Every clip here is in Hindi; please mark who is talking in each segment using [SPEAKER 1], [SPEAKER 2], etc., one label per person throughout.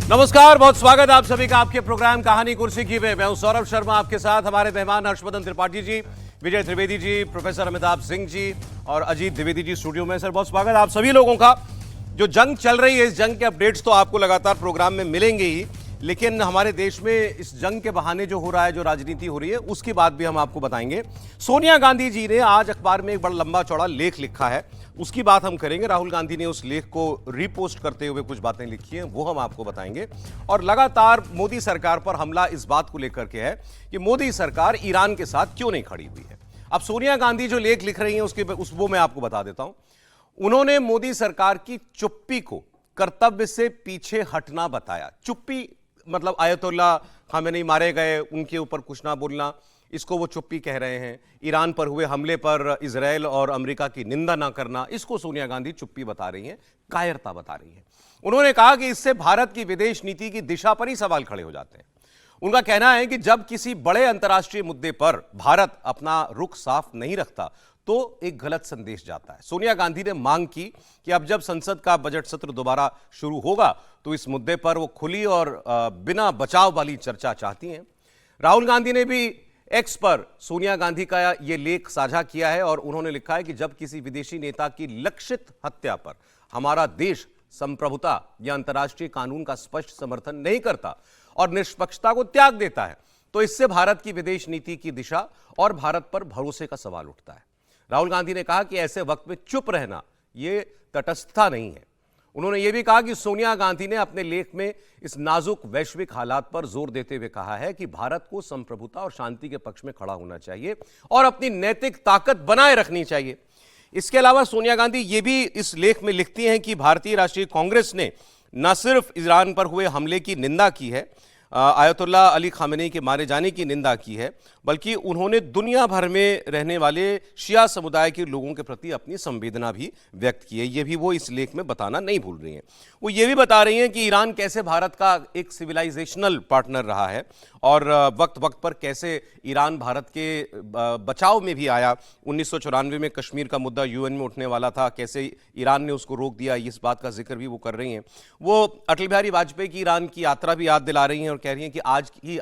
[SPEAKER 1] नमस्कार, बहुत स्वागत आप सभी का आपके प्रोग्राम कहानी कुर्सी की में। मैं हूं सौरभ शर्मा, आपके साथ हमारे मेहमान हर्षवर्धन त्रिपाठी जी, विजय त्रिवेदी जी, प्रोफेसर अमिताभ सिंह जी और अजीत द्विवेदी जी स्टूडियो में। सर, बहुत स्वागत आप सभी लोगों का। जो जंग चल रही है, इस जंग के अपडेट्स तो आपको लगातार प्रोग्राम में मिलेंगे ही, लेकिन हमारे देश में इस जंग के बहाने जो हो रहा है, जो राजनीति हो रही है, उसकी बात भी हम आपको बताएंगे। सोनिया गांधी जी ने आज अखबार में एक बड़ा लंबा चौड़ा लेख लिखा है, उसकी बात हम करेंगे। राहुल गांधी ने उस लेख को रीपोस्ट करते हुए कुछ बातें लिखी हैं, वो हम आपको बताएंगे। और लगातार मोदी सरकार पर हमला इस बात को लेकर के है कि मोदी सरकार ईरान के साथ क्यों नहीं खड़ी हुई है। अब सोनिया गांधी जो लेख लिख रही हैं, वो मैं आपको बता देता हूं। उन्होंने मोदी सरकार की चुप्पी को कर्तव्य से पीछे हटना बताया। चुप्पी मतलब आयतुल्ला खामेनी मारे गए, उनके ऊपर कुछ ना बोलना, इसको वो चुप्पी कह रहे हैं। ईरान पर हुए हमले पर इजरायल और अमेरिका की निंदा ना करना, इसको सोनिया गांधी चुप्पी बता रही हैं, कायरता बता रही हैं। उन्होंने कहा कि इससे भारत की विदेश नीति की दिशा पर ही सवाल खड़े हो जाते हैं। उनका कहना है कि जब किसी बड़े अंतर्राष्ट्रीय मुद्दे पर भारत अपना रुख साफ नहीं रखता तो एक गलत संदेश जाता है। सोनिया गांधी ने मांग की कि अब जब संसद का बजट सत्र दोबारा शुरू होगा तो इस मुद्दे पर वो खुली और बिना बचाव वाली चर्चा चाहती हैं। राहुल गांधी ने भी एक्स पर सोनिया गांधी का यह लेख साझा किया है और उन्होंने लिखा है कि जब किसी विदेशी नेता की लक्षित हत्या पर हमारा देश संप्रभुता या अंतर्राष्ट्रीय कानून का स्पष्ट समर्थन नहीं करता और निष्पक्षता को त्याग देता है तो इससे भारत की विदेश नीति की दिशा और भारत पर भरोसे का सवाल उठता है। राहुल गांधी ने कहा कि ऐसे वक्त में चुप रहना यह तटस्थता नहीं है। उन्होंने यह भी कहा कि सोनिया गांधी ने अपने लेख में इस नाजुक वैश्विक हालात पर जोर देते हुए कहा है कि भारत को संप्रभुता और शांति के पक्ष में खड़ा होना चाहिए और अपनी नैतिक ताकत बनाए रखनी चाहिए। इसके अलावा सोनिया गांधी ये भी इस लेख में लिखती हैं कि भारतीय राष्ट्रीय कांग्रेस ने न सिर्फ ईरान पर हुए हमले की निंदा की है, आयतुल्ला अली खामेनी के मारे जाने की निंदा की है, बल्कि उन्होंने दुनिया भर में रहने वाले शिया समुदाय के लोगों के प्रति अपनी संवेदना भी व्यक्त की है। ये भी वो इस लेख में बताना नहीं भूल रही हैं। वो ये भी बता रही हैं कि ईरान कैसे भारत का एक सिविलाइजेशनल पार्टनर रहा है और वक्त वक्त पर कैसे ईरान भारत के बचाव में भी आया। 1994 में कश्मीर का मुद्दा यूएन में उठने वाला था, कैसे ईरान ने उसको रोक दिया, इस बात का जिक्र भी वो कर रही हैं। वो अटल बिहारी वाजपेयी की ईरान की यात्रा भी याद दिला रही हैं और कह रही हैं कि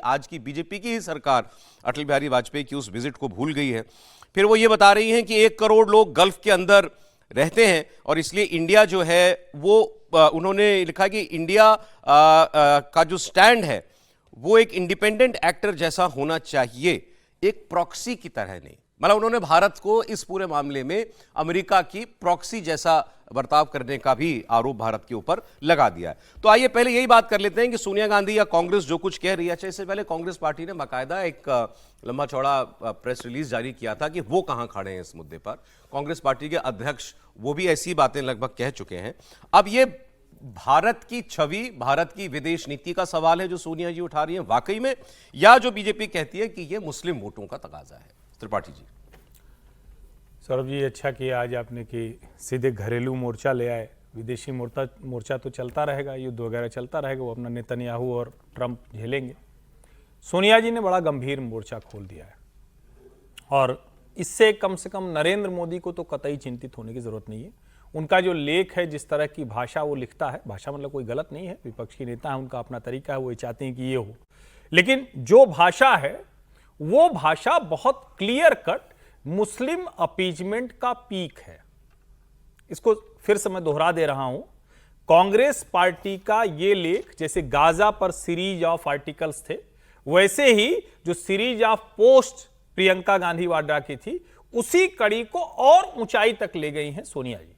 [SPEAKER 1] आज की बीजेपी की ही सरकार अटल बिहारी वाजपेयी की उस विजिट को भूल गई है। फिर वो ये बता रही हैं कि 1 करोड़ लोग गल्फ के अंदर रहते हैं और इसलिए इंडिया जो है वो उन्होंने लिखा कि इंडिया का जो स्टैंड है वो एक इंडिपेंडेंट एक्टर जैसा होना चाहिए, एक प्रॉक्सी की तरह नहीं। मतलब उन्होंने भारत को इस पूरे मामले में अमेरिका की प्रॉक्सी जैसा बर्ताव करने का भी आरोप भारत के ऊपर लगा दिया है। तो आइए पहले यही बात कर लेते हैं कि सोनिया गांधी या कांग्रेस जो कुछ कह रही है। अच्छा, इससे पहले कांग्रेस पार्टी ने बाकायदा एक लंबा चौड़ा प्रेस रिलीज जारी किया था कि वो कहां खड़े हैं इस मुद्दे पर। कांग्रेस पार्टी के अध्यक्ष वो भी ऐसी बातें लगभग कह चुके हैं। अब ये भारत की छवि, भारत की विदेश नीति का सवाल है जो सोनिया जी उठा रही हैं वाकई में, या जो बीजेपी कहती है कि ये मुस्लिम वोटों का तकाजा है। त्रिपाठी जी।
[SPEAKER 2] सौरभ जी, अच्छा किया आज आपने कि सीधे घरेलू मोर्चा ले आए। विदेशी मोर्चा तो चलता रहेगा, युद्ध वगैरह चलता रहेगा, वो अपना नेतन्याहू और ट्रंप झेलेंगे। सोनिया जी ने बड़ा गंभीर मोर्चा खोल दिया है और इससे कम से कम नरेंद्र मोदी को तो कतई चिंतित होने की जरूरत नहीं है। उनका जो लेख है, जिस तरह की भाषा वो लिखता है, भाषा मतलब कोई गलत नहीं है, विपक्ष की नेता है, उनका अपना तरीका है, वो चाहते हैं कि ये हो, लेकिन जो भाषा है वो भाषा बहुत क्लियर कट मुस्लिम अपीजमेंट का पीक है। इसको फिर से मैं दोहरा दे रहा हूं। कांग्रेस पार्टी का ये लेख जैसे गाजा पर सीरीज ऑफ आर्टिकल्स थे, वैसे ही जो series of post Priyanka Gandhi Vadra की थी, उसी कड़ी को और ऊंचाई तक ले गई हैं सोनिया जी।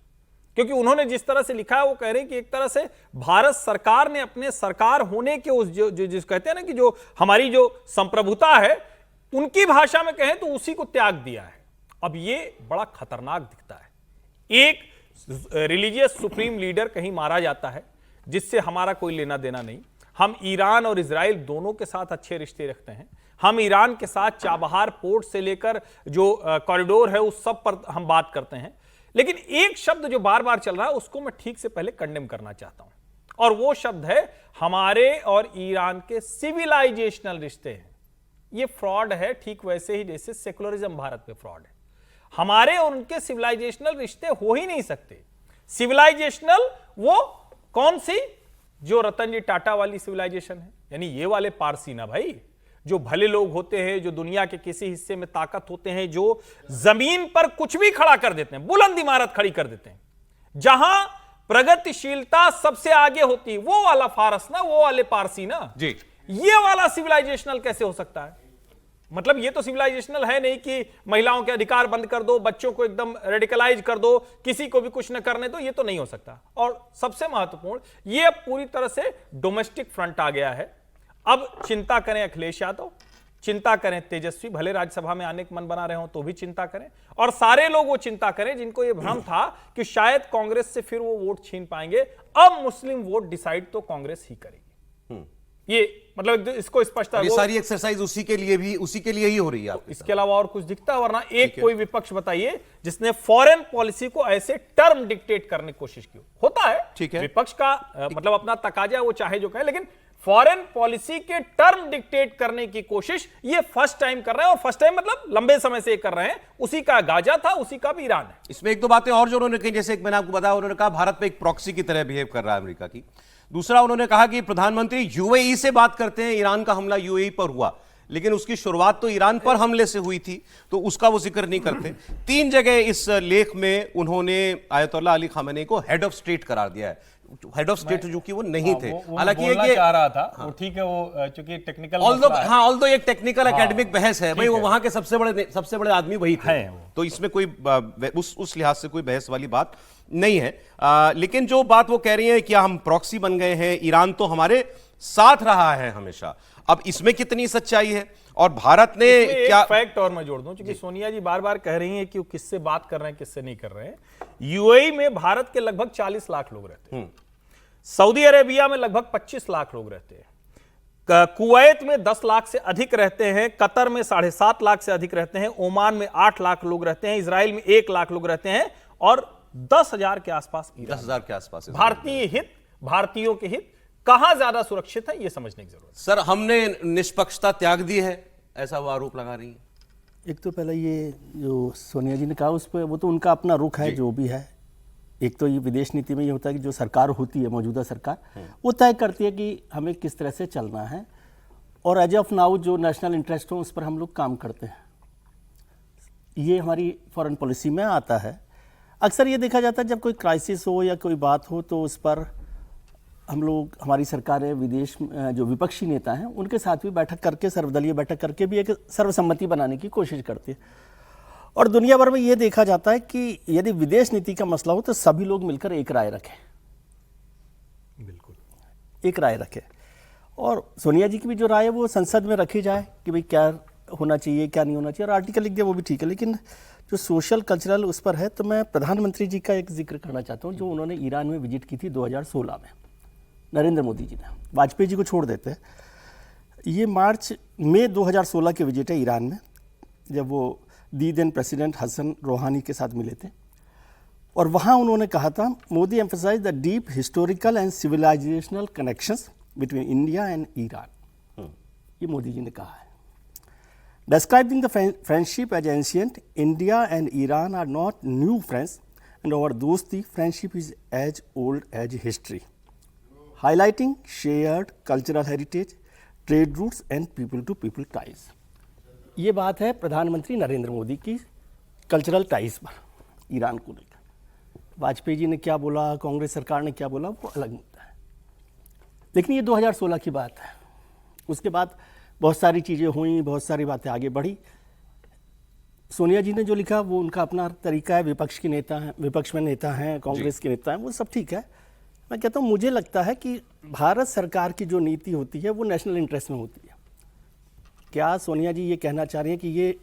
[SPEAKER 2] क्योंकि उन्होंने जिस तरह से लिखा है वो कह रहे हैं कि एक तरह से भारत सरकार ने अपने सरकार होने के उस जिस कहते हैं ना कि जो हमारी जो संप्रभुता है, उनकी भाषा में कहें तो उसी को त्याग दिया है। अब ये बड़ा खतरनाक दिखता है। एक रिलीजियस सुप्रीम लीडर कहीं मारा जाता है जिससे हमारा कोई लेना देना नहीं। हम ईरान और इजराइल दोनों के साथ अच्छे रिश्ते रखते हैं। हम ईरान के साथ चाबहार पोर्ट से लेकर जो कॉरिडोर है उस सब पर हम बात करते हैं। लेकिन एक शब्द जो बार बार चल रहा है उसको मैं ठीक से पहले कंडेम करना चाहता हूं, और वो शब्द है हमारे और ईरान के सिविलाइजेशनल रिश्ते हैं। ये फ्रॉड है, ठीक वैसे ही जैसे सेकुलरिज्म भारत में फ्रॉड है। हमारे और उनके सिविलाइजेशनल रिश्ते हो ही नहीं सकते। सिविलाइजेशनल वो कौन सी जो रतन जी टाटा वाली सिविलाइजेशन है, यानी ये वाले पारसी ना भाई, जो भले लोग होते हैं, जो दुनिया के किसी हिस्से में ताकत होते हैं, जो जमीन पर कुछ भी खड़ा कर देते हैं, बुलंद इमारत खड़ी कर देते हैं, जहां प्रगतिशीलता सबसे आगे होती है, वो वाला फारस ना, वो वाले पारसी ना
[SPEAKER 1] जी।
[SPEAKER 2] ये वाला सिविलाइजेशनल कैसे हो सकता है? मतलब ये तो सिविलाइजेशनल है नहीं कि महिलाओं के अधिकार बंद कर दो, बच्चों को एकदम रेडिकलाइज कर दो, किसी को भी कुछ न करने दो, ये तो नहीं हो सकता। और सबसे महत्वपूर्ण, ये अब पूरी तरह से डोमेस्टिक फ्रंट आ गया है। अब चिंता करें अखिलेश यादव, चिंता करें तेजस्वी, भले राज्यसभा में आने का मन बना रहे हो तो भी चिंता करें, और सारे लोग वो चिंता करें जिनको ये भ्रम था कि शायद कांग्रेस से फिर वो वोट छीन पाएंगे। अब मुस्लिम वोट डिसाइड तो कांग्रेस ही करेगी। ये मतलब इसको स्पष्ट,
[SPEAKER 1] ये सारी एक्सरसाइज उसी के लिए ही हो रही है।
[SPEAKER 2] इसके अलावा और कुछ दिखता है? वरना एक कोई विपक्ष बताइए जिसने फॉरेन पॉलिसी को ऐसे टर्म डिक्टेट करने की कोशिश की? होता है,
[SPEAKER 1] ठीक है,
[SPEAKER 2] विपक्ष का मतलब अपना तकाजा, वो चाहे जो कहे, लेकिन फॉरेन पॉलिसी के टर्म डिक्टेट करने की कोशिश ये फर्स्ट टाइम कर रहे हैं, और फर्स्ट टाइम मतलब लंबे समय से कर रहे हैं। उसी का गाजा था, उसी का भी ईरान है।
[SPEAKER 1] इसमें एक दो बातें और जो उन्होंने कही, जैसे एक मैंने आपको बताया, उन्होंने कहा भारत पे एक प्रॉक्सी की तरह बिहेव कर रहा है अमेरिका की। दूसरा, उन्होंने कहा कि प्रधानमंत्री यूएई से बात करते हैं, ईरान का हमला यूएई पर हुआ, लेकिन उसकी शुरुआत तो ईरान पर हमले से हुई थी, तो उसका वो जिक्र नहीं करते। 3 जगह इस लेख में उन्होंने आयतुल्लाह अली खामेनी को हेड ऑफ स्टेट करार दिया है, हेड ऑफ स्टेट जो कि वो नहीं थे।
[SPEAKER 2] हालांकि ये चाह रहा था, वो ठीक है, वो चूंकि टेक्निकल,
[SPEAKER 1] ऑल्दो एक टेक्निकल एकेडमिक बहस है भाई, वो वहां के सबसे बड़े आदमी वही थे, तो इसमें कोई उस लिहाज से कोई बहस वाली बात नहीं है। लेकिन जो बात वो कह रही है कि हम प्रॉक्सी बन गए हैं, ईरान तो हमारे साथ रहा है हमेशा, अब इसमें कितनी सच्चाई है? और भारत ने क्या
[SPEAKER 2] फैक्ट और मैं जोड़ दूं, क्योंकि सोनिया जी बार बार कह रही हैं कि वो किससे बात कर रहे हैं, किससे नहीं कर रहे हैं। यूएई में भारत के लगभग 40 लाख लोग रहते हैं, सऊदी अरेबिया में लगभग 25 लाख लोग रहते हैं, कुवैत में 10 लाख से अधिक रहते हैं, कतर में 7.5 लाख से अधिक रहते हैं, ओमान में 8 लाख लोग रहते हैं, इजराइल में 1 लाख लोग रहते हैं, और 10,000 के आसपास
[SPEAKER 1] 10,000 के आसपास
[SPEAKER 2] भारतीय हित, भारतीयों के हित कहां ज्यादा सुरक्षित है, यह समझने की जरूरत है।
[SPEAKER 1] सर, हमने निष्पक्षता त्याग दी है, ऐसा वो आरोप लगा रही है।
[SPEAKER 3] एक तो पहले ये जो सोनिया जी ने कहा उस पर, वो तो उनका अपना रुख है जो भी है। एक तो ये विदेश नीति में ये होता है कि जो सरकार होती है, मौजूदा सरकार, वो तय करती है कि हमें किस तरह से चलना है, और एज ऑफ नाउ जो नेशनल इंटरेस्ट हो उस पर हम लोग काम करते हैं। ये हमारी फॉरेन पॉलिसी में आता है। अक्सर ये देखा जाता है जब कोई क्राइसिस हो या कोई बात हो तो उस पर हम लोग, हमारी सरकारें, विदेश जो विपक्षी नेता हैं उनके साथ भी बैठक करके, सर्वदलीय बैठक करके भी एक सर्वसम्मति बनाने की कोशिश करती है। और दुनिया भर में ये देखा जाता है कि यदि विदेश नीति का मसला हो तो सभी लोग मिलकर एक राय रखें,
[SPEAKER 2] बिल्कुल
[SPEAKER 3] एक राय रखें। और सोनिया जी की भी जो राय है वो संसद में रखी जाए कि भाई क्या होना चाहिए, क्या नहीं होना चाहिए, और आर्टिकल लिख दिया वो भी ठीक है। लेकिन जो सोशल कल्चरल उस पर है, तो मैं प्रधानमंत्री जी का एक जिक्र करना चाहता हूँ, जो उन्होंने ईरान में विजिट की थी 2016 में, नरेंद्र मोदी जी ने। वाजपेयी जी को छोड़ देते हैं, ये मई 2016 के विजिट है ईरान में, जब वो the then president Hassan Rouhani के साथ मिले थे। और वहाँ उन्होंने कहा था, Modi emphasize the deep historical and civilizational connections between India and Iran. ये मोदी जी ने कहा है। Describing the friendship as ancient, India and Iran are not new friends, and our dosti friendship is as old as history. Highlighting shared cultural heritage, trade routes, and people-to-people ties. ये बात है प्रधानमंत्री नरेंद्र मोदी की कल्चरल टाइज पर ईरान को लेकर। वाजपेयी जी ने क्या बोला, कांग्रेस सरकार ने क्या बोला, वो अलग मुद्दा है। लेकिन ये 2016 की बात है। उसके बाद बहुत सारी चीज़ें हुई, बहुत सारी बातें आगे बढ़ी। सोनिया जी ने जो लिखा वो उनका अपना तरीका है, विपक्ष के नेता हैं, विपक्ष में नेता हैं, कांग्रेस के नेता हैं, वो सब ठीक है। मैं कहता हूँ, मुझे लगता है कि भारत सरकार की जो नीति होती है वो नेशनल इंटरेस्ट में होती है। क्या सोनिया जी ये कहना चाह रही हैं कि ये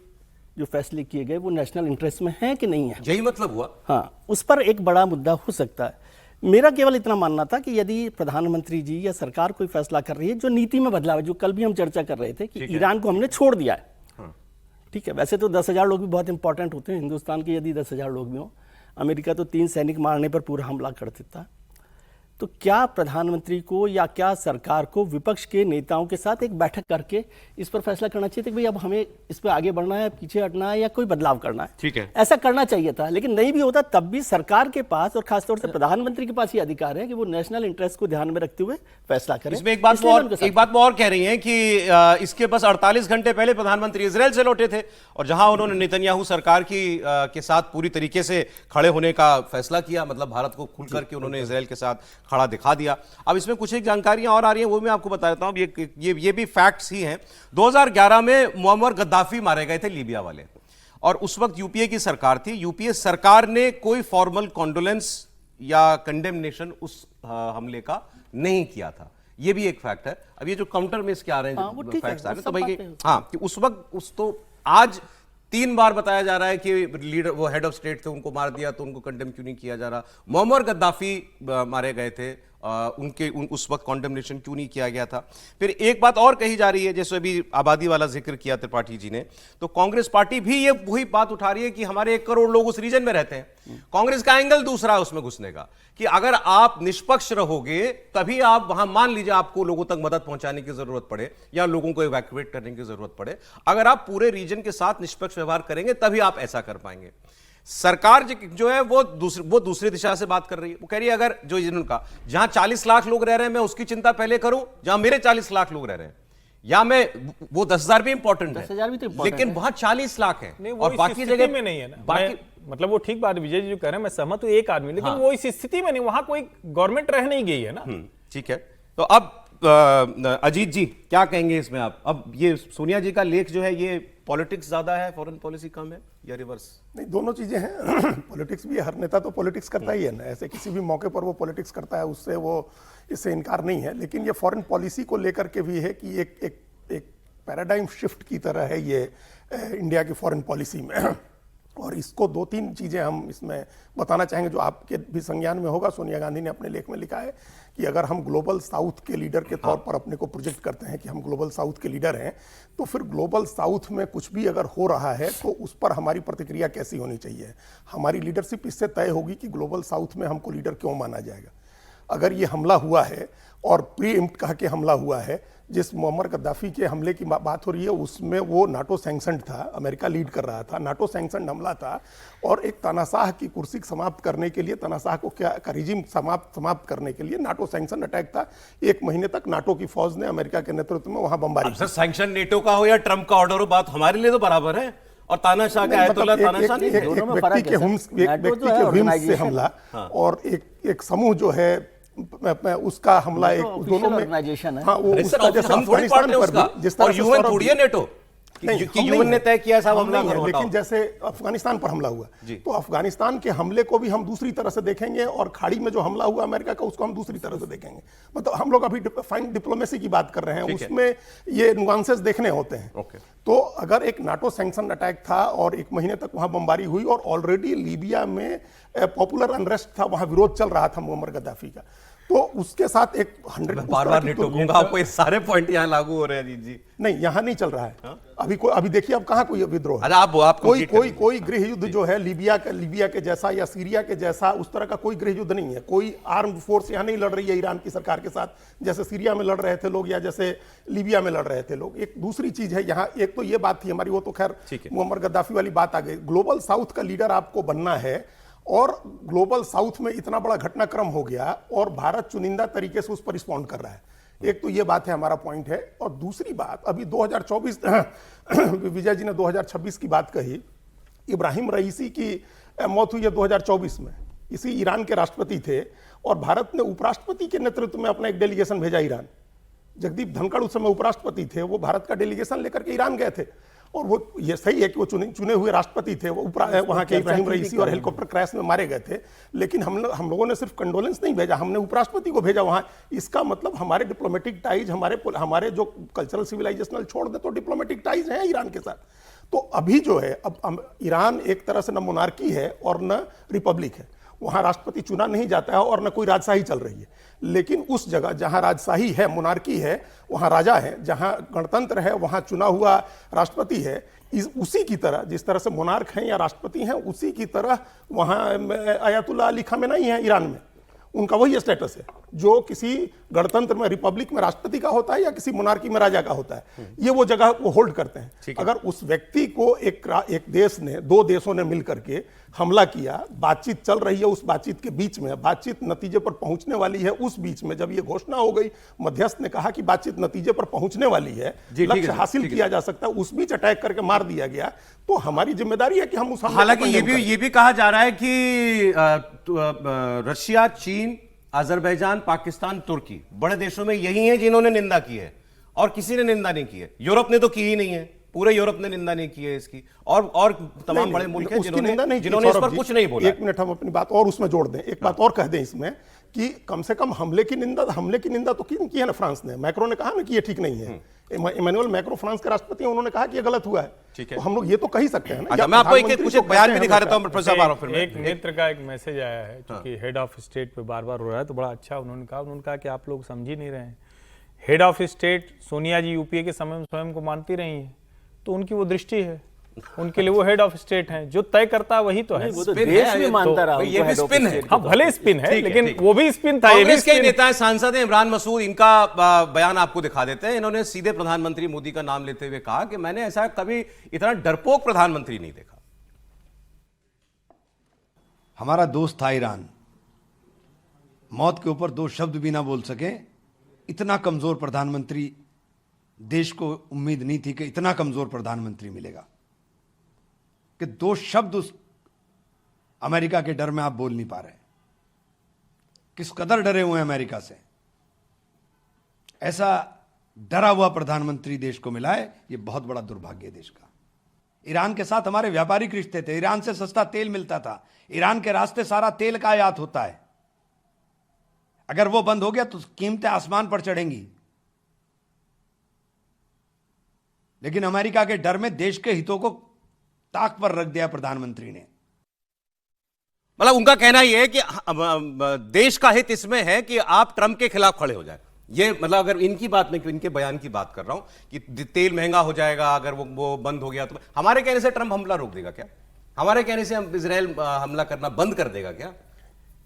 [SPEAKER 3] जो फैसले किए गए वो नेशनल इंटरेस्ट में हैं कि नहीं है?
[SPEAKER 1] यही मतलब हुआ।
[SPEAKER 3] हाँ, उस पर एक बड़ा मुद्दा हो सकता है। मेरा केवल इतना मानना था कि यदि प्रधानमंत्री जी या सरकार कोई फैसला कर रही है जो नीति में बदलाव है, जो कल भी हम चर्चा कर रहे थे कि ईरान को हमने छोड़ दिया है, ठीक है। वैसे तो 10,000 लोग भी बहुत इंपॉर्टेंट होते हैं, हिंदुस्तान के यदि 10,000 लोग भी हों, अमेरिका तो 3 सैनिक मारने पर पूरा हमला कर देता है। तो क्या प्रधानमंत्री को या क्या सरकार को विपक्ष के नेताओं के साथ एक बैठक करके इस पर फैसला करना चाहिए था कि भाई अब हमें इस पर आगे बढ़ना है, पीछे हटना है या कोई बदलाव करना है?
[SPEAKER 1] ठीक है,
[SPEAKER 3] ऐसा करना चाहिए था, लेकिन नहीं भी होता तब भी सरकार के पास और खासतौर से प्रधानमंत्री के पास ये अधिकार है कि वो नेशनल इंटरेस्ट को ध्यान में रखते हुए फैसला करें।
[SPEAKER 1] इसमें एक बात वो और कह रही हैं कि इसके बस 48 घंटे पहले प्रधानमंत्री इजरायल से लौटे थे और जहां उन्होंने नेतन्याहू सरकार के साथ पूरी तरीके से खड़े होने का फैसला किया, मतलब भारत को खुल करके उन्होंने इजरायल के साथ खड़ा दिखा दिया। अब इसमें कुछ एक जानकारियां और आ रही हैं, वो मैं आपको बता देता हूं। ये भी फैक्ट्स ही हैं। 2011 में मुअम्मर गद्दाफी मारे गए थे लीबिया वाले, और उस वक्त यूपीए की सरकार थी। यूपीए सरकार ने कोई फॉर्मल कॉन्डोलेंस या कंडेमनेशन उस हमले का नहीं किया था। ये भी एक फैक्ट है। अब ये जो काउंटर में इसके आ रहे हैं, जो फैक्ट्स आ रहे हैं, तो भाई हाँ कि उस वक्त तो आज 3 बार बताया जा रहा है कि लीडर वो हेड ऑफ स्टेट थे, उनको मार दिया, तो उनको कंडेम क्यों नहीं किया जा रहा? मुअम्मर गद्दाफी मारे गए थे, उस वक्त कॉन्डेमनेशन क्यों नहीं किया गया था? फिर एक बात और कही जा रही है, जैसे अभी आबादी वाला जिक्र किया त्रिपाठी जी ने, तो कांग्रेस पार्टी भी ये वही बात उठा रही है कि हमारे 1 करोड़ लोग उस रीजन में रहते हैं। कांग्रेस का एंगल दूसरा है उसमें घुसने का, कि अगर आप निष्पक्ष रहोगे तभी आप वहां, मान लीजिए आपको लोगों तक मदद पहुंचाने की जरूरत पड़े या लोगों को इवैक्यूएट करने की जरूरत पड़े, अगर आप पूरे रीजन के साथ निष्पक्ष व्यवहार करेंगे तभी आप ऐसा कर पाएंगे। सरकार जो है वो दूसरी दिशा से बात कर रही है। वो कह रही है अगर जो इनका जहां 40 लाख लोग रह रहे हैं मैं उसकी चिंता पहले करूं जहां मेरे 40 लाख लोग रह रहे हैं, या मैं वो 10,000 भी इंपॉर्टेंट है, लेकिन वहां 40 लाख है और बाकी जगह
[SPEAKER 2] में नहीं है ना। बाकी मतलब वो ठीक बात विजय जी जो कह रहे हैं, मैं सहमत हूं, एक आदमी, लेकिन वो इस स्थिति में नहीं, वहां कोई गवर्नमेंट रह नहीं गई है ना।
[SPEAKER 1] ठीक है, तो अब अजीत जी क्या कहेंगे इसमें आप? अब ये सोनिया जी का लेख जो है, ये पॉलिटिक्स ज्यादा है, फॉरेन पॉलिसी कम है, या रिवर्स?
[SPEAKER 4] नहीं, दोनों चीजें हैं। पॉलिटिक्स भी है, हर नेता तो पॉलिटिक्स करता ही है ना, ऐसे किसी भी मौके पर वो पॉलिटिक्स करता है, उससे वो इससे इनकार नहीं है। लेकिन ये फॉरेन पॉलिसी को लेकर के भी है कि एक पैराडाइम शिफ्ट की तरह है ये इंडिया की फॉरेन पॉलिसी में। और इसको 2-3 चीज़ें हम इसमें बताना चाहेंगे जो आपके भी संज्ञान में होगा। सोनिया गांधी ने अपने लेख में लिखा है कि अगर हम ग्लोबल साउथ के लीडर के तौर पर अपने को प्रोजेक्ट करते हैं कि हम ग्लोबल साउथ के लीडर हैं, तो फिर ग्लोबल साउथ में कुछ भी अगर हो रहा है तो उस पर हमारी प्रतिक्रिया कैसी होनी चाहिए। हमारी लीडरशिप इससे तय होगी कि ग्लोबल साउथ में हमको लीडर क्यों माना जाएगा। अगर ये हमला हुआ है और प्री इम्प्ट कहा कि हमला हुआ है, जिस मुअम्मर गद्दाफी के हमले की बात हो रही है उसमें वो नाटो सैंक्शनड था, अमेरिका लीड कर रहा था, नाटो सैंक्शनड हमला था, और एक तानाशाह की कुर्सी समाप्त करने के लिए, तानाशाह को क्या का रिजीम समाप्त करने के लिए नाटो सैंक्शन अटैक था। 1 महीने तक नाटो की फौज ने अमेरिका के नेतृत्व में वहां बमबारी की।
[SPEAKER 1] सर सैंक्शन नेटो का हो या ट्रंप का ऑर्डर हो, बात हमारे लिए तो बराबर है। और तानाशाह का आयतुल्ला तानाशाह नहीं,
[SPEAKER 4] एक व्यक्ति के व्हिम्स से हमला और एक समूह जो है उसका हमला, एक दोनों में
[SPEAKER 3] ऑर्गेनाइजेशन है।
[SPEAKER 4] हाँ, वो उसका जैसे अफगानिस्तान पर भी जिस तरह से
[SPEAKER 1] यूएन थोड़ी है नेटो कि यूएन ने तय किया साहब हमला करो,
[SPEAKER 4] लेकिन जैसे अफगानिस्तान पर हमला हुआ तो अफगानिस्तान के हमले को भी हम दूसरी तरह से देखेंगे और खाड़ी में जो हमला हुआ अमेरिका का उसको हम दूसरी तरह से देखेंगे। मतलब हम लोग अभी फाइन डिप्लोमेसी की बात कर रहे हैं, उसमें ये नुआंसेस देखने होते हैं। तो अगर एक नाटो सैंक्शन अटैक था और 1 महीने तक वहां बमबारी हुई और ऑलरेडी लीबिया में पॉपुलर अनरेस्ट था, वहां विरोध चल रहा था मुअम्मर गद्दाफी का, तो उसके साथ एक 100
[SPEAKER 1] बार नहीं टोकूंगा आपको, ये सारे पॉइंट यहाँ लागू हो रहे हैं अजीत जी।
[SPEAKER 4] नहीं, यहाँ नहीं चल रहा है अभी देखिए अब कहाँ कोई विद्रोह है।
[SPEAKER 1] आप
[SPEAKER 4] कोई गृह युद्ध जो है लीबिया के जैसा या सीरिया के जैसा उस तरह का कोई गृह युद्ध नहीं है। कोई आर्म्ड फोर्स यहाँ नहीं लड़ रही है ईरान की सरकार के साथ, जैसे सीरिया में लड़ रहे थे लोग या जैसे लीबिया में लड़ रहे थे लोग। एक दूसरी चीज है यहाँ, एक तो ये बात थी हमारी, वो तो खैर मुअम्मर गद्दाफी वाली बात आ गई। ग्लोबल साउथ का लीडर आपको बनना है और ग्लोबल साउथ में इतना बड़ा घटनाक्रम हो गया और भारत चुनिंदा तरीके से उस पर रिस्पॉन्ड कर रहा है। एक तो ये बात है, हमारा पॉइंट है। और दूसरी बात, अभी 2024 विजय जी ने 2026 की बात कही, इब्राहिम रईसी की मौत हुई है 2024 में। इसी ईरान के राष्ट्रपति थे और भारत ने उपराष्ट्रपति के नेतृत्व में अपना एक डेलीगेशन भेजा ईरान। जगदीप धनखड़ उस समय उपराष्ट्रपति थे, वो भारत का डेलीगेशन लेकर के ईरान गए थे। और वो ये सही है कि वो चुने हुए राष्ट्रपति थे, वो वहाँ के इब्राहिम रईसी और हेलीकॉप्टर क्रैश में मारे गए थे। लेकिन हम लोगों ने सिर्फ कंडोलेंस नहीं भेजा, हमने उपराष्ट्रपति को भेजा वहाँ। इसका मतलब हमारे डिप्लोमेटिक टाइज, हमारे जो कल्चरल सिविलाइजेशनल छोड़ दे तो डिप्लोमेटिक टाइज हैं ईरान के साथ। तो अभी जो है, अब ईरान एक तरह से न मोनार्की है और न रिपब्लिक है, वहाँ राष्ट्रपति चुना नहीं जाता है और न कोई राजशाही चल रही है। लेकिन उस जगह जहाँ राजशाही है, मोनार्की है, वहाँ राजा है, जहाँ गणतंत्र है वहाँ चुना हुआ राष्ट्रपति है। उसी की तरह, जिस तरह से मोनार्क हैं या राष्ट्रपति हैं, उसी की तरह वहाँ आयतुल्ला अली खामेनेई है ईरान में। उनका वही स्टेटस है जो किसी गणतंत्र में, रिपब्लिक में राष्ट्रपति का होता है या किसी मोनार्की में राजा का होता है। ये वो जगह वो होल्ड करते हैं। अगर उस व्यक्ति को एक देश ने, दो देशों ने मिलकर के हमला किया, बातचीत चल रही है, उस बातचीत के बीच में, बातचीत नतीजे पर पहुंचने वाली है, उस बीच में जब ये घोषणा हो गई, मध्यस्थ ने कहा कि बातचीत नतीजे पर पहुंचने वाली है, लक्ष्य हासिल किया जा सकता है, उस बीच अटैक करके मार दिया गया, तो हमारी जिम्मेदारी है कि हम उस हमले को
[SPEAKER 1] हालांकि
[SPEAKER 4] condemn करें।
[SPEAKER 1] ये भी कहा जा रहा है कि रशिया, चीन, अजरबैजान, पाकिस्तान, तुर्की बड़े देशों में यही हैं जिन्होंने निंदा की है और किसी ने निंदा नहीं की है। यूरोप ने तो की ही नहीं है, पूरे यूरोप ने निंदा नहीं की है इसकी, और तमाम बड़े मुल्क हैं
[SPEAKER 4] उसकी निंदा नहीं की,
[SPEAKER 1] जिन्होंने इस
[SPEAKER 4] सौरभ
[SPEAKER 1] पर
[SPEAKER 4] जी।
[SPEAKER 1] कुछ नहीं बोला।
[SPEAKER 4] एक मिनट हम अपनी बात और उसमें जोड़ दें, एक बात और कह दें इसमें कि कम से कम हमले की निंदा तो की है ना फ्रांस ने। मैक्रो ने कहा ना कि ये ठीक नहीं है। इमैनुअल मैक्रो फ्रांस के राष्ट्रपति हैं, उन्होंने कहा कि ये गलत हुआ है।
[SPEAKER 1] ठीक है।
[SPEAKER 4] तो हम लोग ये तो कह ही सकते हैं ना।
[SPEAKER 1] अच्छा,
[SPEAKER 4] या
[SPEAKER 1] मैं आपको एक
[SPEAKER 4] प्रधानमंत्री
[SPEAKER 1] कुछ
[SPEAKER 4] को
[SPEAKER 1] एक बयान
[SPEAKER 4] कहते
[SPEAKER 1] भी
[SPEAKER 4] हैं
[SPEAKER 1] दिखा देता हूं
[SPEAKER 4] हमेशा।
[SPEAKER 1] प्रोफेसर बारोफ फिर
[SPEAKER 2] एक मित्र का एक मैसेज आया है, क्योंकि हेड ऑफ स्टेट पे बार बार हो रहा है, तो बड़ा अच्छा उन्होंने कहा कि आप लोग समझ ही नहीं रहे हैं। Head of state Sonia ji UPA के समय में स्वयं को मानती रही हैं, तो उनकी वो दृष्टि है, उनके लिए वो हेड ऑफ स्टेट हैं, जो तय करता है वही तो है।
[SPEAKER 3] वो तो
[SPEAKER 1] स्पिन
[SPEAKER 3] देश
[SPEAKER 1] है,
[SPEAKER 3] में
[SPEAKER 1] ये
[SPEAKER 3] मानता
[SPEAKER 1] तो-
[SPEAKER 3] रहा
[SPEAKER 1] ये भी
[SPEAKER 3] उनको head of
[SPEAKER 1] स्पिन है।
[SPEAKER 3] state
[SPEAKER 2] हाँ
[SPEAKER 3] को।
[SPEAKER 2] भले स्पिन है,
[SPEAKER 1] ठीक है,
[SPEAKER 2] लेकिन
[SPEAKER 1] ठीक।
[SPEAKER 2] वो भी स्पिन था, ये भी
[SPEAKER 1] कांग्रेस के
[SPEAKER 2] स्पिन है।
[SPEAKER 1] नेता हैं, सांसद हैं इमरान मसूद, इनका बयान आपको दिखा देते हैं। इन्होंने सीधे प्रधानमंत्री मोदी का नाम लेते हुए कहा कि मैंने ऐसा कभी इतना डरपोक प्रधानमंत्री नहीं देखा।
[SPEAKER 5] हमारा दोस्त था ईरान, मौत के ऊपर दो शब्द भी ना बोल सके, इतना कमजोर प्रधानमंत्री देश को उम्मीद नहीं थी कि इतना कमजोर प्रधानमंत्री मिलेगा, कि दो शब्द उस अमेरिका के डर में आप बोल नहीं पा रहे। किस कदर डरे हुए हैं अमेरिका से। ऐसा डरा हुआ प्रधानमंत्री देश को मिला है, यह बहुत बड़ा दुर्भाग्य है देश का। ईरान के साथ हमारे व्यापारिक रिश्ते थे, ईरान से सस्ता तेल मिलता था, ईरान के रास्ते सारा तेल का आयात होता है। अगर वो बंद हो गया तो कीमतें आसमान पर चढ़ेंगी। लेकिन अमेरिका के डर में देश के हितों को ताक पर रख दिया प्रधानमंत्री ने।
[SPEAKER 1] मतलब उनका कहना यह है कि देश का हित इसमें है कि आप ट्रंप के खिलाफ खड़े हो जाए। ये मतलब अगर इनकी बात में, इनके बयान की बात कर रहा हूं कि तेल महंगा हो जाएगा अगर वो बंद हो गया, तो हमारे कहने से ट्रंप हमला रोक देगा क्या? हमारे कहने से हम इजराइल हमला करना बंद कर देगा क्या?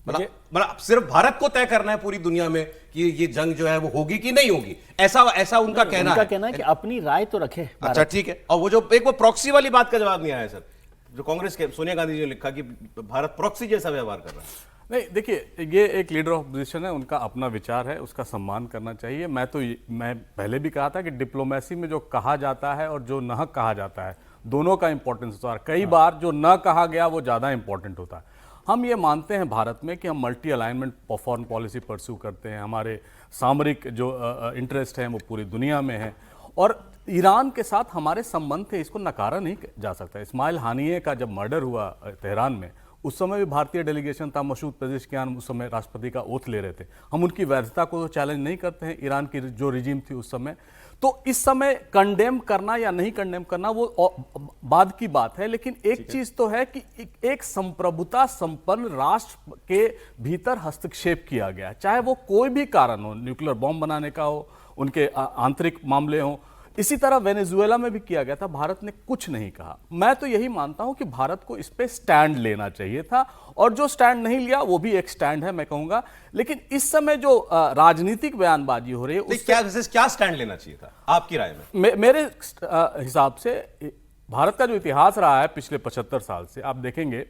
[SPEAKER 1] मतलब सिर्फ भारत को तय करना है पूरी दुनिया में कि ये जंग जो है वो होगी कि नहीं होगी, ऐसा उनका कहना है
[SPEAKER 3] कि अपनी राय तो रखे।
[SPEAKER 1] अच्छा ठीक है। और वो जो एक वो प्रॉक्सी वाली बात का जवाब नहीं आया सर, जो कांग्रेस के सोनिया गांधी जी ने लिखा कि भारत प्रॉक्सी जैसा व्यवहार कर रहा है।
[SPEAKER 6] नहीं, देखिए, ये एक लीडर ऑफ अपोजिशन है, उनका अपना विचार है, उसका सम्मान करना चाहिए। मैं पहले भी कहा था कि डिप्लोमेसी में जो कहा जाता है और जो न कहा जाता है, दोनों का इंपॉर्टेंस होता है। कई बार जो न कहा गया वो ज़्यादा इंपॉर्टेंट होता है। हम ये मानते हैं भारत में कि हम multi alignment foreign policy pursue करते हैं, हमारे सामरिक जो इंटरेस्ट हैं वो पूरी दुनिया में है, और ईरान के साथ हमारे संबंध थे, इसको नकारा नहीं जा सकता। इस्माइल हानिये का जब मर्डर हुआ तेहरान में, उस समय भी भारतीय डेलीगेशन था, मसूद पेजेश्कियान उस समय राष्ट्रपति का ओथ ले रहे थे। हम उनकी वैधता को तो चैलेंज नहीं करते हैं, ईरान की जो रिजीम थी उस समय। तो इस समय कंडेम करना या नहीं कंडेम करना वो बाद की बात है, लेकिन एक चीज तो है कि एक संप्रभुता संपन्न राष्ट्र के भीतर हस्तक्षेप किया गया, चाहे वो कोई भी कारण हो, न्यूक्लियर बॉम्ब बनाने का हो, उनके आंतरिक मामले हों। इसी तरह वेनेजुएला में भी किया गया था, भारत ने कुछ नहीं कहा। मैं तो यही मानता हूं कि भारत को इस पे स्टैंड लेना चाहिए था, और जो स्टैंड नहीं लिया वो भी एक स्टैंड है, मैं कहूंगा। लेकिन इस समय जो राजनीतिक बयानबाजी हो रही है
[SPEAKER 1] क्या स्टैंड लेना चाहिए था आपकी राय में?
[SPEAKER 6] मेरे हिसाब से भारत का जो इतिहास रहा है पिछले 75 साल से, आप देखेंगे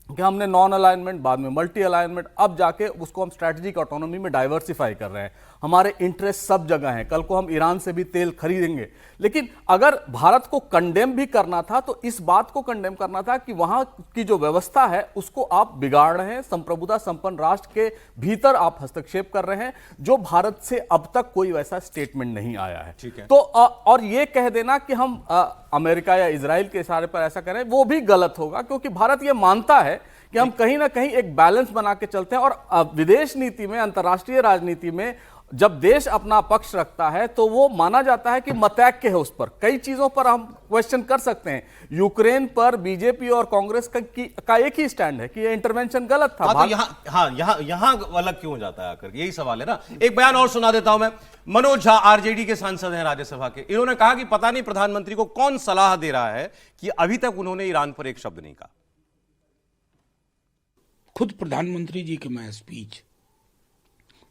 [SPEAKER 6] कि हमने नॉन अलाइनमेंट, बाद में मल्टी अलाइनमेंट, अब जाके उसको हम स्ट्रैटेजिक ऑटोनॉमी में डाइवर्सिफाई कर रहे हैं। हमारे इंटरेस्ट सब जगह हैं। कल को हम ईरान से भी तेल खरीदेंगे, लेकिन अगर भारत को कंडेम भी करना था तो इस बात को कंडेम करना था कि वहां की जो व्यवस्था है उसको आप बिगाड़ रहे हैं, संप्रभुता संपन्न राष्ट्र के भीतर आप हस्तक्षेप कर रहे हैं, जो भारत से अब तक कोई वैसा स्टेटमेंट नहीं आया है।
[SPEAKER 1] ठीक है।
[SPEAKER 6] तो और ये कह देना कि हम अमेरिका या इजराइल के इशारे पर ऐसा करें, वो भी गलत होगा, क्योंकि भारत ये मानता है कि हम कहीं ना कहीं एक बैलेंस बना के चलते हैं। और विदेश नीति में, अंतर्राष्ट्रीय राजनीति में जब देश अपना पक्ष रखता है तो वो माना जाता है कि मतैक्य है उस पर। कई चीजों पर हम क्वेश्चन कर सकते हैं। यूक्रेन पर बीजेपी और कांग्रेस का एक ही स्टैंड है कि ये इंटरवेंशन गलत था।
[SPEAKER 1] तो यहां अलग क्यों हो जाता है आकर, यही सवाल है ना। एक बयान और सुना देता हूं मैं। मनोज झा आरजेडी के सांसद हैं राज्यसभा के, इन्होंने कहा कि पता नहीं प्रधानमंत्री को कौन सलाह दे रहा है कि अभी तक उन्होंने ईरान पर एक शब्द नहीं कहा।
[SPEAKER 7] खुद प्रधानमंत्री जी की मैं स्पीच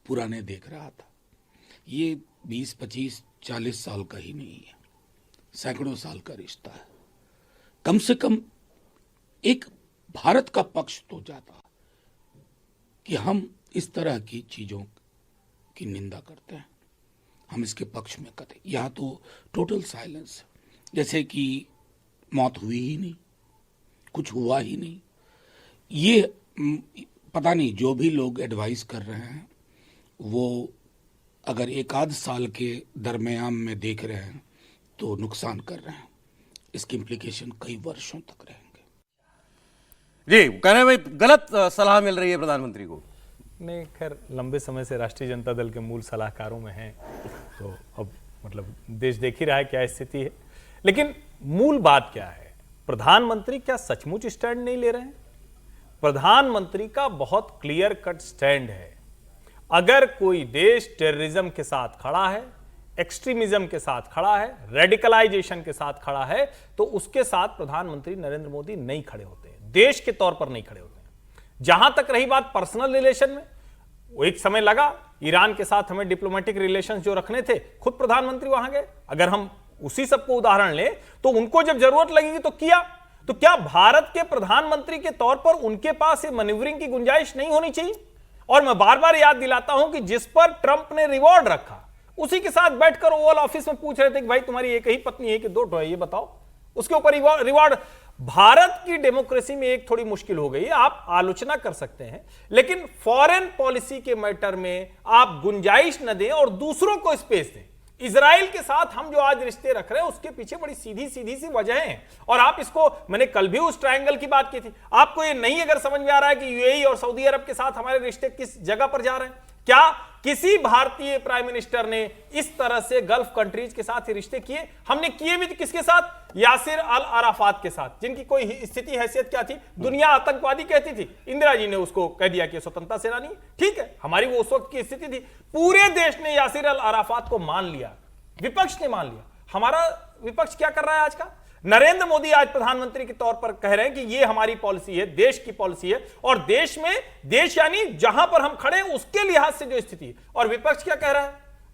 [SPEAKER 7] पुराने देख रहा था। ये 20, 25, 40 साल का ही नहीं है, सैकड़ों साल का रिश्ता है। कम से कम एक भारत का पक्ष तो जाता कि हम इस तरह की चीजों की निंदा करते हैं, हम इसके पक्ष में करते। यहाँ तो टोटल साइलेंस, जैसे कि मौत हुई ही नहीं, कुछ हुआ ही नहीं। ये पता नहीं, जो भी लोग एडवाइस कर रहे हैं वो अगर एक आध साल के दरमियान में देख रहे हैं तो नुकसान कर रहे हैं, इसकी इम्प्लीकेशन कई वर्षों तक रहेंगे।
[SPEAKER 1] जी, कह रहे हैं भाई गलत सलाह मिल रही है प्रधानमंत्री को।
[SPEAKER 2] नहीं, खैर लंबे समय से राष्ट्रीय जनता दल के मूल सलाहकारों में हैं, तो अब मतलब देश देख ही रहा है क्या स्थिति है। लेकिन मूल बात क्या है, प्रधानमंत्री क्या सचमुच स्टैंड नहीं ले रहे हैं? प्रधानमंत्री का बहुत क्लियर कट स्टैंड है। अगर कोई देश टेररिज्म के साथ खड़ा है, एक्सट्रीमिज्म के साथ खड़ा है, रेडिकलाइजेशन के साथ खड़ा है, तो उसके साथ प्रधानमंत्री नरेंद्र मोदी नहीं खड़े होते, देश के तौर पर नहीं खड़े होते। जहां तक रही बात पर्सनल रिलेशन में, वो एक समय लगा ईरान के साथ हमें डिप्लोमेटिक रिलेशंस जो रखने थे, खुद प्रधानमंत्री वहां गए। अगर हम उसी सबको उदाहरण लें तो उनको जब जरूरत लगेगी तो किया। तो क्या भारत के प्रधानमंत्री के तौर पर उनके पास ये मैन्यूवरिंग की गुंजाइश नहीं होनी चाहिए? और मैं बार बार याद दिलाता हूं कि जिस पर ट्रंप ने रिवॉर्ड रखा, उसी के साथ बैठकर ओवल ऑफिस में पूछ रहे थे कि भाई तुम्हारी एक ही पत्नी है कि दो है, ये बताओ। उसके ऊपर रिवॉर्ड। भारत की डेमोक्रेसी में एक थोड़ी मुश्किल हो गई है, आप आलोचना कर सकते हैं, लेकिन फॉरेन पॉलिसी के मैटर में आप गुंजाइश न दें और दूसरों को स्पेस दें। इजराइल के साथ हम जो आज रिश्ते रख रहे हैं उसके पीछे बड़ी सीधी सी वजह है, और आप इसको, मैंने कल भी उस ट्रायंगल की बात की थी। आपको ये नहीं अगर समझ में आ रहा है कि यूएई और सऊदी अरब के साथ हमारे रिश्ते किस जगह पर जा रहे हैं, क्या किसी भारतीय प्राइम मिनिस्टर ने इस तरह से गल्फ कंट्रीज के साथ ही रिश्ते किए? हमने किए भी किसके साथ? यासिर अल अराफात के साथ, जिनकी कोई स्थिति हैसियत क्या थी? दुनिया आतंकवादी कहती थी, इंदिरा जी ने उसको कह दिया कि स्वतंत्रता सेनानी। ठीक है, हमारी वो उस वक्त की स्थिति थी। पूरे देश ने यासिर अल अराफात को मान लिया, विपक्ष ने मान लिया। हमारा विपक्ष क्या कर रहा है आज का? नरेंद्र मोदी आज प्रधानमंत्री के तौर पर कह रहे हैं कि ये हमारी पॉलिसी है, देश की पॉलिसी है, और देश में, देश यानी जहां पर हम खड़े हैं उसके लिहाज से जो स्थिति है। और विपक्ष क्या कह रहा है?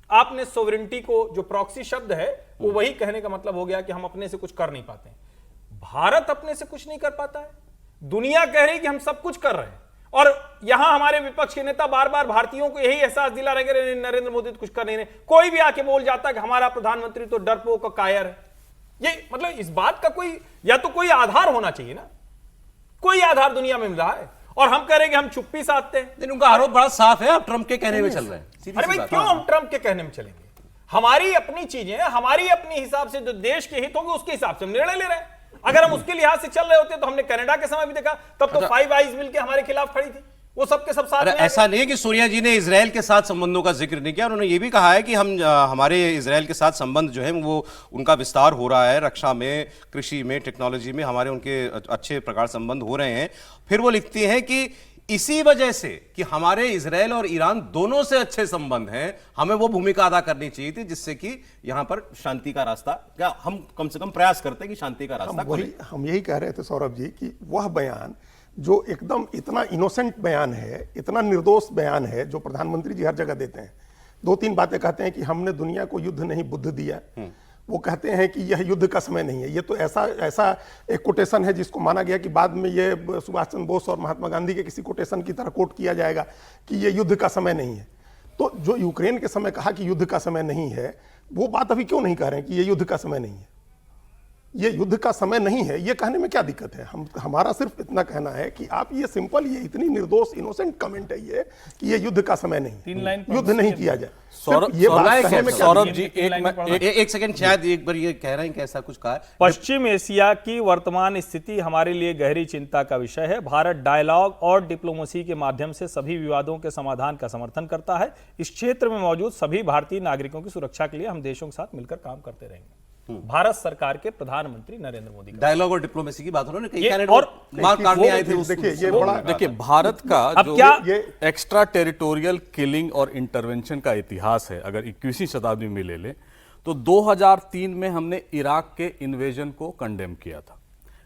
[SPEAKER 2] आपने सोवरेनिटी को, जो प्रॉक्सी शब्द है, वो वही कहने का मतलब हो गया कि हम अपने से कुछ कर नहीं पाते। भारत अपने से कुछ नहीं कर पाता है, दुनिया कह रही है कि हम सब कुछ कर रहे हैं, और यहां हमारे विपक्ष के नेता बार बार भारतीयों को यही एहसास दिला रहे हैं नरेंद्र मोदी तो कुछ कर नहीं रहे। कोई भी आके बोल जाता है कि हमारा प्रधानमंत्री तो डरपोक कायर है। ये मतलब इस बात का कोई, या तो कोई आधार होना चाहिए ना, कोई आधार दुनिया में मिल रहा है, और हम कह रहे हैं कि हम चुप्पी साधते हैं।
[SPEAKER 1] लेकिन उनका आरोप बड़ा साफ है, आप ट्रंप के कहने में चल रहे हैं। सीधी
[SPEAKER 2] अरे
[SPEAKER 1] सी
[SPEAKER 2] भाई,
[SPEAKER 1] बात।
[SPEAKER 2] क्यों हम ट्रंप के कहने में चलेंगे? हमारी अपनी चीजें, हमारी अपनी हिसाब से जो देश के हित होंगे उसके हिसाब से हम निर्णय ले रहे हैं। अगर हम उसके लिहाज से चल रहे होते तो हमने कनाडा के समय भी देखा, तब तो फाइव आइज मिल के हमारे खिलाफ खड़ी थी, वो सबके सब साथ में।
[SPEAKER 1] ऐसा नहीं है कि सोनिया जी ने इजराइल के साथ संबंधों का जिक्र नहीं किया, उन्होंने ये भी कहा है कि हम हमारे इजराइल के साथ संबंध जो है वो उनका विस्तार हो रहा है, रक्षा में, कृषि में, टेक्नोलॉजी में हमारे उनके अच्छे प्रकार संबंध हो रहे हैं। फिर वो लिखती हैं कि इसी वजह से कि हमारे इजराइल और ईरान दोनों से अच्छे संबंध हैं, हमें वो भूमिका अदा करनी चाहिए थी जिससे कि यहां पर शांति का रास्ता, क्या हम कम से कम प्रयास करते हैं कि शांति का रास्ता खुले।
[SPEAKER 4] हम यही कह रहे थे सौरभ जी कि वह बयान जो एकदम इतना इनोसेंट बयान है, इतना निर्दोष बयान है, जो प्रधानमंत्री जी हर जगह देते हैं। 2-3 बातें कहते हैं कि हमने दुनिया को युद्ध नहीं बुद्ध दिया, वो कहते हैं कि यह युद्ध का समय नहीं है। ये तो ऐसा एक कोटेशन है जिसको माना गया कि बाद में ये सुभाष चंद्र बोस और महात्मा गांधी के किसी कोटेशन की तरह कोट किया जाएगा कि ये युद्ध का समय नहीं है। तो जो यूक्रेन के समय कहा कि युद्ध का समय नहीं है, वो बात अभी क्यों नहीं कह रहे हैं कि ये युद्ध का समय नहीं है? ये युद्ध का समय नहीं है, ये कहने में क्या दिक्कत है? हमारा सिर्फ इतना कहना है कि आप ये सिंपल, ये इतनी निर्दोष इनोसेंट कमेंट है ये कि ये युद्ध का समय नहीं,
[SPEAKER 2] 3 लाइन
[SPEAKER 4] युद्ध नहीं किया जाए।
[SPEAKER 6] सौरभ जी
[SPEAKER 1] एक सेकंड, शायद एक बार ये कह रहे हैं कि ऐसा कुछ कहा है।
[SPEAKER 2] पश्चिम एशिया की वर्तमान स्थिति हमारे लिए गहरी चिंता का विषय है। भारत डायलॉग और डिप्लोमेसी के माध्यम से सभी विवादों के समाधान का समर्थन करता है। इस क्षेत्र में मौजूद सभी भारतीय नागरिकों की सुरक्षा के लिए हम देशों के साथ मिलकर काम करते रहेंगे। भारत सरकार के प्रधानमंत्री नरेंद्र मोदी।
[SPEAKER 1] डायलॉग और डिप्लोमेसी की बात उन्होंने कही,
[SPEAKER 2] और
[SPEAKER 1] मार्क कार्नी आए थे।
[SPEAKER 6] देखिए, भारत का
[SPEAKER 2] अब
[SPEAKER 6] जो
[SPEAKER 2] क्या
[SPEAKER 6] एक्स्ट्रा टेरिटोरियल किलिंग और इंटरवेंशन का इतिहास है, अगर 21वीं शताब्दी में ले ले तो 2003 में हमने इराक के इन्वेजन को कंडेम किया था।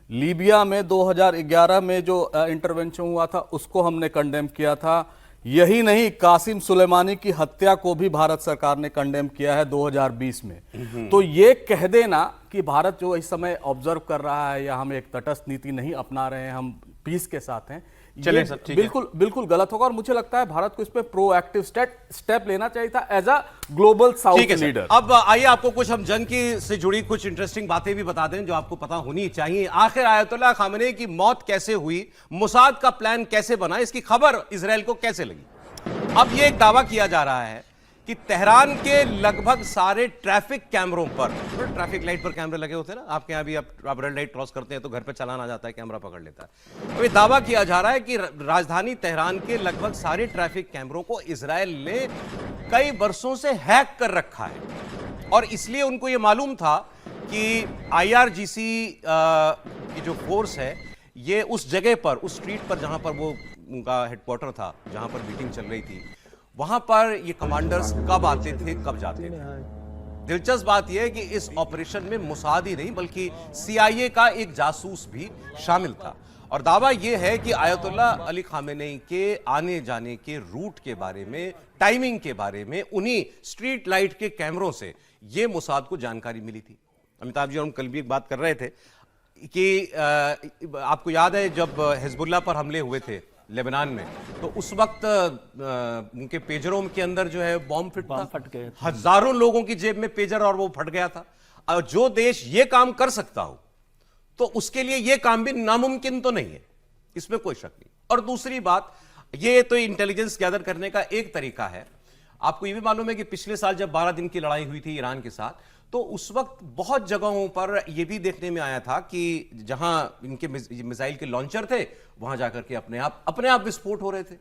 [SPEAKER 6] लीबिया में 2011 में जो इंटरवेंशन हुआ था उसको हमने कंडेम किया था। यही नहीं, कासिम सुलेमानी की हत्या को भी भारत सरकार ने कंडेम किया है 2020 में। तो ये कह देना कि भारत जो इस समय ऑब्जर्व कर रहा है या हम एक तटस्थ नीति नहीं अपना रहे हैं, हम पीस के साथ हैं,
[SPEAKER 1] चलिए
[SPEAKER 6] ये
[SPEAKER 1] सर, ठीक है।
[SPEAKER 6] बिल्कुल गलत होगा। और मुझे लगता है भारत को इस पे प्रोएक्टिव स्टेप लेना चाहिए था एज अ ग्लोबल साउथ
[SPEAKER 1] ठीक है सर।
[SPEAKER 6] लीडर।
[SPEAKER 1] अब आइए आपको कुछ हम जंग की से जुड़ी कुछ इंटरेस्टिंग बातें भी बता दें जो आपको पता होनी चाहिए। आखिर आयतुल्लाह खामेनी की मौत कैसे हुई, मोसाद का प्लान कैसे बना, इसकी खबर इजराइल को कैसे लगी। अब यह एक दावा किया जा रहा है कि तेहरान के लगभग सारे ट्रैफिक कैमरों पर, ट्रैफिक लाइट पर कैमरे लगे होते हैं ना, आपके यहां भी आप रेड लाइट क्रॉस करते हैं तो घर पे चालान आ जाता है, कैमरा पकड़ लेता है। तो ये दावा किया जा रहा है कि राजधानी तेहरान के लगभग सारे ट्रैफिक कैमरों को इजराइल ने कई वर्षों से हैक कर रखा है और इसलिए उनको यह मालूम था कि IRGC की जो फोर्स है ये उस जगह पर, उस स्ट्रीट पर जहां पर वो उनका हेडक्वार्टर था, जहां पर मीटिंग चल रही थी, वहां पर ये कमांडर्स कब आते थे कब जाते थे। दिलचस्प बात यह है कि इस ऑपरेशन में मोसाद ही नहीं बल्कि CIA का एक जासूस भी शामिल था और दावा यह है कि आयतुल्लाह अली खामेनी के आने जाने के रूट के बारे में, टाइमिंग के बारे में उन्हीं स्ट्रीट लाइट के कैमरों से यह मोसाद को जानकारी मिली थी। अमिताभ जी हम कल भी एक बात कर रहे थे कि आपको याद है जब हिजबुल्लाह पर हमले हुए थे लेबनान में, तो उस वक्त उनके पेजरों के अंदर जो है बॉम्ब
[SPEAKER 3] फट गए,
[SPEAKER 1] हजारों लोगों की जेब में पेजर और वो फट गया था। और जो देश ये काम कर सकता हो तो उसके लिए ये काम भी नामुमकिन तो नहीं है, इसमें कोई शक नहीं। और दूसरी बात, ये तो इंटेलिजेंस गैदर करने का एक तरीका है। आपको ये भी मालूम है कि पिछले साल जब 12 दिन की लड़ाई हुई थी ईरान के साथ, तो उस वक्त बहुत जगहों पर यह भी देखने में आया था कि जहां इनके मिसाइल के लॉन्चर थे वहां जाकर के अपने आप विस्फोट हो रहे थे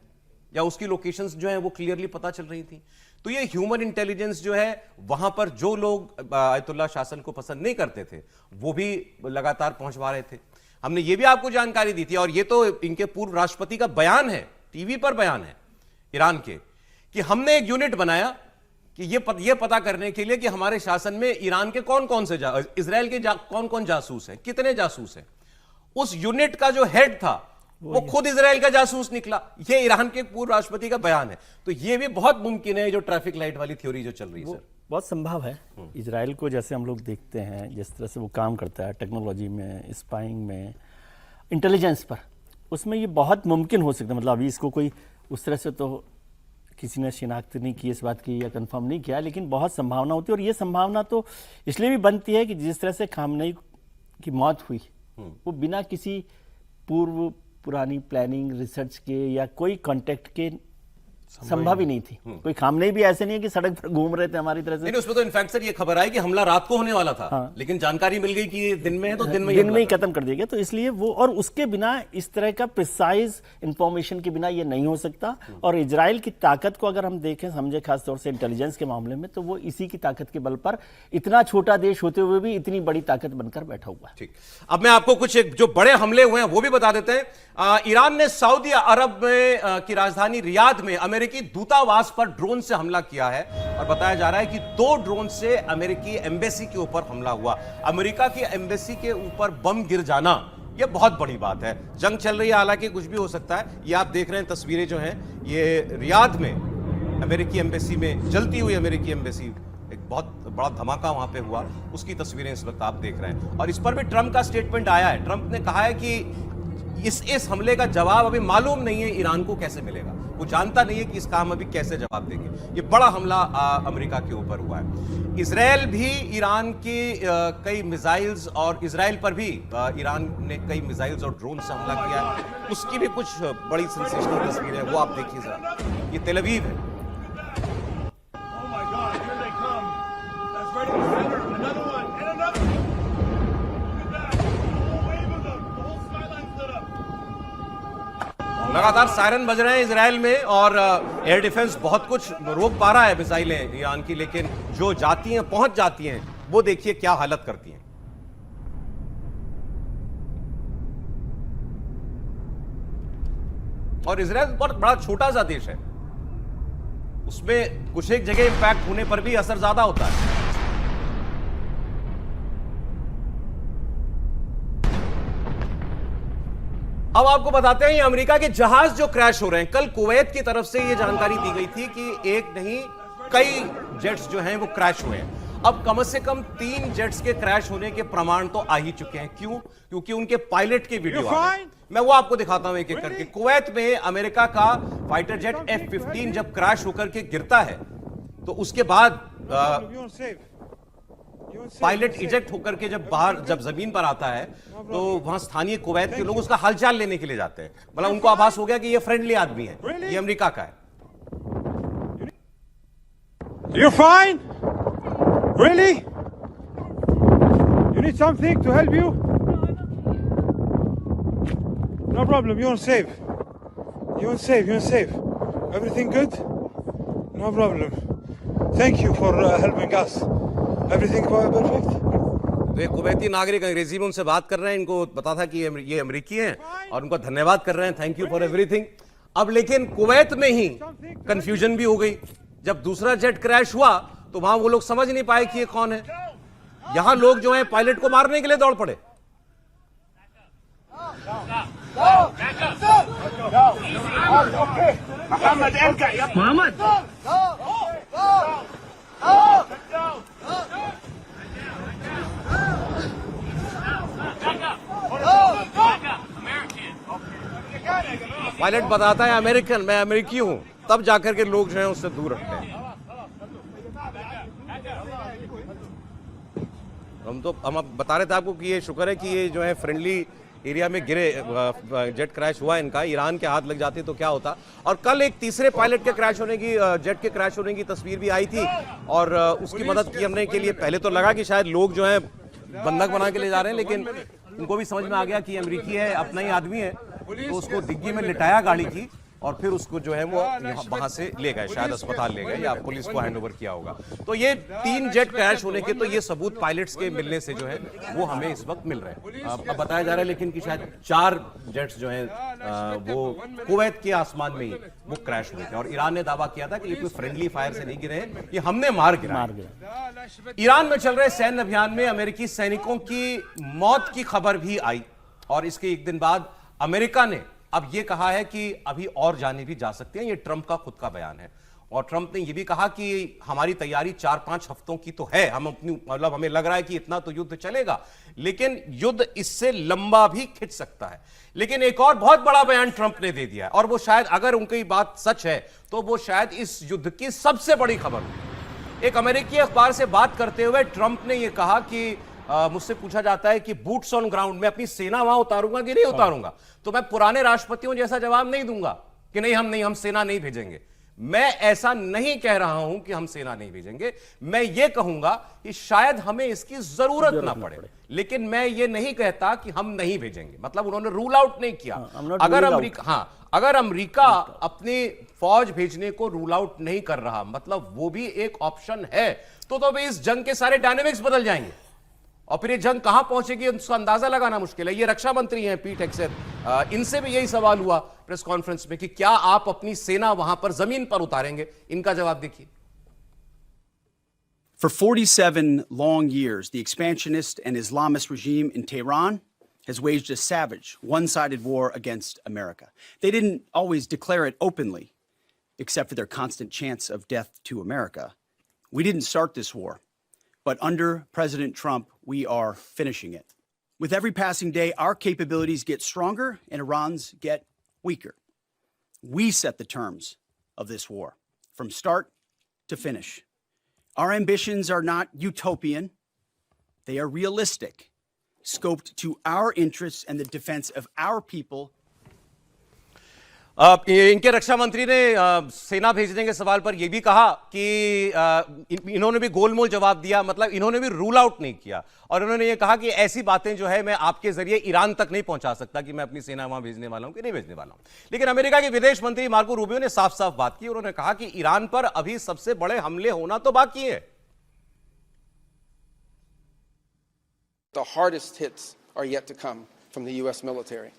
[SPEAKER 1] या उसकी लोकेशंस जो हैं वो क्लियरली पता चल रही थी। तो ये ह्यूमन इंटेलिजेंस जो है वहां पर जो लोग आयतुल्लाह शासन को पसंद नहीं करते थे वो भी लगातार पहुंचवा रहे थे। हमने ये भी आपको जानकारी दी थी और ये तो इनके पूर्व राष्ट्रपति का बयान है, टीवी पर बयान है ईरान के, कि हमने एक यूनिट बनाया कि ये पता करने के लिए कि हमारे शासन में ईरान के कौन कौन से इजराइल के कौन कौन जासूस हैं, कितने जासूस हैं। उस यूनिट का जो हेड था वो खुद इजराइल का जासूस निकला। ये ईरान के पूर्व राष्ट्रपति का बयान है। तो ये भी बहुत मुमकिन है जो ट्रैफिक लाइट वाली थ्योरी जो चल रही है सर,
[SPEAKER 3] बहुत संभव है। इजराइल को जैसे हम लोग देखते हैं, जिस तरह से वो काम करता है टेक्नोलॉजी में, स्पाइंग में, इंटेलिजेंस पर, उसमें ये बहुत मुमकिन हो सकता है। मतलब अभी इसको कोई उस तरह से तो किसी ने शिनाख्त नहीं की इस बात की या कंफर्म नहीं किया, लेकिन बहुत संभावना होती है। और ये संभावना तो इसलिए भी बनती है कि जिस तरह से खामनेई की मौत हुई वो बिना किसी पुरानी प्लानिंग, रिसर्च के या कोई कांटेक्ट के संभव ही नहीं थी। कोई खामनेई भी ऐसे नहीं है कि सड़क पर घूम रहे थे हमारी तरह से।
[SPEAKER 1] नहीं, उसमें तो इनफैक्ट सर ये खबर आई कि हमला रात को होने वाला था। हाँ। लेकिन जानकारी मिल गई कि ये दिन में है तो दिन में ही
[SPEAKER 3] खत्म कर दिया गया। तो इसलिए वो, और उसके बिना इस तरह का प्रिसाइज इंफॉर्मेशन के बिना ये नहीं हो सकता। और इजराइल की ताकत को अगर हम देखें समझे, खासतौर से इंटेलिजेंस के मामले में, तो वो इसी की ताकत के बल पर इतना छोटा देश होते हुए भी इतनी बड़ी ताकत बनकर बैठा हुआ है।
[SPEAKER 1] ठीक, अब मैं आपको कुछ जो बड़े हमले हुए हैं वो भी बता देते हैं। ईरान ने सऊदी अरब में की राजधानी रियाद में अमेरिकी दूतावास पर ड्रोन से हमला किया है और बताया जा रहा है कि 2 ड्रोन से अमेरिकी एम्बेसी के ऊपर हमला हुआ। अमेरिका की एम्बेसी के ऊपर बम गिर जाना यह बहुत बड़ी बात है। जंग चल रही है, हालांकि कुछ भी हो सकता है। ये आप देख रहे हैं तस्वीरें जो हैं, ये रियाद में अमेरिकी एम्बेसी में, जलती हुई अमेरिकी एम्बेसी, एक बहुत बड़ा धमाका वहां पे हुआ, उसकी तस्वीरें इस वक्त आप देख रहे हैं। और इस पर भी ट्रंप का स्टेटमेंट आया है। ट्रंप ने कहा है कि इस हमले का जवाब अभी मालूम नहीं है ईरान को कैसे मिलेगा। वो जानता नहीं है कि इसका हम अभी कैसे जवाब देंगे। ये बड़ा हमला अमेरिका के ऊपर हुआ है। इजराइल भी ईरान के कई मिसाइल्स, और इजराइल पर भी ईरान ने कई मिसाइल्स और ड्रोन से हमला किया है। उसकी भी कुछ बड़ी सेंसेशनल तस्वीरें हैं, वो आप देखिए जरा। ये तेल अवीव है। लगातार सायरन बज रहे हैं इजराइल में और एयर डिफेंस बहुत कुछ रोक पा रहा है मिसाइलें ईरान की, लेकिन जो जाती हैं, पहुंच जाती हैं, वो देखिए क्या हालत करती हैं। और इजराइल बहुत बड़ा छोटा सा देश है, उसमें कुछ एक जगह इंपैक्ट होने पर भी असर ज्यादा होता है। अब आपको बताते हैं ये अमेरिका के जहाज जो क्रैश हो रहे हैं, कल कुवैत की तरफ से ये जानकारी दी गई थी कि एक नहीं कई जेट्स जो हैं वो क्रैश हुए हैं। अब कम से कम 3 जेट्स के क्रैश होने के प्रमाण तो आ ही चुके हैं। क्यों? क्योंकि उनके पायलट के वीडियो आ गए। मैं वो आपको दिखाता हूं एक एक करके। कुवैत में अमेरिका का फाइटर जेट F-15 जब क्रैश होकर के गिरता है तो उसके बाद पायलट इजेक्ट होकर के जब जमीन पर आता है तो वहां स्थानीय कुवैत के लोग उसका हालचाल लेने के लिए जाते हैं। मतलब उनको आभास हो गया कि ये फ्रेंडली आदमी है, ये अमेरिका का है।
[SPEAKER 8] You're fine? Really? You need something to help you? No problem, you're safe. You're safe, you're safe. Everything good? No problem. Thank you for helping us. Everything perfect?
[SPEAKER 1] तो ये कुवैती नागरिक अंग्रेजी में उनसे बात कर रहे हैं, इनको पता था कि ये अमेरिकी हैं और उनको धन्यवाद कर रहे हैं, थैंक यू फॉर एवरीथिंग। अब लेकिन कुवैत में ही कंफ्यूजन भी हो गई। जब दूसरा जेट क्रैश हुआ तो वहां वो लोग समझ नहीं पाए कि ये कौन है। यहां लोग जो है पायलट को मारने के लिए दौड़ पड़े। मोहम्मद पायलट बताता है अमेरिकन, मैं अमेरिकी हूं, तब जाकर के लोग जो हैं उससे दूर हटते हैं। हम अब बता रहे थे आपको कि ये शुक्र है कि ये जो है फ्रेंडली एरिया में गिरे, जेट क्रैश हुआ इनका। ईरान के हाथ लग जाते तो क्या होता। और कल एक तीसरे पायलट के क्रैश होने की, जेट के क्रैश होने की तस्वीर भी आई थी और उसकी मदद करने के लिए पहले तो लगा कि शायद लोग जो है बंधक बना के ले जा रहे हैं, लेकिन उनको भी समझ में आ गया कि अमेरिकी है, अपना ही आदमी है, तो उसको डिग्गी में लिटाया गाड़ी की और फिर उसको जो है वो वहां से ले गए, शायद अस्पताल ले गए या पुलिस को हैंडओवर किया होगा। तो ये 3 जेट क्रैश होने के तो ये सबूत पायलट्स के मिलने से जो है वो हमें इस वक्त मिल रहे हैं। अब बताया जा रहा है लेकिन कि शायद 4 जेट्स जो हैं वो कुवैत के आसमान में ही वो क्रैश हुए थे और ईरान ने दावा किया था कि ये कोई फ्रेंडली फायर से नहीं गिरे हैं, ये हमने मार गिरा। ईरान में चल रहे सैन्य अभियान में अमेरिकी सैनिकों की मौत की खबर भी आई और इसके एक दिन बाद अमेरिका ने अब यह कहा है कि अभी और जाने भी जा सकते हैं। यह ट्रंप का खुद का बयान है और ट्रंप ने यह भी कहा कि हमारी तैयारी 4-5 हफ्तों की तो है, हम अपनी मतलब हमें लग रहा है कि इतना तो युद्ध चलेगा, लेकिन युद्ध इससे लंबा भी खिंच सकता है। लेकिन एक और बहुत बड़ा बयान ट्रंप ने दे दिया है और वो शायद, अगर उनकी बात सच है तो वो शायद इस युद्ध की सबसे बड़ी खबर हो। एक अमेरिकी अखबार से बात करते हुए ट्रंप ने यह कहा कि मुझसे पूछा जाता है कि बूट्स ऑन ग्राउंड में अपनी सेना वहां उतारूंगा कि नहीं उतारूंगा, तो मैं पुराने राष्ट्रपतियों जैसा जवाब नहीं दूंगा कि नहीं हम सेना नहीं भेजेंगे। मैं ऐसा नहीं कह रहा हूं कि हम सेना नहीं भेजेंगे, मैं ये कहूंगा कि शायद हमें इसकी जरूरत ना पड़े, लेकिन मैं ये नहीं कहता कि हम नहीं भेजेंगे। मतलब उन्होंने रूल आउट नहीं किया। अगर अमेरिका अपनी फौज भेजने को रूल आउट नहीं कर रहा, मतलब वो भी एक ऑप्शन है, तो भी इस जंग के सारे डायनेमिक्स बदल जाएंगे और फिर ये जंग कहां पहुंचेगी उसका अंदाजा लगाना मुश्किल है। ये रक्षा मंत्री हैं पीट हेगसेथ, इनसे भी यही सवाल हुआ प्रेस कॉन्फ्रेंस में कि क्या आप अपनी सेना वहां पर जमीन पर उतारेंगे। इनका जवाब देखिए।
[SPEAKER 9] For 47 long years, the expansionist and Islamist regime in Tehran has waged a savage, one-sided war against America. They didn't always declare it openly, except for their constant chants of death to America. We didn't start this war. But under President Trump, we are finishing it. With every passing day, our capabilities get stronger and Iran's get weaker. We set the terms of this war, from start to finish. Our ambitions are not utopian. They are realistic, scoped to our interests and the defense of our people.
[SPEAKER 1] इनके रक्षा मंत्री ने सेना भेजने के सवाल पर यह भी कहा कि इन्होंने भी गोलमोल जवाब दिया, मतलब इन्होंने भी रूल आउट नहीं किया और इन्होंने ये कहा कि ऐसी बातें जो है मैं आपके जरिए ईरान तक नहीं पहुंचा सकता कि मैं अपनी सेना वहां भेजने वाला हूं कि नहीं भेजने वाला हूं। लेकिन अमेरिका के विदेश मंत्री मार्को रूबियो ने साफ साफ बात की। उन्होंने कहा कि ईरान पर अभी सबसे बड़े हमले होना तो बाकी है।
[SPEAKER 10] The hardest hits are yet to come from the US military.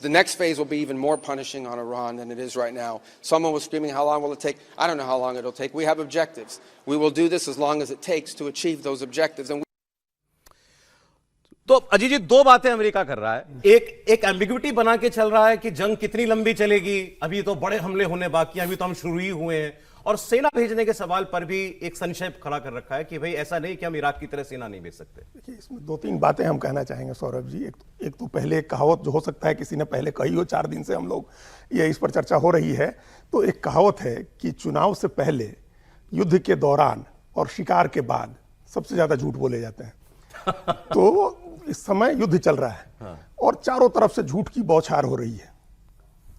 [SPEAKER 10] The next phase will be even more punishing on Iran than it is right now. Someone was screaming, how long will it take? I don't know how long it'll take. We have objectives. We will do this as long as it takes to achieve those objectives.
[SPEAKER 1] तो अजीत जी, दो बातें अमेरिका कर रहा है। एक एम्बिग्विटी बना के चल रहा है कि जंग कितनी लंबी चलेगी, अभी तो बड़े हमले होने बाकी हैं, अभी तो हम शुरू ही हुए हैं। और सेना भेजने के सवाल पर भी एक संशय खड़ा कर रखा है कि भाई ऐसा नहीं कि हम इराक की तरह सेना नहीं भेज सकते।
[SPEAKER 4] देखिए, इसमें दो तीन बातें हम कहना चाहेंगे सौरभ जी। एक तो पहले एक कहावत जो हो सकता है किसी ने पहले कही हो, 4 दिन से हम लोग ये इस पर चर्चा हो रही है। तो एक कहावत है कि चुनाव से पहले, युद्ध के दौरान और शिकार के बाद सबसे ज्यादा झूठ बोले जाते हैं। तो इस समय युद्ध चल रहा है और चारों तरफ से झूठ की बौछार हो रही है।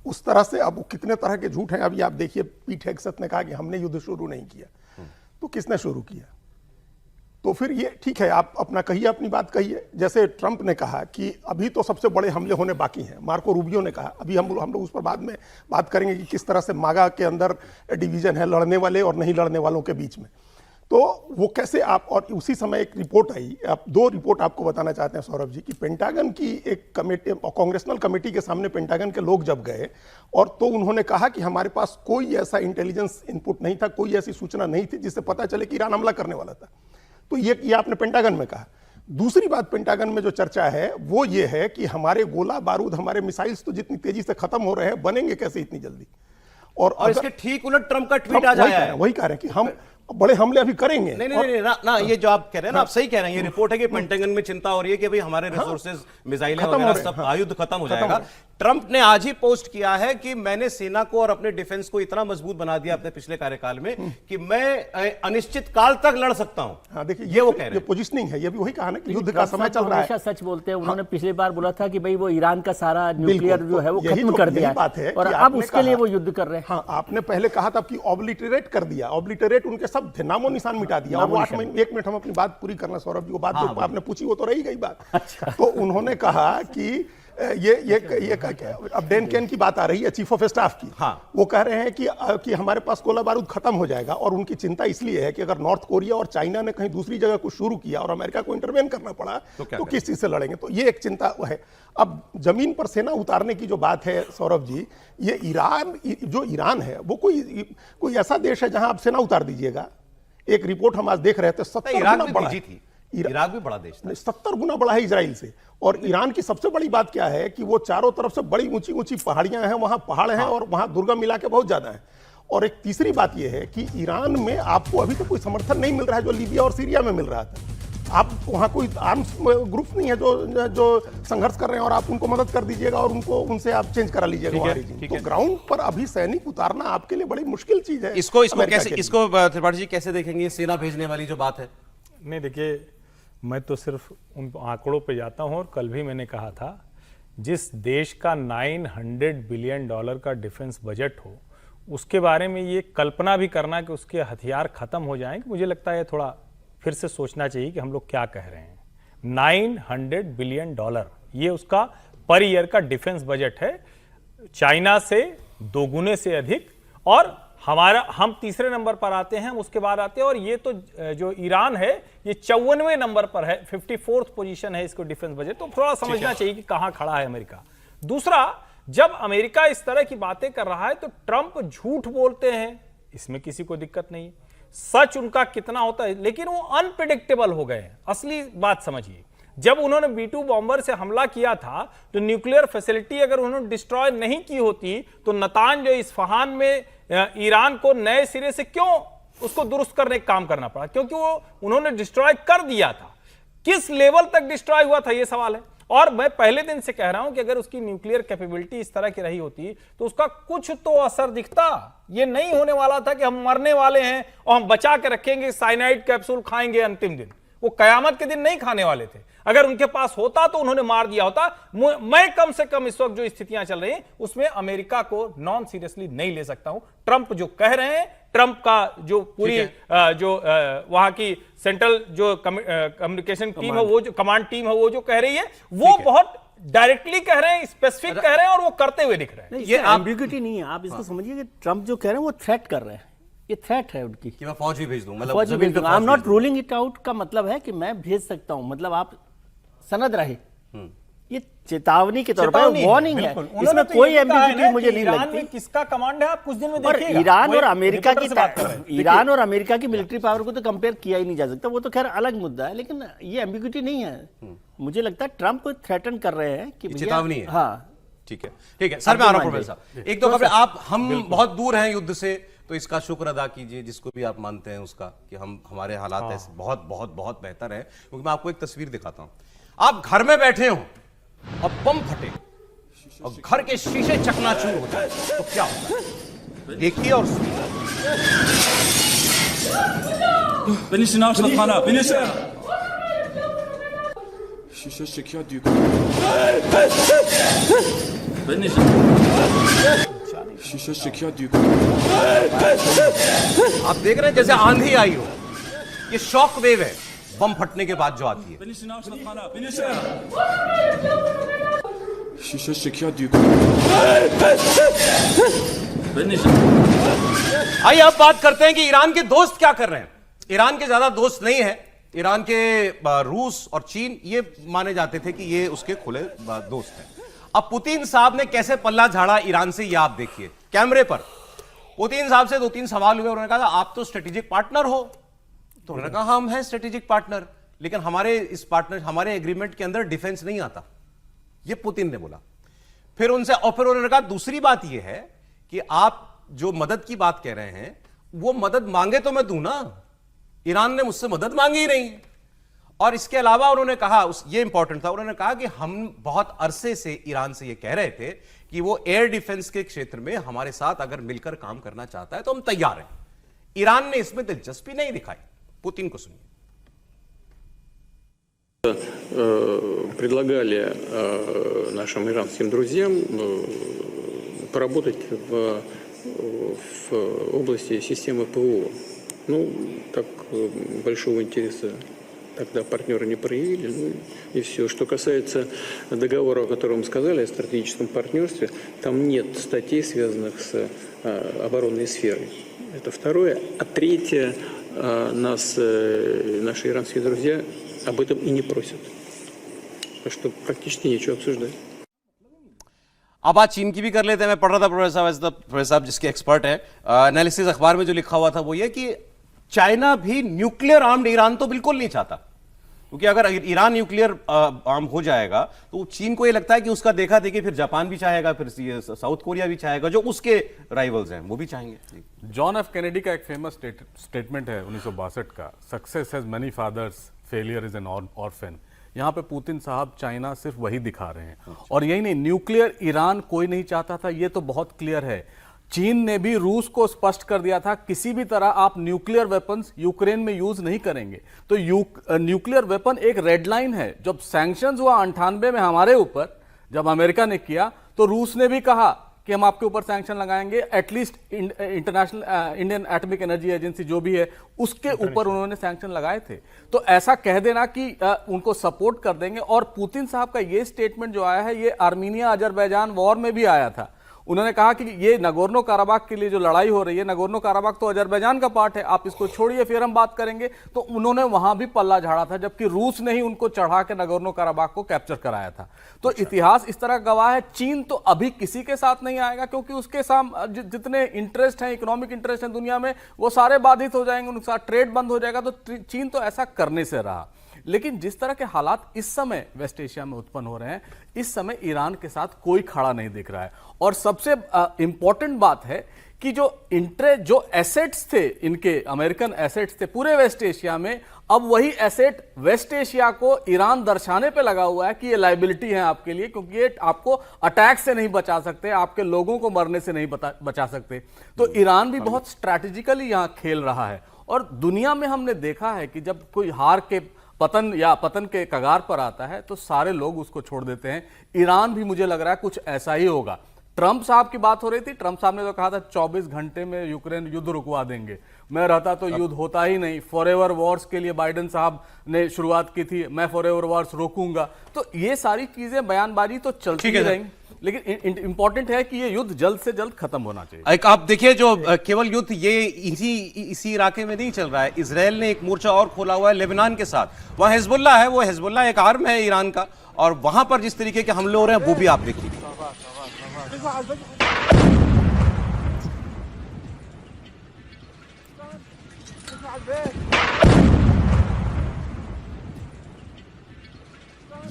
[SPEAKER 4] उस तरह से अब कितने तरह के झूठ हैं। अभी आप देखिए, पीट हेगसेथ ने कहा कि हमने युद्ध शुरू नहीं किया, तो किसने शुरू किया? तो फिर ये ठीक है, आप अपना कहिए, अपनी बात कहिए। जैसे ट्रंप ने कहा कि अभी तो सबसे बड़े हमले होने बाकी हैं, मार्को रूबियो ने कहा। अभी हम लोग उस पर बाद में बात करेंगे कि किस तरह से मागा के अंदर डिवीजन है, लड़ने वाले और नहीं लड़ने वालों के बीच में। तो वो कैसे आप, और उसी समय एक रिपोर्ट आई, आप 2 रिपोर्ट आपको बताना चाहते हैं सौरभ जी, कि पेंटागन की एक कमेटी, कांग्रेसनल कमेटी के सामने पेंटागन के लोग जब गए और तो उन्होंने कहा कि हमारे पास कोई ऐसा इंटेलिजेंस इनपुट नहीं था, कोई ऐसी सूचना नहीं थी जिससे पता चले कि ईरान हमला करने वाला था। तो ये आपने पेंटागन में कहा। दूसरी बात पेंटागन में जो चर्चा है वो ये है कि हमारे गोला बारूद, हमारे मिसाइल्स तो जितनी तेजी से खत्म हो रहे हैं, बनेंगे कैसे इतनी जल्दी? और
[SPEAKER 1] इसके ठीक उलट ट्रंप का ट्वीट आ जाया है।
[SPEAKER 4] वही कह रहे हैं कि हम बड़े हमले अभी करेंगे।
[SPEAKER 1] नहीं, ना, ये जो आप कह रहे हैं ना, आप सही कह रहे हैं। ये रिपोर्ट है कि पेंटागन में चिंता हो रही है कि भाई हमारे रिसोर्सेज, मिसाइलें वगैरह सब, आयुध खत्म हो जाएगा। ट्रंप ने आज ही पोस्ट किया है कि मैंने सेना को और अपने डिफेंस को इतना मजबूत बना दिया अपने पिछले कार्यकाल में कि मैं अनिश्चित काल तक लड़ सकता हूं।
[SPEAKER 4] हाँ, देखिए,
[SPEAKER 1] ये वो कह रहे हैं,
[SPEAKER 4] पोजिशनिंग है। ये भी वही कहा ना कि युद्ध का समय चल रहा है।
[SPEAKER 3] हमेशा सच बोलते हैं। उन्होंने पिछली बार बोला था कि भाई वो ईरान का सारा न्यूक्लियर जो है वो खत्म कर दिया है और अब उसके लिए वो युद्ध कर रहे हैं।
[SPEAKER 4] हाँ, आपने पहले कहा था कि ऑब्लिटरेट कर दिया, ऑब्लिटरेट उनके सब थे, नामो निशान मिटा दिया। और 1 मिनट हम अपनी बात पूरी करना सौरभ जी, वो बात जो आपने पूछी वो तो रही गई बात। तो उन्होंने कहा कि ये अब डैन केन की बात आ रही है, चीफ ऑफ स्टाफ की।
[SPEAKER 1] हाँ।
[SPEAKER 4] वो कह रहे हैं कि हमारे पास गोला बारूद खत्म हो जाएगा और उनकी चिंता इसलिए है कि अगर नॉर्थ कोरिया और चाइना ने कहीं दूसरी जगह कुछ शुरू किया और अमेरिका को इंटरवेन करना पड़ा तो किस चीज से लड़ेंगे? तो ये एक चिंता है। अब जमीन पर सेना उतारने की जो बात है सौरभ जी, ये ईरान है वो कोई ऐसा देश है जहां आप सेना उतार दीजिएगा? एक रिपोर्ट हम आज देख रहे थे, 70 गुना बड़ा थी।
[SPEAKER 1] इराक भी बड़ा देश था,
[SPEAKER 4] 70 गुना बड़ा है इजराइल से। और ईरान की सबसे बड़ी बात क्या है कि वो चारों तरफ से बड़ी ऊंची ऊंची पहाड़ियां हैं, वहां पहाड़ हैं और वहां दुर्गम इलाके बहुत ज्यादा हैं। और एक तीसरी बात यह है कि ईरान में आपको अभी तक कोई समर्थन नहीं मिल रहा है जो लीबिया और सीरिया में मिल रहा था। आप वहां कोई आर्म्स ग्रुप नहीं है जो संघर्ष कर रहे हैं और आप उनको मदद कर दीजिएगा और उनसे आप चेंज करा लीजिएगा। तो ग्राउंड पर अभी सैनिक उतारना आपके लिए बड़ी मुश्किल चीज है।
[SPEAKER 1] इसको त्रिपाठी जी कैसे देखेंगे, सेना भेजने वाली जो बात है?
[SPEAKER 2] नहीं, देखिए, मैं तो सिर्फ उन आंकड़ों पे जाता हूं और कल भी मैंने कहा था, जिस देश का $900 बिलियन का डिफेंस बजट हो, उसके बारे में ये कल्पना भी करना कि उसके हथियार खत्म हो जाएंगे, मुझे लगता है थोड़ा फिर से सोचना चाहिए कि हम लोग क्या कह रहे हैं। $900 बिलियन, ये उसका पर ईयर का डिफेंस बजट है, चाइना से 2 गुने से अधिक। और हम तीसरे नंबर पर आते हैं, उसके बाद आते हैं। और ये तो जो ईरान है ये 54वें नंबर पर है, 54th पोजीशन है इसको डिफेंस बजट। तो थोड़ा समझना चाहिए कि कहां खड़ा है अमेरिका। दूसरा, जब अमेरिका इस तरह की बातें कर रहा है तो ट्रंप झूठ बोलते हैं, इसमें किसी को दिक्कत नहीं। सच उनका कितना होता है, लेकिन वो अनप्रिडिक्टेबल हो गए हैं। असली बात समझिए, जब उन्होंने B-2 बॉम्बर से हमला किया था तो न्यूक्लियर फैसिलिटी अगर उन्होंने डिस्ट्रॉय नहीं की होती तो नतान जो इस्फहान में ईरान को नए सिरे से क्यों उसको दुरुस्त करने का काम करना पड़ा? क्योंकि वो उन्होंने डिस्ट्रॉय कर दिया था। किस लेवल तक डिस्ट्रॉय हुआ था, ये सवाल है। और मैं पहले दिन से कह रहा हूं कि अगर उसकी न्यूक्लियर कैपेबिलिटी इस तरह की रही होती तो उसका कुछ तो असर दिखता। ये नहीं होने वाला था कि हम मरने वाले हैं और हम बचा के रखेंगे, साइनाइड कैप्सूल खाएंगे अंतिम दिन। वो कयामत के दिन नहीं खाने वाले थे। अगर उनके पास होता तो उन्होंने मार दिया होता। मैं कम से कम इस वक्त जो स्थितियां चल रही हैं उसमें अमेरिका को नॉन सीरियसली नहीं ले सकता हूं। ट्रंप जो कह रहे हैं, ट्रंप का जो पूरी वहां की सेंट्रल जो कम्युनिकेशन टीम है, वो जो कमांड टीम है, वो जो कह रही है, वो बहुत डायरेक्टली कह रहे हैं, स्पेसिफिक कह रहे हैं और वो करते हुए दिख रहे हैं।
[SPEAKER 3] ये एम्बिग्यूटी नहीं है। आप इसको समझिए कि ट्रंप जो कह रहे हैं वो थ्रेट कर रहे हैं। ये थ्रेट है उनकी
[SPEAKER 1] कि मैं फौज भी भेज दूं, मतलब
[SPEAKER 3] फौज भेज दूंगा। I am not ruling it out का मतलब है कि मैं भेज सकता हूं, मतलब आप सनद रहे। ये चेतावनी के तौर पर वार्निंग है, इसमें कोई एम्बिग्यूटी मुझे नहीं लगती।
[SPEAKER 2] किसका कमांड है आप कुछ दिन में
[SPEAKER 3] और
[SPEAKER 2] देखिएगा।
[SPEAKER 3] ईरान और अमेरिका की मिलिट्री पावर को तो कंपेयर किया ही नहीं जा सकता, वो तो खैर अलग मुद्दा है। लेकिन ये एम्बिग्यूटी नहीं है। मुझे लगता है ट्रंप थ्रेटन कर रहे हैं कि भैया-
[SPEAKER 1] चेतावनी है।
[SPEAKER 3] हाँ,
[SPEAKER 1] ठीक है सर, मैं आ रहा हूं
[SPEAKER 3] मान
[SPEAKER 1] प्रोफेसर
[SPEAKER 3] जाइए।
[SPEAKER 1] साहब। एक दो खबरें, आप हम बहुत दूर हैं युद्ध से, तो इसका शुक्र अदा कीजिए, जिसको भी आप मानते हैं उसका, कि हमारे हालात ऐसे बहुत बहुत बहुत बेहतर है। क्योंकि मैं आपको एक तस्वीर दिखाता हूं, आप घर में बैठे हो और बम फटे और घर के शीशे चकनाचूर हो जाए तो क्या होता है, देखिए और सुनिए। आप देख रहे हैं जैसे आंधी आई हो, ये शॉक वेव है बम फटने के बाद जो आती है। आइए अब बात करते हैं कि ईरान के दोस्त क्या कर रहे हैं। ईरान के ज्यादा दोस्त नहीं है, ईरान के रूस और चीन ये माने जाते थे कि ये उसके खुले दोस्त हैं। अब पुतिन साहब ने कैसे पल्ला झाड़ा ईरान से, ये आप देखिए कैमरे पर। पुतिन साहब से 2-3 सवाल हुए, उन्होंने कहा आप तो स्ट्रेटेजिक पार्टनर हो, तो उन्होंने कहा हम हैं स्ट्रेटेजिक पार्टनर, लेकिन हमारे एग्रीमेंट के अंदर डिफेंस नहीं आता, ये पुतिन ने बोला। फिर उन्होंने कहा दूसरी बात यह है कि आप जो मदद की बात कह रहे हैं, वो मदद मांगे तो मैं दूं ना, ईरान ने मुझसे मदद मांगी ही नहीं। और इसके अलावा उन्होंने कहा, ये इंपॉर्टेंट था, उन्होंने कहा कि हम बहुत अरसे से ईरान से ये कह रहे थे कि वो एयर डिफेंस के क्षेत्र में हमारे साथ अगर मिलकर काम करना चाहता है तो हम तैयार हैं। ईरान ने इसमें दिलचस्पी नहीं दिखाई। पुतिन को सुनिए।
[SPEAKER 11] Предлагали нашим иранским друзьям поработать в области системы ПВО. Ну, так большого интереса тогда партнеры не проявили, ну и все. Что касается договора, о котором мы сказали, о стратегическом партнерстве, там нет статей, связанных с оборонной сферой. Это второе. А третье, наши иранские друзья об этом и не просят. Так что практически нечего обсуждать.
[SPEAKER 1] अब बात चीन की भी कर लेते हैं। मैं पढ़ रहा था प्रोफेसर साहब जिसके एक्सपर्ट है, एनालिसिस अखबार में जो लिखा हुआ था वो ये कि चाइना भी न्यूक्लियर आर्म्ड ईरान तो बिल्कुल नहीं चाहता, क्योंकि अगर ईरान न्यूक्लियर आर्म हो जाएगा तो चीन को ये लगता है कि उसका देखा देखी फिर जापान भी चाहेगा, फिर साउथ कोरिया भी चाहेगा, जो उसके राइवल्स हैं वो भी चाहेंगे।
[SPEAKER 6] जॉन एफ कैनेडी का एक फेमस स्टेटमेंट है 1962 का, success has many fathers, failure is an orphan. यहाँ पे पुतिन साहब चाइना सिर्फ वही दिखा रहे हैं। और यही नहीं, न्यूक्लियर ईरान कोई नहीं चाहता था, ये तो बहुत क्लियर है। चीन ने भी रूस को स्पष्ट कर दिया था किसी भी तरह आप न्यूक्लियर वेपन्स यूक्रेन में यूज नहीं करेंगे। तो न्यूक्लियर वेपन एक रेड लाइन है। जब सैंक्शंस हुआ 98 में हमारे ऊपर, जब अमेरिका ने किया, तो रूस ने भी कहा कि हम आपके ऊपर सैंक्शन लगाएंगे, at least international Indian atomic energy agency जो भी है उसके ऊपर उन्होंने सैंक्शन लगाए थे। तो ऐसा कह देना कि उनको सपोर्ट कर देंगे। और पुतिन साहब का ये स्टेटमेंट जो आया है, ये आर्मीनिया अजरबैजान वॉर में भी आया था। उन्होंने कहा कि ये नगोर्नो काराबाख के लिए जो लड़ाई हो रही है, नगोर्नो काराबाख तो अजरबैजान का पार्ट है, आप इसको छोड़िए फिर हम बात करेंगे। तो उन्होंने वहां भी पल्ला झाड़ा था, जबकि रूस ने ही उनको चढ़ा के नगोर्नो काराबाख को कैप्चर कराया था। तो इतिहास इस तरह गवाह है। चीन तो अभी किसी के साथ नहीं आएगा, क्योंकि उसके साथ जितने इंटरेस्ट हैं, इकोनॉमिक इंटरेस्ट हैं दुनिया में, वो सारे बाधित हो जाएंगे, उनके साथ ट्रेड बंद हो जाएगा। तो चीन तो ऐसा करने से रहा। लेकिन जिस तरह के हालात इस समय वेस्ट एशिया में उत्पन्न हो रहे हैं, इस समय ईरान के साथ कोई खड़ा नहीं दिख रहा है। और सबसे इंपॉर्टेंट बात है कि जो एसेट्स थे, इनके अमेरिकन एसेट्स थे पूरे वेस्ट एशिया में, अब वही एसेट वेस्ट एशिया को ईरान दर्शाने पे लगा हुआ है कि ये लायबिलिटी है आपके लिए, क्योंकि ये आपको अटैक से नहीं बचा सकते, आपके लोगों को मरने से नहीं बचा सकते। तो ईरान भी बहुत स्ट्रैटेजिकली यहां खेल रहा है। और दुनिया में हमने देखा है कि जब कोई हार के पतन के कगार पर आता है तो सारे लोग उसको छोड़ देते हैं। ईरान भी मुझे लग रहा है कुछ ऐसा ही होगा। ट्रंप साहब की बात हो रही थी, ट्रंप साहब ने तो कहा था 24 घंटे में यूक्रेन युद्ध रुकवा देंगे। मैं रहता तो युद्ध होता ही नहीं। फॉरएवर वॉर्स के लिए बाइडेन साहब ने शुरुआत की थी, मैं फॉरएवर वॉर्स रोकूंगा। तो ये सारी चीजें, बयानबाजी तो चलती ही रहेंगी, लेकिन इंपॉर्टेंट है कि ये युद्ध जल्द से जल्द खत्म होना चाहिए।
[SPEAKER 1] आप देखिए, जो केवल युद्ध ये इसी इलाके में नहीं चल रहा है। इजराइल ने एक मोर्चा और खोला हुआ है लेबनान के साथ। वहां हिजबुल्लाह है, वो हिजबुल्लाह एक आर्म है ईरान का, और वहां पर जिस तरीके के हमले हो रहे हैं वो भी आप देखिए।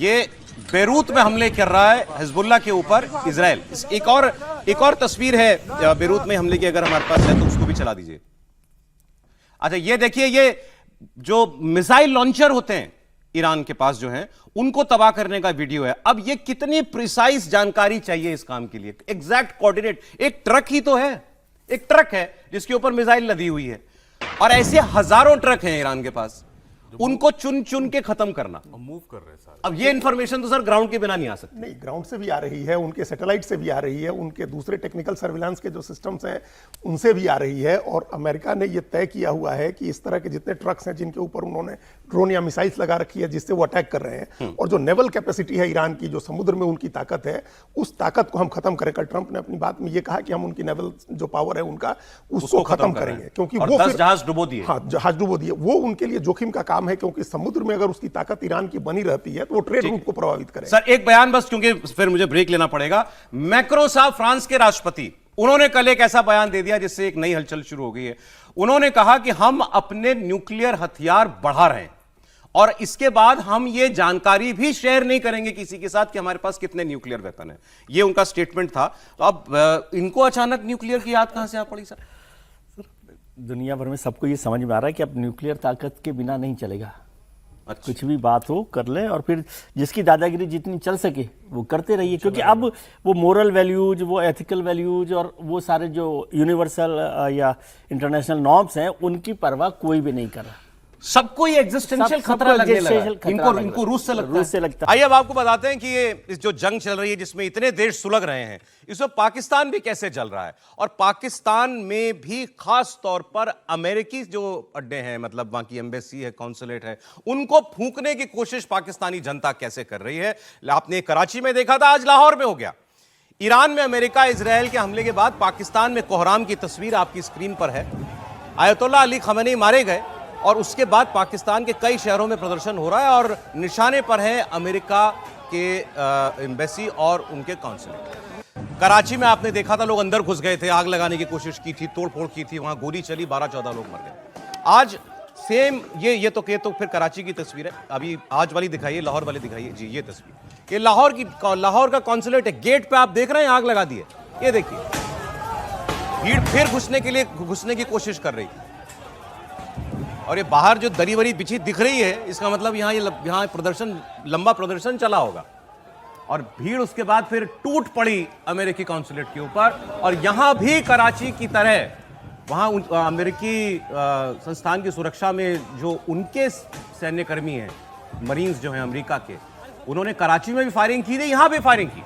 [SPEAKER 1] ये बेरूत में हमले कर रहा है हिजबुल्लाह के ऊपर इजराइल। एक और तस्वीर है बेरूत में हमले की, अगर हमारे पास है तो उसको भी चला दीजिए। अच्छा, ये देखिए, ये जो मिसाइल लॉन्चर होते हैं ईरान के पास जो हैं, उनको तबाह करने का वीडियो है। अब ये कितनी प्रिसाइज जानकारी चाहिए इस काम के लिए, एग्जैक्ट कोऑर्डिनेट। एक ट्रक ही तो है, एक ट्रक है जिसके ऊपर मिसाइल लदी हुई है, और ऐसे हजारों ट्रक हैं ईरान के पास, उनको चुन चुन के खत्म करना।
[SPEAKER 6] मूव कर रहे हैं सर।
[SPEAKER 1] अब ये इंफॉर्मेशन तो सर ग्राउंड के बिना नहीं आ सकती।
[SPEAKER 4] नहीं, ग्राउंड से भी आ रही है, उनके सैटेलाइट से भी आ रही है, उनके दूसरे टेक्निकल सर्विलांस के जो सिस्टम्स हैं उनसे भी आ रही है। और अमेरिका ने यह तय किया हुआ है कि इस तरह के जितने ट्रक्स हैं जिनके ऊपर उन्होंने ड्रोन या मिसाइल्स लगा रखी है जिससे वो अटैक कर रहे हैं, और जो नेवल कैपेसिटी है ईरान की, जो समुद्र में उनकी ताकत है, उस ताकत को हम खत्म करें। कल ट्रंप ने अपनी बात में ये कहा कि हम उनकी नेवल जो पावर है उनका उसको खत्म करेंगे, क्योंकि वो
[SPEAKER 1] 10 जहाज डुबो दिए।
[SPEAKER 4] हाँ, जहाज डुबो दिए। वो उनके लिए जोखिम का काम है, क्योंकि समुद्र में अगर उसकी ताकत ईरान की बनी रहती है तो वो ट्रेड रूट को प्रभावित करेगा।
[SPEAKER 1] सर एक बयान बस, क्योंकि फिर मुझे ब्रेक लेना पड़ेगा। मैक्रो साहब, फ्रांस के राष्ट्रपति, उन्होंने कल एक ऐसा बयान दे दिया जिससे एक नई हलचल शुरू हो गई है। उन्होंने कहा कि हम अपने न्यूक्लियर हथियार बढ़ा रहे हैं, और इसके बाद हम ये जानकारी भी शेयर नहीं करेंगे किसी के साथ कि हमारे पास कितने न्यूक्लियर वेपन है। ये उनका स्टेटमेंट था। तो अब इनको अचानक न्यूक्लियर की याद कहां से आ पड़ी सर?
[SPEAKER 3] दुनिया भर में सबको ये समझ में आ रहा है कि अब न्यूक्लियर ताकत के बिना नहीं चलेगा। कुछ भी बात हो कर ले, और फिर जिसकी दादागिरी जितनी चल सके वो करते रहिए, क्योंकि अब वो मोरल वैल्यूज, वो एथिकल वैल्यूज और वो सारे जो यूनिवर्सल या इंटरनेशनल नॉर्म्स हैं उनकी परवाह कोई भी नहीं कर रहा।
[SPEAKER 1] सबको ये एग्जिस्टेंशियल खतरा लगने लगा है। इनको रूस से लगता है। आइए अब आपको बताते हैं कि ये जो जंग चल रही है जिसमें इतने देश सुलग रहे हैं, इसमें पाकिस्तान भी कैसे चल रहा है। और पाकिस्तान में भी खास तौर पर अमेरिकी जो अड्डे हैं, मतलब वहां की एम्बेसी है, कॉन्सुलेट है, उनको फूंकने की कोशिश पाकिस्तानी जनता कैसे कर रही है। आपने कराची में देखा था, आज लाहौर में हो गया। ईरान में अमेरिका इजराइल के हमले के बाद पाकिस्तान में कोहराम की तस्वीर आपकी स्क्रीन पर है। आयतुल्लाह अली खमेनी मारे गए, और उसके बाद पाकिस्तान के कई शहरों में प्रदर्शन हो रहा है, और निशाने पर है अमेरिका के एम्बेसी और उनके कॉन्सुलेट। कराची में आपने देखा था, लोग अंदर घुस गए थे, आग लगाने की कोशिश की थी, तोड़फोड़ की थी, वहां गोली चली, 12-14 लोग मर गए। आज सेम ये तो फिर कराची की तस्वीर है। अभी आज वाली दिखाइए, लाहौर वाली दिखाइए जी। ये तस्वीर, ये लाहौर का कॉन्सुलेट है। गेट पे आप देख रहे हैं आग लगा दी है। ये देखिए, भीड़ फिर घुसने की कोशिश कर रही थी, और ये बाहर जो दरी वरी बिछी दिख रही है, इसका मतलब यहाँ लंबा प्रदर्शन चला होगा, और भीड़ उसके बाद फिर टूट पड़ी अमेरिकी कॉन्सुलेट के ऊपर। और यहां भी कराची की तरह वहां अमेरिकी संस्थान की सुरक्षा में जो उनके सैन्यकर्मी हैं, मरीन्स जो हैं अमेरिका के, उन्होंने कराची में भी फायरिंग की थी, यहां भी फायरिंग की।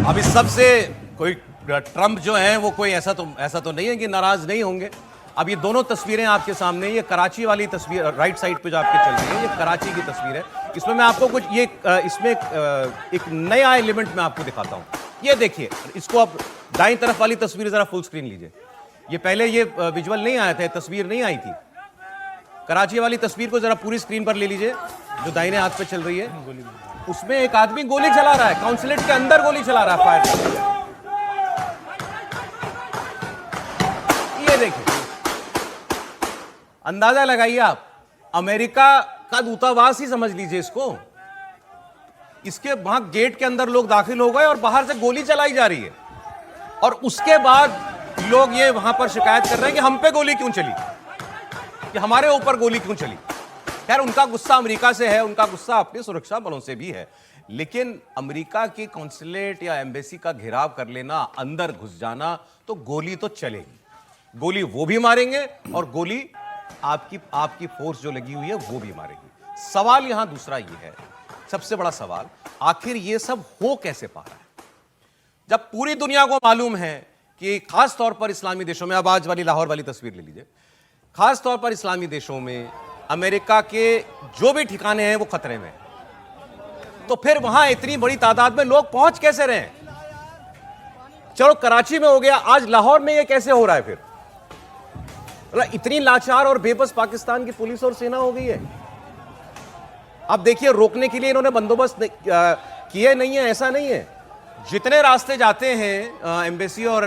[SPEAKER 1] अब इस सब से कोई ट्रंप जो है वो कोई ऐसा तो नहीं है कि नाराज नहीं होंगे। अब ये दोनों तस्वीरें आपके सामने, ये कराची वाली तस्वीर राइट साइड पे जो आपके चल रही है, ये कराची की तस्वीर है। इसमें मैं आपको कुछ इसमें एक नया एलिमेंट मैं आपको दिखाता हूँ। ये देखिए, इसको आप दाईं तरफ वाली तस्वीर जरा फुल स्क्रीन लीजिए। ये पहले ये विजुअल नहीं आया था, तस्वीर नहीं आई थी। कराची वाली तस्वीर को जरा पूरी स्क्रीन पर ले लीजिए, जो दाहिने हाथ पे चल रही है। उसमें एक आदमी गोली चला रहा है, कॉन्सुलेट के अंदर गोली चला रहा है, फायर। ये देखिए, अंदाजा लगाइए आप, अमेरिका का दूतावास ही समझ लीजिए इसको। इसके वहां गेट के अंदर लोग दाखिल हो गए और बाहर से गोली चलाई जा रही है, और उसके बाद लोग ये वहां पर शिकायत कर रहे हैं कि हम पे गोली क्यों चली, कि हमारे ऊपर गोली क्यों चली। खैर, उनका गुस्सा अमेरिका से है, उनका गुस्सा अपनी सुरक्षा बलों से भी है, लेकिन अमेरिका की कॉन्सुलेट या एम्बेसी का घेराव कर लेना, अंदर घुस जाना, तो गोली तो चलेगी। गोली वो भी मारेंगे, और गोली आपकी फोर्स जो लगी हुई है वो भी मारेगी। सवाल यहां दूसरा ये है, सबसे बड़ा सवाल, आखिर ये सब हो कैसे पा रहा है, जब पूरी दुनिया को मालूम है कि खास तौर पर इस्लामी देशों में, अब आज वाली लाहौर वाली तस्वीर ले लीजिए, खास तौर पर इस्लामी देशों में अमेरिका के जो भी ठिकाने हैं वो खतरे में, तो फिर वहां इतनी बड़ी तादाद में लोग पहुंच कैसे रहे? चलो कराची में हो गया, आज लाहौर में ये कैसे हो रहा है? फिर इतनी लाचार और बेबस पाकिस्तान की पुलिस और सेना हो गई है। अब देखिए, रोकने के लिए इन्होंने बंदोबस्त किए नहीं है, ऐसा नहीं है। जितने रास्ते जाते हैं एम्बेसी और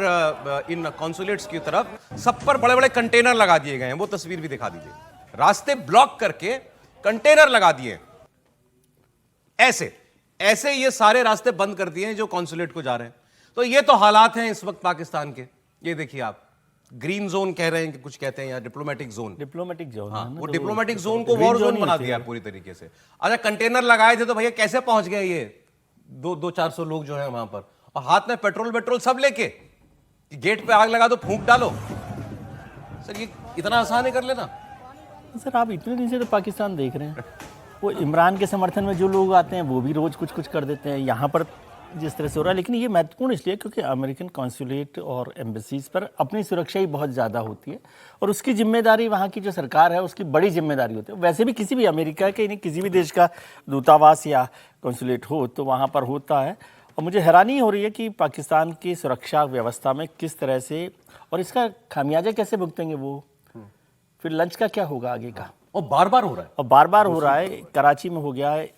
[SPEAKER 1] इन कॉन्सुलेट्स की तरफ, सब पर बड़े बड़े कंटेनर लगा दिए गए हैं। वो तस्वीर भी दिखा दीजिए, रास्ते ब्लॉक करके कंटेनर लगा दिए, ऐसे ऐसे ये सारे रास्ते बंद कर दिए हैं जो कॉन्सुलेट को जा रहे हैं। तो ये तो हालात हैं इस वक्त पाकिस्तान के। ये देखिए आप, ग्रीन जोन कह रहे हैं कि कुछ कहते हैं, या डिप्लोमेटिक जोन।
[SPEAKER 3] डिप्लोमेटिक जोन,
[SPEAKER 1] हाँ,
[SPEAKER 3] है ना,
[SPEAKER 1] वो
[SPEAKER 3] तो
[SPEAKER 1] डिप्लोमेटिक जोन को वॉर जोन बना दिया पूरी तरीके से। अच्छा, कंटेनर लगाए थे तो भैया कैसे पहुंच गए ये 200-400 लोग जो हैं वहां पर, और हाथ में पेट्रोल सब लेके, गेट पे आग लगा दो, फूंक डालो। सर ये इतना आसान है कर लेना?
[SPEAKER 3] सर आप इतने दिन से तो पाकिस्तान देख रहे हैं, वो इमरान के समर्थन में जो लोग आते हैं वो भी रोज कुछ कुछ कर देते हैं यहाँ पर जिस तरह से हो रहा है। लेकिन ये महत्वपूर्ण इसलिए क्योंकि अमेरिकन कॉन्सुलेट और एम्बेसीज पर अपनी सुरक्षा ही बहुत ज़्यादा होती है, और उसकी जिम्मेदारी वहाँ की जो सरकार है उसकी बड़ी जिम्मेदारी होती है। वैसे भी किसी भी अमेरिका के, नहीं किसी भी देश का दूतावास या कॉन्सुलेट हो तो वहाँ पर होता है। और मुझे हैरानी हो रही है कि पाकिस्तान की सुरक्षा व्यवस्था में किस तरह से, और इसका खामियाजा कैसे भुगतेंगे वो, फिर लंच का क्या होगा आगे का।
[SPEAKER 1] और बार बार हो रहा है,
[SPEAKER 3] और बार बार हो रहा है, कराची में हो गया है।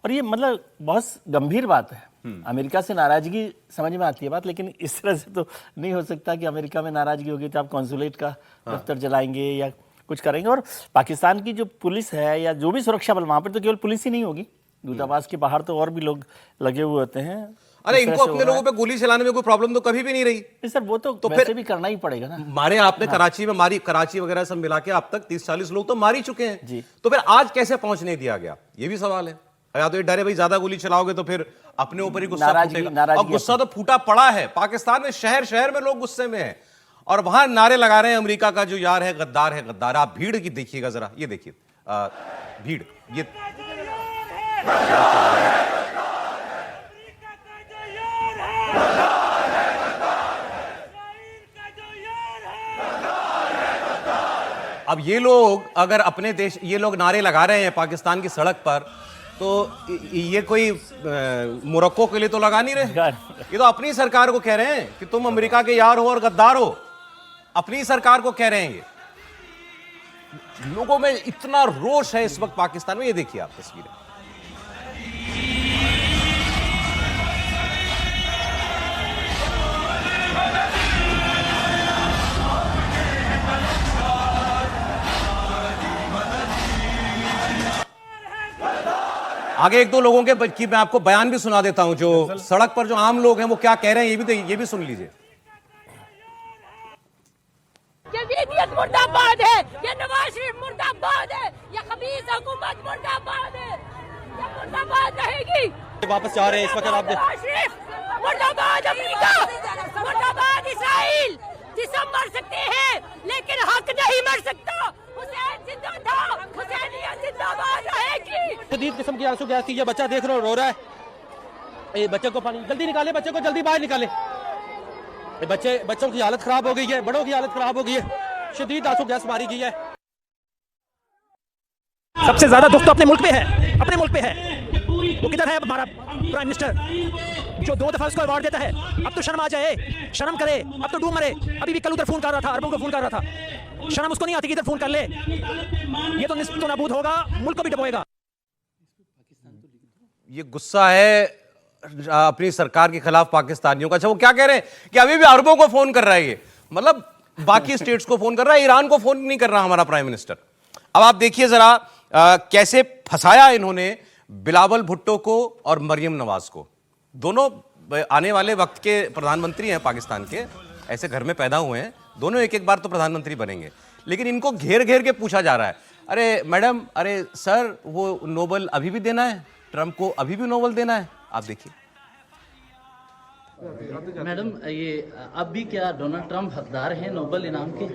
[SPEAKER 3] और ये मतलब बहुत गंभीर बात है। अमेरिका से नाराजगी समझ में आती है बात, लेकिन इस तरह से तो नहीं हो सकता कि अमेरिका में नाराजगी होगी तो आप कॉन्सुलेट का दफ्तर जलाएंगे या कुछ करेंगे। और पाकिस्तान की जो पुलिस है या जो भी सुरक्षा बल, वहां पर तो केवल पुलिस ही नहीं होगी, दूतावास के बाहर तो और भी लोग लगे हुए होते हैं।
[SPEAKER 1] अरे इनको अपने लोगों पे गोली चलाने में कोई प्रॉब्लम तो कभी भी नहीं रही।
[SPEAKER 3] नहीं सर, वो तो
[SPEAKER 1] फिर
[SPEAKER 3] वैसे भी करना ही पड़ेगा ना।
[SPEAKER 1] मारे आपने कराची में, मारी कराची वगैरह सब मिला के अब तक 30-40 लोग तो मार ही चुके हैं
[SPEAKER 3] जी।
[SPEAKER 1] तो फिर आज कैसे पहुंचने दिया गया, ये भी सवाल है। या तो ये डरे भाई ज्यादा गोली चलाओगे तो फिर अपने ऊपर ही गुस्सा फूटेगा, और गुस्सा तो फूटा पड़ा है पाकिस्तान में, शहर शहर में लोग गुस्से में हैं, और वहां नारे लगा रहे हैं अमेरिका का जो यार है गद्दार है, गद्दार। आप भीड़ की देखिएगा जरा, ये देखिए भीड़, ये अब ये लोग अगर अपने देश, ये लोग नारे लगा रहे हैं पाकिस्तान की सड़क पर, तो ये कोई मोरक्को के लिए तो लगा नहीं रहे, ये तो अपनी सरकार को कह रहे हैं कि तुम अमेरिका के यार हो और गद्दार हो। अपनी सरकार को कह रहे हैं ये। लोगों में इतना रोष है इस वक्त पाकिस्तान में, ये देखिए आप तस्वीरें। आगे एक दो लोगों के की मैं आपको बयान भी सुना देता हूं, जो सड़क पर जो आम लोग हैं वो क्या कह रहे हैं, ये भी सुन लीजिए।
[SPEAKER 12] जदीदियत मुर्दाबाद है, ये नवाज शरीफ मुर्दाबाद है, ये खबीस हुकूमत मुर्दाबाद है, ये मुर्दाबाद रहेगी।
[SPEAKER 13] वापस जा रहे हैं इस वक्त आप
[SPEAKER 12] नवाज शरीफ मुर्दाबाद, अमेरिका मुर्दाबाद, इसराइल। जिसम मर सकते हैं लेकिन हक नहीं मर सकता। हुसैन जिंदा था, हुसैनियत जिंदाबाद रहेगी।
[SPEAKER 13] शदीद किस्म की आंसू गैस थी, ये बच्चा देख रहे हो रो रहा है। ये बच्चे को पानी जल्दी निकाले, बच्चे को जल्दी बाहर निकाले। बच्चों की हालत खराब हो गई है, बड़ों की हालत खराब हो गई है, शदीद आंसू गैस मारी गई है।
[SPEAKER 14] सबसे ज्यादा दुख तो अपने मुल्क पे है, अपने मुल्क पे है। वो किधर है हमारा प्राइम मिनिस्टर जो 2 दफा उसको अवार्ड देता है? अब तो शर्म आ जाए, शर्म करे, अब तो डूब मरे। अभी भी कल उधर फोन कर रहा था, अरबों को फोन कर रहा था, शर्म उसको नहीं आती कि इधर फोन कर ले। ये तो निस्बत तो नाबूद होगा, मुल्क को भी डुबोएगा।
[SPEAKER 1] ये गुस्सा है अपनी सरकार के खिलाफ पाकिस्तानियों का। अच्छा, वो क्या कह रहे हैं कि अभी भी अरबों को फोन कर रहा है, ये मतलब बाकी स्टेट्स को फोन कर रहा है, ईरान को फोन नहीं कर रहा हमारा प्राइम मिनिस्टर। अब आप देखिए जरा कैसे फंसाया इन्होंने बिलावल भुट्टो को और मरियम नवाज को। दोनों आने वाले वक्त के प्रधानमंत्री हैं पाकिस्तान के, ऐसे घर में पैदा हुए हैं, दोनों एक एक बार तो प्रधानमंत्री बनेंगे। लेकिन इनको घेर घेर के पूछा जा रहा है, अरे मैडम, अरे सर, वो नोबल अभी भी देना है, ट्रंप को अभी भी नोबल देना है। आप देखिए
[SPEAKER 15] मैडम, ये अब भी क्या डोनाल्ड ट्रंप हकदार हैं नोबल इनाम के?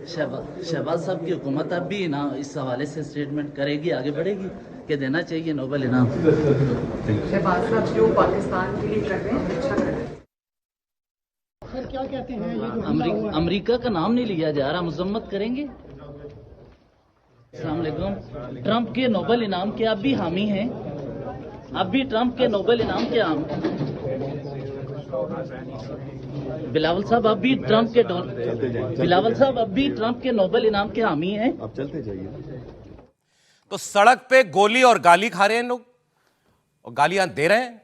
[SPEAKER 15] शहबाज साहब की हुकूमत अब भी ना इस हवाले से स्टेटमेंट करेगी, आगे बढ़ेगी कि देना चाहिए नोबल इनाम।
[SPEAKER 16] शहबाज साहब जो पाकिस्तान के लिए कर रहे हैं अच्छा कर रहे हैं।
[SPEAKER 17] सर क्या कहते हैं?
[SPEAKER 15] अमेरिका का नाम नहीं लिया जा रहा, मजम्मत करेंगे। अस्सलाम वालेकुम। ट्रंप के नोबल इनाम के आप भी हामी हैं, अब भी ट्रंप के नोबल इनाम के बिलावल साहब अब भी ट्रंप के नोबल इनाम के हामी हैं।
[SPEAKER 13] अब चलते जाइए।
[SPEAKER 1] तो सड़क पे गोली और गाली खा रहे हैं लोग, और गालियां दे रहे हैं,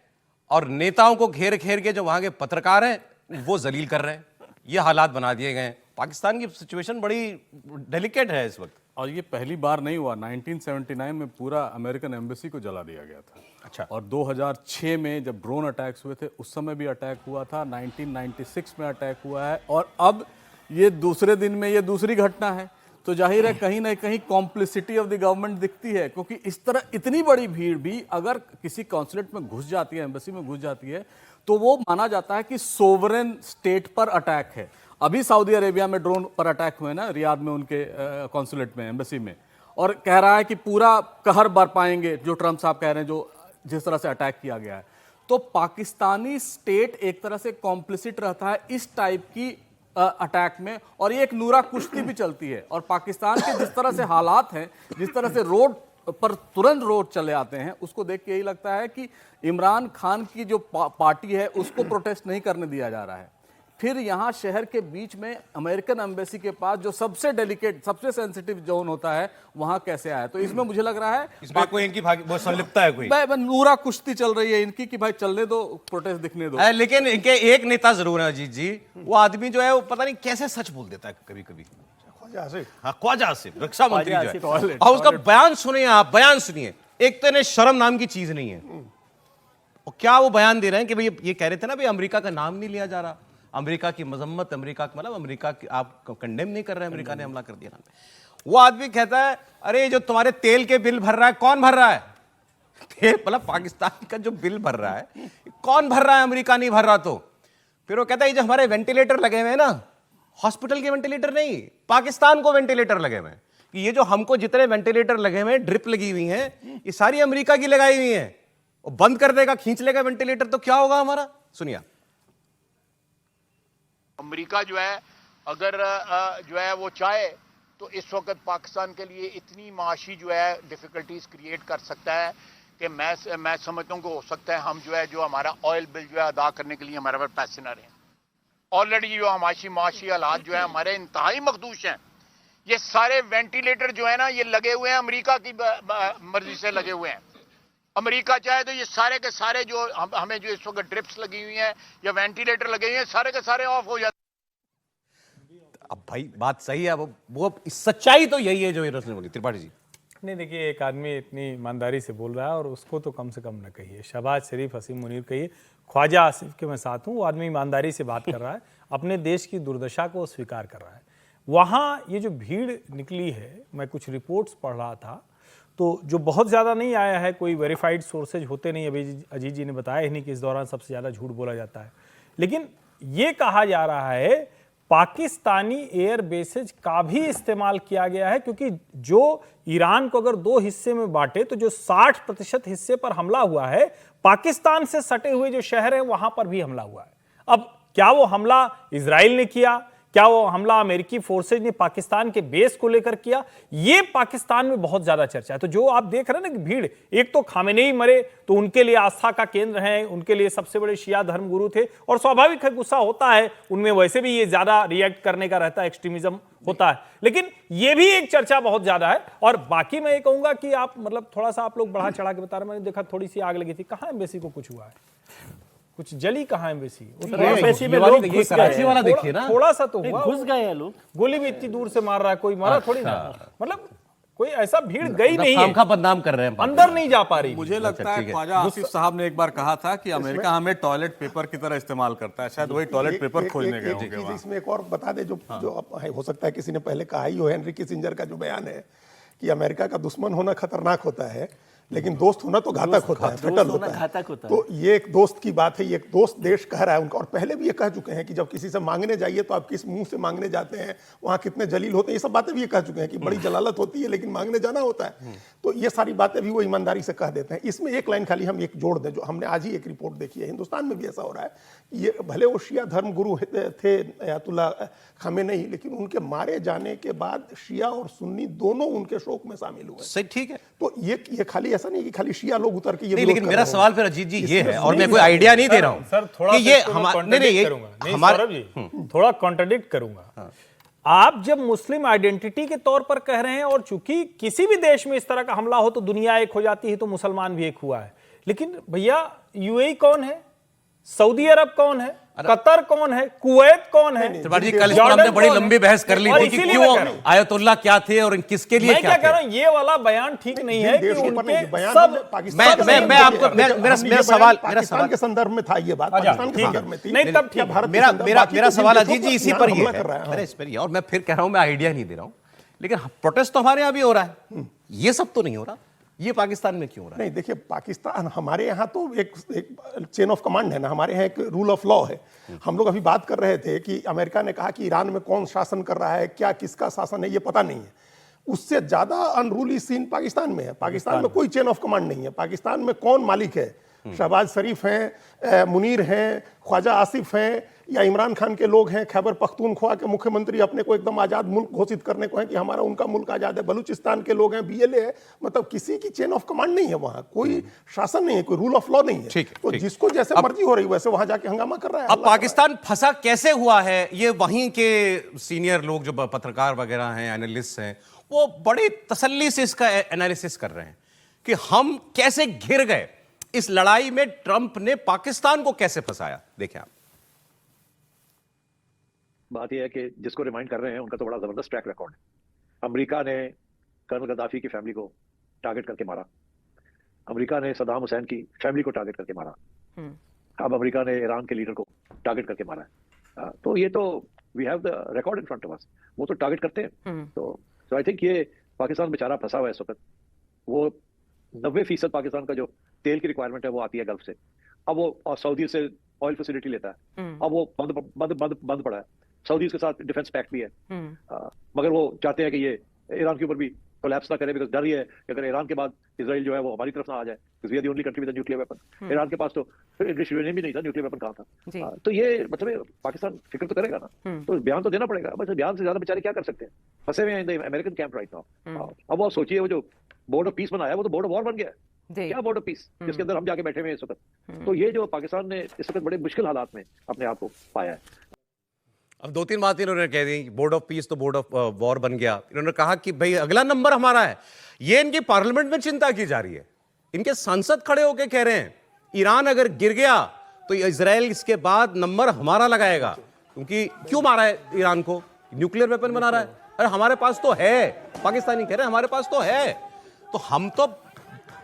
[SPEAKER 1] और नेताओं को घेर घेर के जो वहां के पत्रकार हैं वो जलील कर रहे हैं। ये हालात बना दिए गए हैं। पाकिस्तान की सिचुएशन बड़ी डेलिकेट है इस वक्त।
[SPEAKER 6] और ये पहली बार नहीं हुआ, 1979 में पूरा अमेरिकन एम्बेसी को जला दिया गया था।
[SPEAKER 1] अच्छा।
[SPEAKER 6] और 2006 में जब ड्रोन अटैक्स हुए थे उस समय भी अटैक हुआ था, 1996 में अटैक हुआ है, और अब ये दूसरे दिन में ये दूसरी घटना है। तो जाहिर है कहीं ना कहीं कॉम्प्लिसिटी ऑफ द गवर्नमेंट दिखती है, क्योंकि इस तरह इतनी बड़ी भीड़ भी अगर किसी कॉन्सुलेट में घुस जाती है, एम्बेसी में घुस जाती है, तो वो माना जाता है कि सोवरेन स्टेट पर अटैक है। अभी सऊदी अरेबिया में ड्रोन पर अटैक हुए ना, रियाद में उनके कॉन्सुलेट में, एम्बेसी में, और कह रहा है कि पूरा कहर बरपाएंगे, जो ट्रंप साहब कह रहे हैं, जो जिस तरह से अटैक किया गया है। तो पाकिस्तानी स्टेट एक तरह से कॉम्प्लिसिट रहता है इस टाइप की अटैक में, और ये एक नूरा कुश्ती भी चलती है। और पाकिस्तान के जिस तरह से हालात हैं, जिस तरह से रोड पर तुरंत रोड चले आते हैं, उसको देख के यही लगता है कि इमरान खान की जो पार्टी है उसको प्रोटेस्ट नहीं करने दिया जा रहा है। फिर यहाँ शहर के बीच में अमेरिकन एम्बेसी के पास जो सबसे डेलिकेट, सबसे सेंसिटिव जोन होता है, वहां कैसे आया। तो इसमें मुझे लग रहा है
[SPEAKER 1] इसमें कोई इनकी बहुत संलिप्तता है, कोई
[SPEAKER 6] नूरा कुश्ती चल रही है इनकी कि भाई चलने दो, प्रोटेस्ट दिखने दो।
[SPEAKER 1] लेकिन इनके एक नेता जरूर है अजीत जी, वो आदमी जो है वो पता नहीं कैसे सच बोल देता है कभी कभी। ख्वाजा आसिफ, रक्षा मंत्री जो है, और उसका बयान सुनिए आप, बयान सुनिए। एक तो इन्हें शर्म नाम की चीज नहीं है, और क्या वो बयान दे रहे हैं कि भाई ये कह रहे थे ना भाई अमेरिका का नाम नहीं लिया जा रहा, अमेरिका की मजम्मत, अमेरिका मतलब अमेरिका की आप कंडेम नहीं कर रहे हैं, अमेरिका ने हमला कर दिया। वो आदमी कहता है अरे जो तुम्हारे तेल के बिल भर रहा है, कौन भर रहा है? तेल मतलब पाकिस्तान का जो बिल भर रहा है कौन भर रहा है? अमेरिका नहीं भर रहा। तो फिर वो कहता है जो हमारे वेंटिलेटर लगे हुए हैं ना, हॉस्पिटल के वेंटिलेटर नहीं, पाकिस्तान को वेंटिलेटर लगे हुए हैं, ये जो हमको जितने वेंटिलेटर लगे हुए हैं, ड्रिप लगी हुई हैं, ये सारी अमेरिका की लगाई हुई हैं। वो बंद कर देगा, खींच लेगा वेंटिलेटर, तो क्या होगा हमारा? सुनिए।
[SPEAKER 18] अमेरिका जो है अगर जो है वो चाहे तो इस वक्त पाकिस्तान के लिए इतनी माशी जो है डिफिकल्टीज क्रिएट कर सकता है कि मैं समझता हूँ कि हो सकता है हम जो है जो हमारा ऑयल बिल जो है अदा करने के लिए हमारे पास पैसे ना रहें। ऑलरेडी जो माशी हालात जो है हमारे इंतहाई मखदूश हैं। ये सारे वेंटिलेटर जो है ना ये लगे हुए हैं, अमेरिका की मर्जी से लगे हुए हैं। अमेरिका चाहे तो ये सारे के सारे जो हमें जो इस वक्त ड्रिप्स लगी हुई हैं या वेंटिलेटर लगे हुए हैं, सारे के सारे ऑफ हो जाते।
[SPEAKER 1] अब भाई बात सही है, वो सच्चाई तो यही है जो इन्होंने बोली। त्रिपाठी जी
[SPEAKER 2] नहीं, देखिए एक आदमी इतनी ईमानदारी से बोल रहा है और उसको तो कम से कम न कहिए, शहबाज शरीफ, हसीम मुनीर कहिए, ख्वाजा आसिफ के मैं साथ हूँ। वो आदमी ईमानदारी से बात कर रहा है, अपने देश की दुर्दशा को स्वीकार कर रहा है। वहाँ ये जो भीड़ निकली है, मैं कुछ रिपोर्ट्स पढ़ रहा था, तो जो बहुत ज़्यादा नहीं आया है, कोई वेरीफाइड सोर्सेज होते नहीं, अभी अजीत जी ने बताया ही नहीं कि इस दौरान सबसे ज़्यादा झूठ बोला जाता है। लेकिन ये कहा जा रहा है पाकिस्तानी एयर बेसेज का भी इस्तेमाल किया गया है, क्योंकि जो ईरान को अगर दो हिस्से में बांटे तो जो 60% हिस्से पर हमला हुआ है, पाकिस्तान से सटे हुए जो शहर हैं वहां पर भी हमला हुआ है। अब क्या वो हमला इजराइल ने किया, क्या वो हमला अमेरिकी फोर्सेज ने पाकिस्तान के बेस को लेकर किया, ये पाकिस्तान में बहुत ज्यादा चर्चा है। तो जो आप देख रहे हैं ना कि भीड़, एक तो खामेनेई मरे तो उनके लिए आस्था का केंद्र है, उनके लिए सबसे बड़े शिया धर्मगुरु थे, और स्वाभाविक है गुस्सा होता है उनमें, वैसे भी ये ज्यादा रिएक्ट करने का रहता है, एक्सट्रीमिज्म होता है। लेकिन ये भी एक चर्चा बहुत ज्यादा है। और बाकी मैं ये कहूंगा कि आप मतलब थोड़ा सा आप लोग बढ़ा चढ़ा के बता रहे, मैंने देखा थोड़ी सी आग लगी थी, कहाँ एम्बेसी को कुछ हुआ है, कुछ जली कहाँ एम्बेसी?
[SPEAKER 3] एम्बेसी में लोग घुस गए
[SPEAKER 1] वाला देखिए ना,
[SPEAKER 2] थोड़ा सा तो हुआ,
[SPEAKER 3] घुस गए हैं लोग,
[SPEAKER 2] गोली भी इतनी दूर से मार रहा है, कोई मारा थोड़ी ना, मतलब कोई ऐसा भीड़ गई नहीं है,
[SPEAKER 1] का बदनाम कर रहे हैं,
[SPEAKER 2] अंदर नहीं जा पा रही।
[SPEAKER 6] मुझे लगता है ख्वाजा आसिफ साहब ने एक बार कहा था कि अमेरिका हमें टॉयलेट पेपर की तरह इस्तेमाल करता है, शायद वही टॉयलेट पेपर खोजने गए होंगे वहां।
[SPEAKER 4] इसमें एक और बता दे, जो हो सकता है किसी ने पहले कहा ही हो, हेनरी किसिंजर का जो बयान है कि अमेरिका का दुश्मन होना खतरनाक होता है, लेकिन दोस्त होना तो घातक होता है, फटल होता है। तो ये एक दोस्त की बात है, ये एक दोस्त देश कह रहा है उनका। और पहले भी ये कह चुके हैं कि जब किसी से मांगने जाइए तो आप किस मुंह से मांगने जाते हैं, वहाँ कितने जलील होते हैं, ये सब बातें भी ये कह चुके हैं कि बड़ी जलालत होती है लेकिन मांगने जाना होता है। तो ये सारी बातें भी वो ईमानदारी से कह देते हैं। इसमें एक लाइन खाली हम एक जोड़ दें, जो हमने आज ही एक रिपोर्ट देखी है, हिंदुस्तान में भी ऐसा हो रहा है, ये भले वो शिया धर्म गुरु थे अयातुल्ला खामेनेई, लेकिन उनके मारे जाने के बाद शिया और सुन्नी दोनों उनके शोक में शामिल हुए।
[SPEAKER 1] सही, ठीक है।
[SPEAKER 4] तो ये खाली ऐसा नहीं कि खाली शिया लोग उतर के ये
[SPEAKER 1] नहीं, लेकिन मेरा सवाल फिर अजीत जी ये है, और मैं कोई आइडिया नहीं दे रहा हूं
[SPEAKER 2] सर, थोड़ा
[SPEAKER 1] कि ये हमारे
[SPEAKER 2] थोड़ा कॉन्ट्रडिक्ट करूंगा। आप जब मुस्लिम आइडेंटिटी के तौर पर कह रहे हैं, और चूंकि किसी भी देश में इस तरह का हमला हो तो दुनिया एक हो जाती है, तो मुसलमान भी एक हुआ है, लेकिन भैया यूएई कौन है, सऊदी अरब कौन है, कतर कौन है, कुवैत कौन है?
[SPEAKER 1] त्रिपाठी जी, कल इस पर हमने बड़ी लंबी बहस कर ली थी कि क्यों आयतुल्ला क्या थे और किसके लिए क्या थे।
[SPEAKER 2] मैं क्या कह रहा हूं, ये वाला बयान ठीक नहीं है कि उनके सब
[SPEAKER 1] मैं आपको मेरा सवाल
[SPEAKER 4] के संदर्भ में था, ये बात पाकिस्तान के संदर्भ में थी।
[SPEAKER 2] नहीं तब ठीक,
[SPEAKER 1] मेरा सवाल अजीत जी इसी पर ही है, इस पर ही। और मैं फिर कह रहा हूं, मैं आइडिया नहीं दे रहा हूं, लेकिन प्रोटेस्ट तो हमारे यहां भी हो रहा है, ये सब तो नहीं हो रहा, ये पाकिस्तान में क्यों हो रहा है?
[SPEAKER 4] नहीं, देखिए, पाकिस्तान, हमारे यहाँ तो एक चेन ऑफ कमांड है ना, हमारे यहाँ एक रूल ऑफ लॉ है। हम लोग अभी बात कर रहे थे कि अमेरिका ने कहा कि ईरान में कौन शासन कर रहा है, क्या किसका शासन है, ये पता नहीं है। उससे ज्यादा अनरूली सीन पाकिस्तान में है। पाकिस्तान में कोई चेन ऑफ कमांड नहीं है। पाकिस्तान में कौन मालिक है? शहबाज शरीफ हैं, मुनीर हैं, ख्वाजा आसिफ हैं, या इमरान खान के लोग हैं, खैबर पख्तूनख्वा के मुख्यमंत्री अपने को एकदम आज़ाद मुल्क घोषित करने को है कि हमारा उनका मुल्क आज़ाद है, बलूचिस्तान के लोग हैं, बीएलए है। मतलब किसी की चेन ऑफ कमांड नहीं है वहाँ, कोई शासन नहीं है, कोई रूल ऑफ लॉ नहीं है। तो जिसको जैसे मर्जी हो रही वैसे वहाँ जाके हंगामा कर रहा है।
[SPEAKER 1] अब पाकिस्तान फंसा कैसे हुआ है, ये वहीं के सीनियर लोग जो पत्रकार वगैरह हैं, एनालिस्ट हैं, वो बड़ी तसल्ली से इसका एनालिसिस कर रहे हैं कि हम कैसे घिर गए इस लड़ाई में, ट्रंप ने पाकिस्तान को कैसे फंसाया। देखें आप,
[SPEAKER 19] बात यह है कि जिसको रिमाइंड कर रहे हैं उनका तो बड़ा जबरदस्त ट्रैक रिकॉर्ड है। अमेरिका ने कर्नल गद्दाफी की फैमिली को टारगेट करके मारा, अमेरिका ने सद्दाम हुसैन की फैमिली को टारगेट करके मारा, अब अमेरिका ने ईरान के लीडर को टारगेट करके मारा है। तो ये तो we have the record in front of us, वो तो टारगेट करते हैं। तो आई थिंक ये पाकिस्तान बेचारा फंसा हुआ है इस वक्त। वो 90% पाकिस्तान का जो तेल की रिक्वायरमेंट है वो आती है गल्फ से। अब वो सऊदी से ऑयल फैसिलिटी लेता है, अब वो बंद पड़ा है। सऊदी के साथ डिफेंस पैक्ट भी है, मगर वो चाहते हैं कि ये ईरान के ऊपर भी कोलैप्स ना करे, बिकॉज डर ये है कि अगर ईरान के बाद इजराइल जो है वो हमारी तरफ ना आ जाए, because we are the only country with nuclear weapon. Iran के पास तो इंग्लिश यूनियन भी नहीं था, न्यूक्लियर वेपन कहाँ था। तो ये मतलब पाकिस्तान फिक्र तो करेगा ना, तो बयान तो देना पड़ेगा। बस बयान से ज्यादा बेचारे क्या कर सकते हैं, फंसे हुए हैं in the American camp right now. अब वो सोचिए, वो जो बोर्ड ऑफ पीस बनाया वो तो बोर्ड ऑफ वॉर बन गया है। क्या बोर्ड ऑफ पीस, जिसके अंदर हम जाके बैठे हुए हैं इस वक्त। तो ये जो पाकिस्तान ने इस वक्त बड़े मुश्किल हालात में अपने आप को पाया है।
[SPEAKER 1] अब 2-3 बातें इन्होंने कह दी, बोर्ड ऑफ पीस तो बोर्ड ऑफ वॉर बन गया। इन्होंने कहा कि भाई अगला नंबर हमारा है। ये इनकी पार्लियामेंट में चिंता की जा रही है, इनके सांसद खड़े होकर कह रहे हैं ईरान अगर गिर गया तो इजराइल इसके बाद नंबर हमारा लगाएगा, क्योंकि क्यों मारा है ईरान को, न्यूक्लियर वेपन बना रहा है। अरे हमारे पास तो है, पाकिस्तानी कह रहे हैं हमारे पास तो है, तो हम तो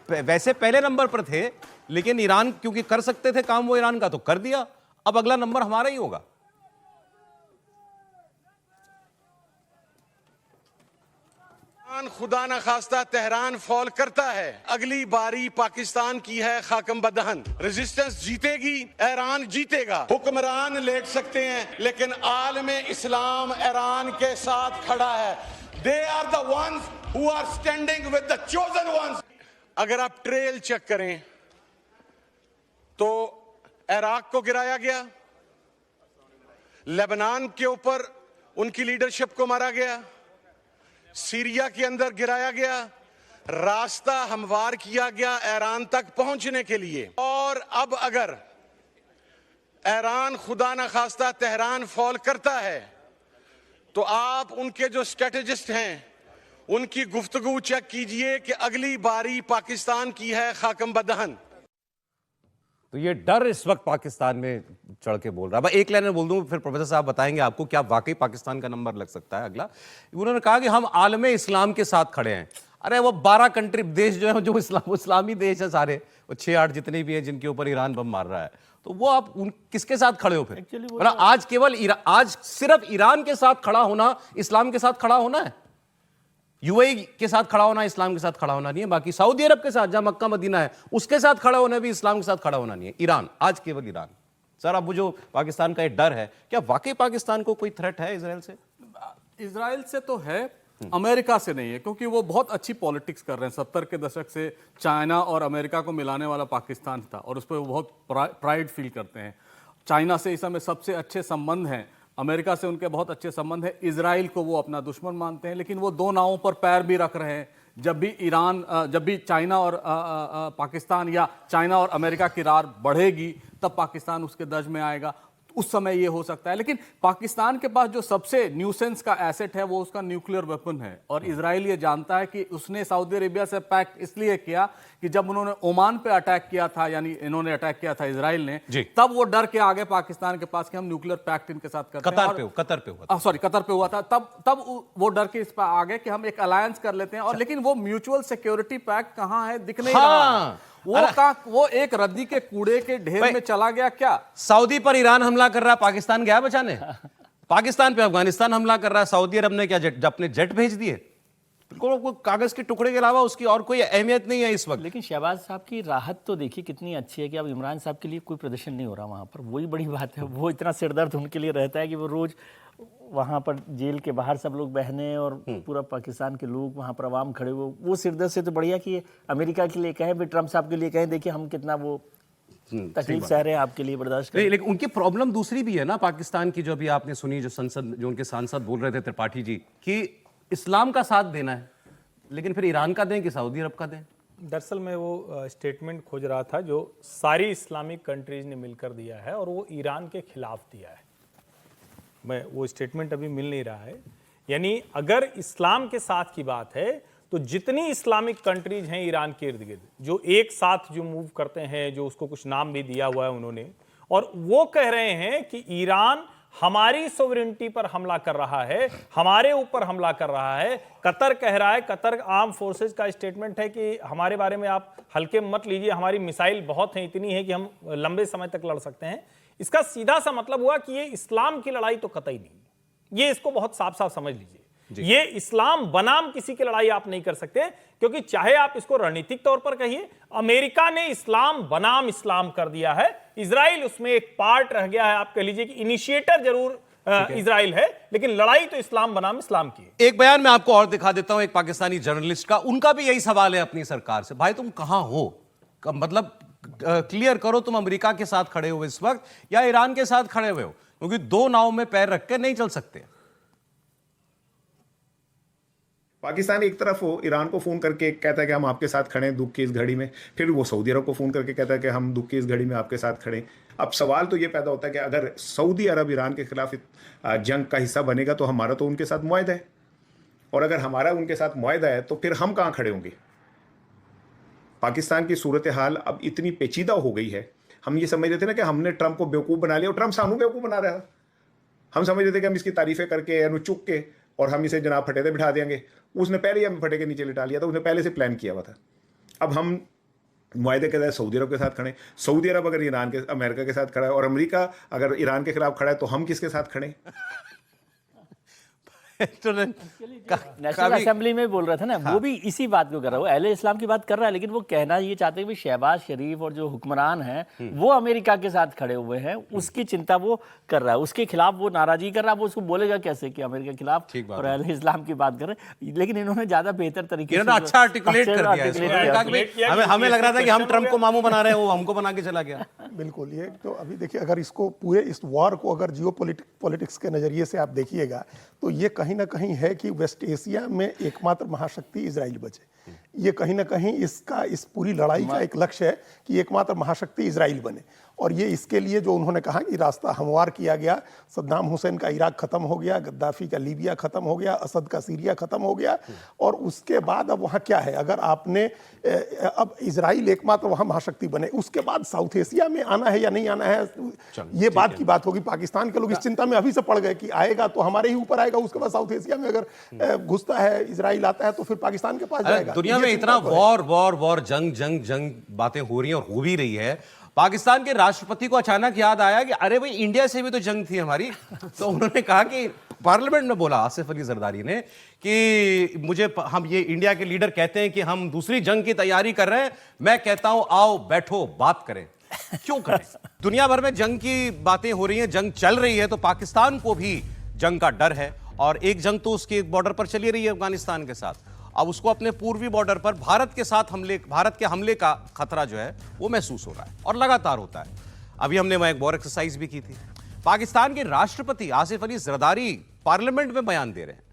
[SPEAKER 1] वैसे पहले नंबर पर थे, लेकिन ईरान क्योंकि कर सकते थे काम वो ईरान का, तो कर दिया, अब अगला नंबर हमारा ही होगा।
[SPEAKER 20] खुदा न खास्ता तेहरान फॉल करता है, अगली बारी पाकिस्तान की है खाकम बदहन। रेजिस्टेंस जीतेगी, ईरान जीतेगा। हुक्मरान लेट सकते हैं, लेकिन आलमे इस्लाम ईरान के साथ खड़ा है। They are the ones who are standing with the chosen ones. अगर आप ट्रेल चेक करें तो इराक को गिराया गया, लेबनान के ऊपर उनकी लीडरशिप को मारा गया, सीरिया के अंदर गिराया गया, रास्ता हमवार किया गया ईरान तक पहुंचने के लिए। और अब अगर ईरान खुदा न खास्ता तेहरान फॉल करता है तो आप उनके जो स्ट्रेटेजिस्ट हैं उनकी गुफ्तगू चेक कीजिए कि अगली बारी पाकिस्तान की है खाकम बदहन।
[SPEAKER 1] तो ये डर इस वक्त पाकिस्तान में चढ़ के बोल रहा है। मैं एक लाइन में बोल दूं, फिर प्रोफेसर साहब बताएंगे आपको क्या वाकई पाकिस्तान का नंबर लग सकता है अगला। उन्होंने कहा कि हम आलमे इस्लाम के साथ खड़े हैं। अरे वो 12 कंट्री देश जो है जो इस्लामी देश है सारे, वो 6-8 जितने भी हैं जिनके ऊपर ईरान बम मार रहा है, तो वो आप किसके साथ खड़े हो फिर? मतलब आज केवल आज सिर्फ ईरान के साथ खड़ा होना इस्लाम के साथ खड़ा होना है, यूएई के साथ खड़ा होना इस्लाम के साथ खड़ा होना नहीं है। बाकी सऊदी अरब के साथ जहां मक्का मदीना है उसके साथ खड़ा होना भी इस्लाम के साथ खड़ा होना नहीं है। ईरान, आज केवल ईरान। सर अब वो जो पाकिस्तान का एक डर है, क्या वाकई पाकिस्तान को कोई थ्रेट है इजराइल से?
[SPEAKER 6] इजराइल से तो है, अमेरिका से नहीं है, क्योंकि वो बहुत अच्छी पॉलिटिक्स कर रहे हैं। 70 के दशक से चाइना और अमेरिका को मिलाने वाला पाकिस्तान था और उस पर वो बहुत प्राइड फील करते हैं। चाइना से इस समय सबसे अच्छे संबंध हैं, अमेरिका से उनके बहुत अच्छे संबंध हैं, इजराइल को वो अपना दुश्मन मानते हैं, लेकिन वो दो नावों पर पैर भी रख रहे हैं। जब भी चाइना और पाकिस्तान या चाइना और अमेरिका की रार बढ़ेगी तब पाकिस्तान उसके दर्ज में आएगा। उस समय ये हो सकता है। लेकिन पाकिस्तान के पास जो सबसे न्यूसेंस का एसेट है वो उसका न्यूक्लियर वेपन है, और इजराइल ये जानता है कि उसने सऊदी अरेबिया से पैक्ट इसलिए किया कि जब उन्होंने ओमान पे अटैक किया था, यानी इन्होंने अटैक किया था इजराइल ने, तब वो डर के आगे पाकिस्तान के पास कि हम न्यूक्लियर पैक्ट इनके साथ करते हैं।
[SPEAKER 1] कतर पे हुआ था, तब वो डर के इस पर आ गए कि हम एक अलायंस कर लेते हैं। और लेकिन वो म्यूचुअल सिक्योरिटी पैक्ट कहां है, दिख नहीं रहा है। वो एक रद्दी के कूड़े के ढेर में चला गया। क्या सऊदी पर ईरान हमला कर रहा है, पाकिस्तान गया बचाने? पाकिस्तान पे अफगानिस्तान हमला कर रहा है, सऊदी अरब ने क्या अपने जेट भेज दिए? को कागज के टुकड़े के अलावा उसकी और कोई अहमियत नहीं है इस वक्त।
[SPEAKER 3] लेकिन शहबाज साहब की राहत तो देखिए कितनी अच्छी है कि अब इमरान साहब के लिए कोई प्रदर्शन नहीं हो रहा वहाँ पर, वही बड़ी बात है। वो इतना सिरदर्द उनके लिए रहता है कि वो रोज वहाँ पर जेल के बाहर सब लोग बहने और पूरा पाकिस्तान के लोग वहाँ पर आवाम खड़े हुए, वो सिरदर्द से तो बढ़िया कि अमेरिका के लिए कहें, भी ट्रम्प साहब के लिए कहें, देखिए हम कितना वो तकलीफ सह रहे हैं आपके लिए, बर्दाश्त करें।
[SPEAKER 1] लेकिन उनकी प्रॉब्लम दूसरी भी है ना पाकिस्तान की, जो अभी आपने सुनी, जो उनके सांसद बोल रहे थे त्रिपाठी जी, कि इस्लाम का साथ देना है, लेकिन फिर ईरान का दें कि सऊदी अरब का दें?
[SPEAKER 2] दरअसल मैं वो स्टेटमेंट खोज रहा था जो सारी इस्लामिक कंट्रीज ने मिलकर दिया है, और वो ईरान के खिलाफ दिया है। मैं वो स्टेटमेंट अभी मिल नहीं रहा है। यानी अगर इस्लाम के साथ की बात है तो जितनी इस्लामिक कंट्रीज हैं ईरान के इर्द गिर्द, जो एक साथ जो मूव करते हैं, जो उसको कुछ नाम भी दिया हुआ है उन्होंने, और वो कह रहे हैं कि ईरान हमारी सोवरेनिटी पर हमला कर रहा है, हमारे ऊपर हमला कर रहा है। कतर कह रहा है, कतर आर्म फोर्सेज का स्टेटमेंट है कि हमारे बारे में आप हल्के मत लीजिए, हमारी मिसाइल बहुत हैं, इतनी है कि हम लंबे समय तक लड़ सकते हैं। इसका सीधा सा मतलब हुआ कि ये इस्लाम की लड़ाई तो कतई नहीं, ये इसको बहुत साफ साफ समझ लीजिए। ये इस्लाम बनाम किसी की लड़ाई आप नहीं कर सकते, क्योंकि चाहे आप इसको रणनीतिक तौर पर कहिए, अमेरिका ने इस्लाम बनाम इस्लाम कर दिया है, इजराइल उसमें एक पार्ट रह गया है। आप कह लीजिए कि इनिशिएटर जरूर इजराइल है, लेकिन लड़ाई तो इस्लाम बनाम इस्लाम की है।
[SPEAKER 1] एक बयान मैं आपको और दिखा देता हूं, एक पाकिस्तानी जर्नलिस्ट का, उनका भी यही सवाल है अपनी सरकार से, भाई तुम कहां हो, मतलब क्लियर करो, तुम अमेरिका के साथ खड़े हो इस वक्त या ईरान के साथ खड़े हुए हो, क्योंकि दो नाव में पैर रख के नहीं चल सकते।
[SPEAKER 21] पाकिस्तान एक तरफ हो ईरान को फ़ोन करके कहता है कि हम आपके साथ खड़े हैं दुख की इस घड़ी में, फिर वो सऊदी अरब को फ़ोन करके कहता है कि हम दुख की इस घड़ी में आपके साथ खड़े हैं। अब सवाल तो ये पैदा होता है कि अगर सऊदी अरब ईरान के खिलाफ जंग का हिस्सा बनेगा तो हमारा तो उनके साथ मुआहदा है, और अगर हमारा उनके साथ मुआहदा है तो फिर हम कहाँ खड़े होंगे। पाकिस्तान की सूरत हाल अब इतनी पेचीदा हो गई है, हम ये समझ रहे थे ना कि हमने ट्रंप को बेवकूफ़ बना लिया, और ट्रंप सानू बेवकूफ़ बना रहा था। हम समझ रहे थे कि हम इसकी तारीफ़ें करके यानी चुक के और हम इसे जनाब फटेते बिठा देंगे। उसने पहले ही हमें फटे के नीचे लिटा लिया था, उसने पहले से प्लान किया हुआ था। अब हम मुआहदे के तहत सऊदी अरब के साथ खड़े, सऊदी अरब अगर ईरान के अमेरिका के साथ खड़ा है, और अमेरिका अगर ईरान के खिलाफ खड़ा है, तो हम किसके साथ खड़े?
[SPEAKER 3] नेशनल असेंबली में बोल रहा था ना, वो भी इसी बात को कर रहा है, वो अहले इस्लाम की बात कर रहा है, लेकिन वो कहना ये चाहते हैं कि शहबाज शरीफ और जो हुक्मरान हैं वो अमेरिका के साथ खड़े हुए हैं, उसकी चिंता वो कर रहा है, उसके खिलाफ वो नाराजगी कर रहा है। वो उसको बोलेगा कैसे कि अमेरिका के खिलाफ और अहले इस्लाम की बात कर रहे हैं, लेकिन इन्होंने ज्यादा बेहतर तरीके से
[SPEAKER 1] अच्छा आर्टिकुलेट कर दिया। हमें लग रहा था कि हम ट्रंप को मामू बना रहे हैं, वो हमको बना के चला गया।
[SPEAKER 4] बिल्कुल, ये तो अभी देखिए, अगर इसको पूरे इस वॉर को अगर जियो पॉलिटिक्स के नज़रिए से आप देखिएगा तो ये कहीं ना कहीं है कि वेस्ट एशिया में एकमात्र महाशक्ति इजराइल बचे। ये कहीं ना कहीं इसका इस पूरी लड़ाई का एक लक्ष्य है कि एकमात्र महाशक्ति इजराइल बने, और ये इसके लिए जो उन्होंने कहा कि रास्ता हमवार किया गया, सद्दाम हुसैन का इराक ख़त्म हो गया, गद्दाफी का लीबिया ख़त्म हो गया, असद का सीरिया ख़त्म हो गया, और उसके बाद अब वहाँ क्या है, अगर आपने अब इजराइल एकमात्र वहाँ महाशक्ति बने, उसके बाद साउथ एशिया में आना है या नहीं आना है, ये बात की बात होगी। पाकिस्तान के लोग इस चिंता में अभी से पड़ गए कि आएगा तो हमारे ही ऊपर आएगा, उसके बाद साउथ एशिया में अगर घुसता है इजराइल आता है तो फिर पाकिस्तान के पास जाएगा।
[SPEAKER 1] दुनिया में इतना वॉर जंग बातें हो रही हैं और हो भी रही है। पाकिस्तान के राष्ट्रपति को अचानक याद आया कि अरे भाई इंडिया से भी तो जंग थी हमारी, तो उन्होंने कहा कि पार्लियामेंट में बोला आसिफ अली जरदारी ने कि हम ये इंडिया के लीडर कहते हैं कि हम दूसरी जंग की तैयारी कर रहे हैं, मैं कहता हूं आओ बैठो बात करें। क्यों करें? दुनिया भर में जंग की बातें हो रही हैं, जंग चल रही है, तो पाकिस्तान को भी जंग का डर है, और एक जंग तो उसके बॉर्डर पर चली रही है अफगानिस्तान के साथ, अब उसको अपने पूर्वी बॉर्डर पर भारत के हमले का खतरा जो है वो महसूस हो रहा है और लगातार होता है। अभी हमने वहां एक वॉर एक्सरसाइज भी की थी। पाकिस्तान के राष्ट्रपति आसिफ अली जरदारी पार्लियामेंट में बयान दे रहे हैं।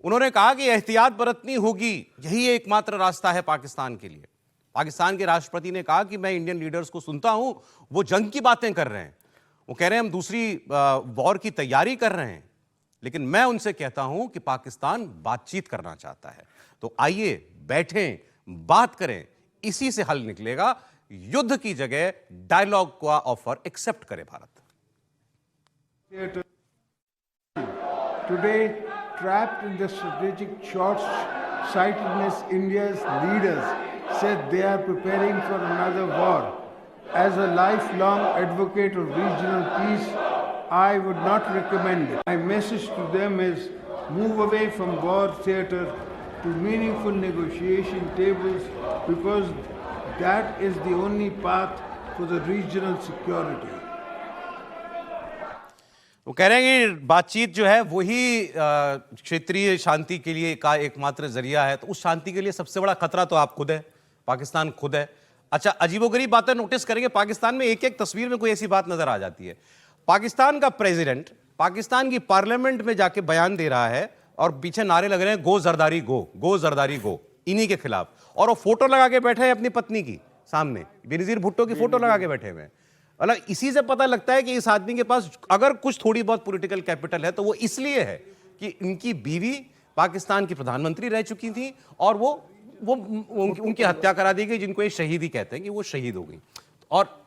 [SPEAKER 1] उन्होंने कहा कि एहतियात बरतनी होगी, यही एकमात्र रास्ता है पाकिस्तान के लिए। पाकिस्तान के राष्ट्रपति ने कहा कि मैं इंडियन लीडर्स को सुनता हूं, वो जंग की बातें कर रहे हैं, वो कह रहे हैं हम दूसरी वॉर की तैयारी कर रहे हैं, लेकिन मैं उनसे कहता हूं कि पाकिस्तान बातचीत करना चाहता है। तो आइए बैठें, बात करें, इसी से हल निकलेगा। युद्ध की जगह डायलॉग का ऑफर एक्सेप्ट करे Bharat.
[SPEAKER 5] Today, trapped in the strategic short-sightedness, India's leaders said they are preparing for another war. As a lifelong advocate of regional peace, I would not recommend it. My message to them is move away from war theater to meaningful negotiation tables, because that is the only path for the regional security.
[SPEAKER 1] वो कह रहे हैं कि बातचीत जो है वही क्षेत्रीय शांति के लिए का एकमात्र जरिया है। तो उस शांति के लिए सबसे बड़ा खतरा तो आप खुद है, पाकिस्तान खुद है। अच्छा, अजीबोगरीब बातें नोटिस करेंगे, पाकिस्तान में एक एक तस्वीर में कोई ऐसी बात नजर आ जाती है। पाकिस्तान का प्रेसिडेंट पाकिस्तान की पार्लियामेंट में जाके बयान दे रहा है और पीछे नारे लग रहे हैं गो जरदारी गो, गो जरदारी गो, इन्हीं के खिलाफ। और वो फोटो लगा के बैठे हैं अपनी पत्नी की सामने, बेनजीर भुट्टो की फोटो लगा के बैठे हुए हैं। मतलब इसी से पता लगता है कि इस आदमी के पास अगर कुछ थोड़ी बहुत पॉलिटिकल कैपिटल है तो वो इसलिए है कि इनकी बीवी पाकिस्तान की प्रधानमंत्री रह चुकी थी और वो उनकी हत्या करा दी गई, जिनको ये शहीदी कहते हैं कि वो शहीद हो गई। और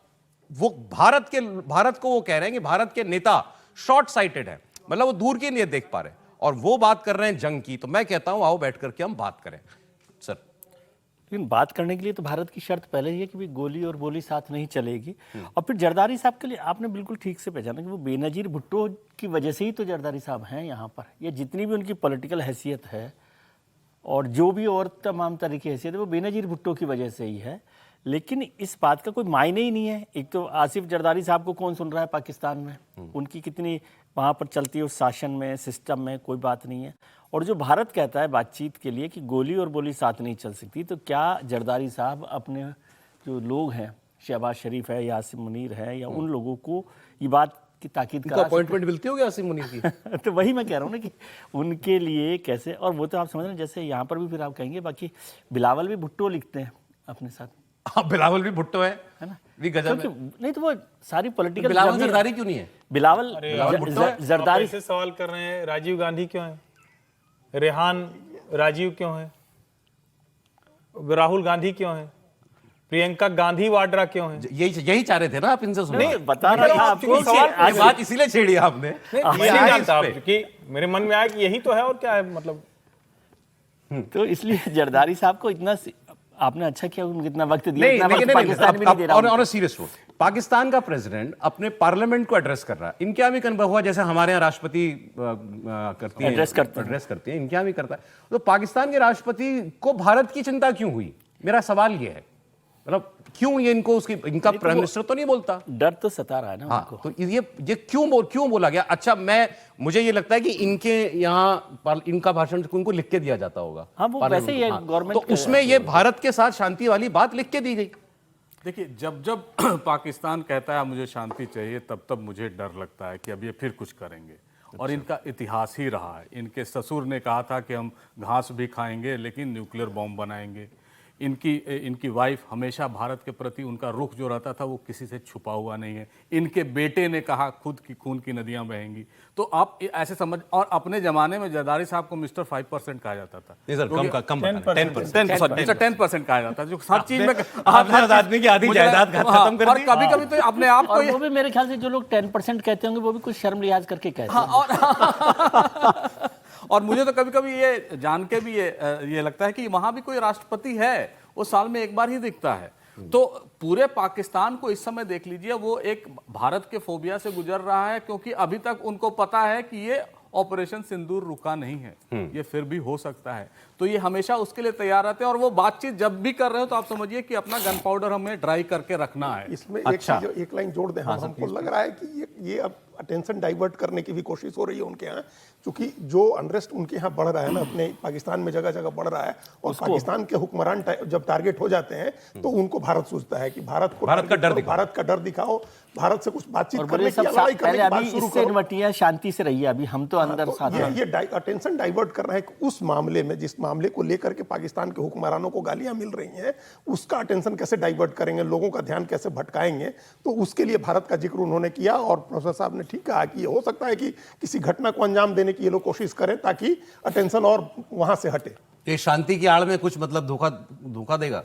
[SPEAKER 1] वो भारत को वो कह रहे हैं कि भारत के नेता शॉर्ट साइटेड है, मतलब वो दूर की नहीं देख पा रहे, और वो बात कर रहे हैं जंग की। तो मैं कहता हूं आओ बैठ करके हम बात करें सर।
[SPEAKER 3] लेकिन बात करने के लिए तो भारत की शर्त पहले ही है कि भी गोली और बोली साथ नहीं चलेगी। और फिर जरदारी साहब के लिए आपने बिल्कुल ठीक से पहचाना कि वो बेनजीर भुट्टो की वजह से ही तो जरदारी साहब हैं यहाँ पर। ये जितनी भी उनकी पॉलिटिकल हैसियत है और जो भी और तमाम तरह की हैसियत है वो बेनजीर भुट्टो की वजह से ही है। लेकिन इस बात का कोई मायने ही नहीं है। एक तो आसिफ जरदारी साहब को कौन सुन रहा है पाकिस्तान में, उनकी कितनी वहाँ पर चलती है उस शासन में, सिस्टम में, कोई बात नहीं है। और जो भारत कहता है बातचीत के लिए कि गोली और बोली साथ नहीं चल सकती, तो क्या जरदारी साहब अपने जो लोग हैं, शहबाज शरीफ है या आसिम मुनीर है या उन लोगों को ये बात की ताकीद करा
[SPEAKER 1] अपॉइंटमेंट मिलती होगी आसिम मुनीर की?
[SPEAKER 3] तो वही मैं कह रहा हूँ ना कि उनके लिए कैसे, और वो तो आप समझ रहे हैं जैसे यहाँ पर भी फिर आप कहेंगे बाकी बिलावल भी भुट्टो लिखते हैं अपने साथ।
[SPEAKER 1] हाँ, बिलावल भी भुट्टो है ना, भी गजब है।
[SPEAKER 3] नहीं तो वो सारी पॉलिटिकल
[SPEAKER 1] बिलावल जरदारी क्यों नहीं है?
[SPEAKER 3] बिलावल
[SPEAKER 2] जरदारी से सवाल कर रहे हैं। राजीव गांधी क्यों है? रेहान राजीव क्यों है? राहुल गांधी क्यों है? प्रियंका गांधी वाड्रा क्यों है?
[SPEAKER 1] यही चाह रहे थे ना आप इनसे सुनना?
[SPEAKER 3] नहीं बता रहा था आपको,
[SPEAKER 1] ये बात इसीलिए छेड़ी आपने।
[SPEAKER 2] मैं नहीं जानता आप, कि मेरे मन में आया कि यही तो है और क्या है मतलब।
[SPEAKER 3] तो इसलिए जरदारी साहब को इतना आपने अच्छा किया उनको इतना वक्त दिया।
[SPEAKER 1] पाकिस्तान का प्रेसिडेंट अपने पार्लियामेंट को एड्रेस कर रहा है। इनके यहाँ भी अनुभव हुआ, जैसे हमारे यहाँ राष्ट्रपति करती है, एड्रेस करती है, इनके यहाँ भी करता है। तो पाकिस्तान के राष्ट्रपति को भारत की चिंता क्यों हुई? मेरा सवाल ये है, मतलब क्यों ये इनको इनका प्राइम मिनिस्टर तो नहीं बोलता?
[SPEAKER 3] डर तो सता रहा है ना उनको।
[SPEAKER 1] तो ये क्यों बोला गया? अच्छा, मुझे ये लगता है कि इनके यहाँ इनका भाषण उनको लिख के दिया जाता होगा।
[SPEAKER 3] हाँ, वो वैसे ही है गवर्नमेंट।
[SPEAKER 1] तो उसमें ये भारत के साथ शांति वाली बात लिख के दी गई।
[SPEAKER 6] देखिए, जब पाकिस्तान कहता है मुझे शांति चाहिए, तब मुझे डर लगता है कि अब ये फिर कुछ करेंगे। और इनका इतिहास ही रहा है। इनके ससुर ने कहा था कि हम घास भी खाएंगे लेकिन न्यूक्लियर बॉम्ब बनाएंगे। इनकी वाइफ हमेशा भारत के प्रति उनका रुख जो रहता था वो किसी से छुपा हुआ नहीं है। इनके बेटे ने कहा खुद की खून की नदियां बहेंगी। तो आप ऐसे समझ, और अपने जमाने में जरदारी साहब को मिस्टर 5% कहा जाता था। 10% कहा जाता था, जो हर चीज में
[SPEAKER 1] आदमी की आधी जायदाद खत्म कर दी।
[SPEAKER 6] और कभी तो अपने आप को
[SPEAKER 3] वो भी मेरे ख्याल से जो लोग 10% कहते होंगे वो भी कुछ शर्म लिहाज करके कहते हैं।
[SPEAKER 6] और मुझे तो कभी ये जान के भी ये लगता है कि वहां भी कोई राष्ट्रपति है, वो साल में एक बार ही दिखता है। तो पूरे पाकिस्तान को इस समय देख लीजिए, वो एक भारत के फोबिया से गुजर रहा है, क्योंकि अभी तक उनको पता है कि ये ऑपरेशन सिंदूर रुका नहीं है, ये फिर भी हो सकता है। तो ये हमेशा उसके लिए तैयार रहते हैं। और वो बातचीत जब भी कर रहे हो तो आप समझिए कि अपना गन पाउडर हमें ड्राई करके रखना है।
[SPEAKER 4] इसमें एक लाइन जोड़ दें। हमको लग रहा है कि ये अब अटेंशन डाइवर्ट करने की भी कोशिश हो रही है उनके यहाँ, क्योंकि जो अनरेस्ट उनके यहाँ बढ़ रहा है ना, अपने पाकिस्तान में जगह जगह बढ़ रहा है, और पाकिस्तान के हुक्मरान जब टारगेट हो जाते हैं तो उनको भारत सोचता है कि भारत का डर दिखाओ, भारत से कुछ बातचीत करने की, लड़ाई करने की बात शुरू करो,
[SPEAKER 3] शांति से रहिए, अभी हम तो अंदर साथ
[SPEAKER 4] ये अटेंशन डाइवर्ट कर रहा है कि उस मामले में, जिस मामले को लेकर के पाकिस्तान के हुक्मरानों को गालियां मिल रही हैं, उसका अटेंशन कैसे डाइवर्ट करेंगे, लोगों का ध्यान कैसे भटकाएंगे, तो उसके लिए भारत का जिक्र उन्होंने किया। और प्रोफेसर साहब ने ठीक कहा कि हो सकता है कि किसी घटना को अंजाम देने की ये लोग कोशिश करें ताकि अटेंशन और वहां से हटे।
[SPEAKER 1] ये शांति की आड़ में कुछ मतलब धोखा देगा,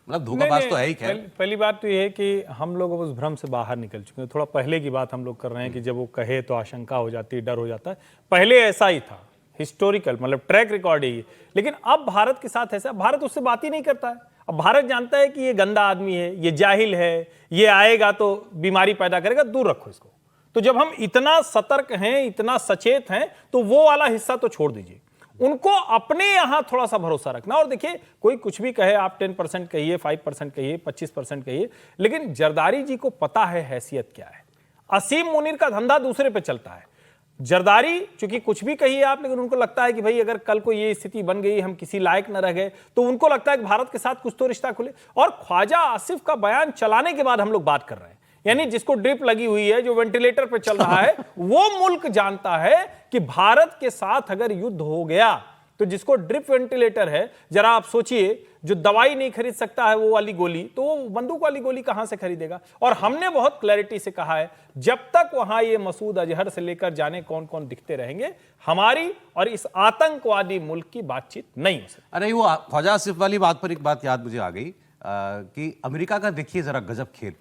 [SPEAKER 1] मतलब धोखाबाज तो है ही। खैर
[SPEAKER 2] पहली बात तो ये है कि हम लोग अब उस भ्रम से बाहर निकल चुके हैं। थोड़ा पहले की बात हम लोग कर रहे हैं कि जब वो कहे तो आशंका हो जाती है, डर हो जाता है, पहले ऐसा ही था, हिस्टोरिकल मतलब ट्रैक रिकॉर्ड है। लेकिन अब भारत के साथ ऐसा, भारत उससे बात ही नहीं करता है। अब भारत जानता है कि ये गंदा आदमी है, ये जाहिल है, ये आएगा तो बीमारी पैदा करेगा, दूर रखो इसको। तो जब हम इतना सतर्क हैं, इतना सचेत हैं, तो वो वाला हिस्सा तो छोड़ दीजिए, उनको अपने यहां थोड़ा सा भरोसा रखना। और देखिए, कोई कुछ भी कहे, आप 10% कहिए, 5% कहिए, 25% कहिए, लेकिन जरदारी जी को पता है हैसियत क्या है। असीम मुनीर का धंधा दूसरे पे चलता है। जरदारी चूंकि कुछ भी कहिए आप, लेकिन उनको लगता है कि भाई अगर कल को ये स्थिति बन गई, हम किसी लायक न रह गए, तो उनको लगता है कि भारत के साथ कुछ तो रिश्ता खुले। और ख्वाजा आसिफ का बयान चलाने के बाद हम लोग बात कर रहे हैं, यानी जिसको ड्रिप लगी हुई है, जो वेंटिलेटर पे चल रहा है, वो मुल्क जानता है कि भारत के साथ अगर युद्ध हो गया तो जिसको ड्रिप वेंटिलेटर है, जरा आप सोचिए, जो दवाई नहीं खरीद सकता है वो वाली गोली, तो वो बंदूक वाली गोली कहां से खरीदेगा। और हमने बहुत क्लैरिटी से कहा है, जब तक वहां ये मसूद अजहर से लेकर जाने कौन कौन दिखते रहेंगे, हमारी और इस आतंकवादी मुल्क की बातचीत नहीं हो सकती।
[SPEAKER 1] अरे वो ख्वाजा आसिफ वाली बात पर एक बात याद मुझे आ गई कि अमेरिका का देखिए जरा गजब खेल।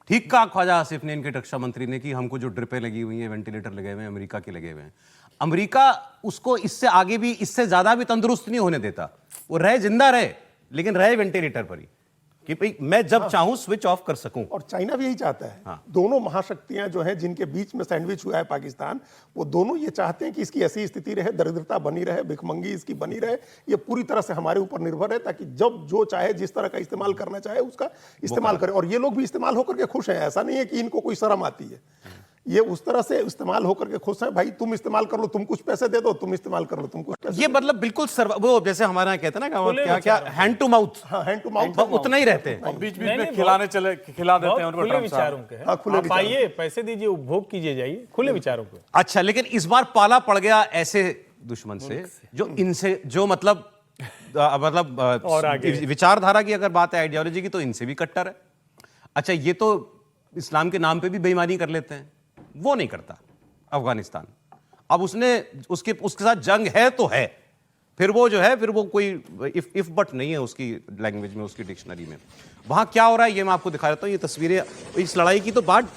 [SPEAKER 1] ठीक कहा ख्वाजा आसिफ ने, इनके रक्षा मंत्री ने, कि हमको जो ड्रिपें लगी हुई हैं, वेंटिलेटर लगे हुए हैं, अमेरिका के लगे हुए हैं। अमेरिका उसको इससे आगे भी, इससे ज्यादा भी तंदुरुस्त नहीं होने देता। वो रहे, जिंदा रहे, लेकिन रहे वेंटिलेटर पर ही, कि भाई मैं जब चाहूं स्विच ऑफ कर सकूं।
[SPEAKER 4] और चाइना भी यही चाहता है। दोनों महाशक्तियां जो हैं, जिनके बीच में सैंडविच हुआ है पाकिस्तान, वो दोनों ये चाहते हैं कि इसकी ऐसी स्थिति रहे, दरिद्रता बनी रहे, भिखमंगी इसकी बनी रहे। ये पूरी तरह से हमारे ऊपर निर्भर है, ताकि जब जो चाहे, जिस तरह का इस्तेमाल करना चाहे, उसका इस्तेमाल करे। और ये लोग भी इस्तेमाल होकर के खुश हैं, ऐसा नहीं है कि इनको कोई शर्म आती है। ये उस तरह से इस्तेमाल होकर के खुश हैं, भाई तुम इस्तेमाल कर लो, तुम कुछ पैसे दे दो, तुम इस्तेमाल कर लो, तुम कुछ पैसे।
[SPEAKER 1] ये मतलब बिल्कुल वो जैसे हमारे यहाँ कहते हैं ना, क्या hand to mouth,
[SPEAKER 4] hand to mouth,
[SPEAKER 1] उतना ही रहते हैं।
[SPEAKER 6] बीच बीच में खिला देते हैं उनको।
[SPEAKER 2] खुले विचारों के हैं, आप आइए, पैसे दीजिए, उपभोग कीजिए, जाइए, खुले विचारों के।
[SPEAKER 1] अच्छा, लेकिन इस बार पाला पड़ गया ऐसे दुश्मन से जो इनसे, जो मतलब विचारधारा की अगर बात है, आइडियोलॉजी की, तो इनसे भी कट्टर है। अच्छा, ये तो इस्लाम के नाम पे भी बेईमानी कर लेते हैं, वो नहीं करता अफगानिस्तान। अब उसके साथ जंग है तो है, फिर वो जो है, फिर वो कोई इफ बट नहीं है उसकी लैंग्वेज में, उसकी डिक्शनरी में। वहां क्या हो रहा है ये मैं आपको दिखा देता हूं। ये तस्वीरें, इस लड़ाई की तो बात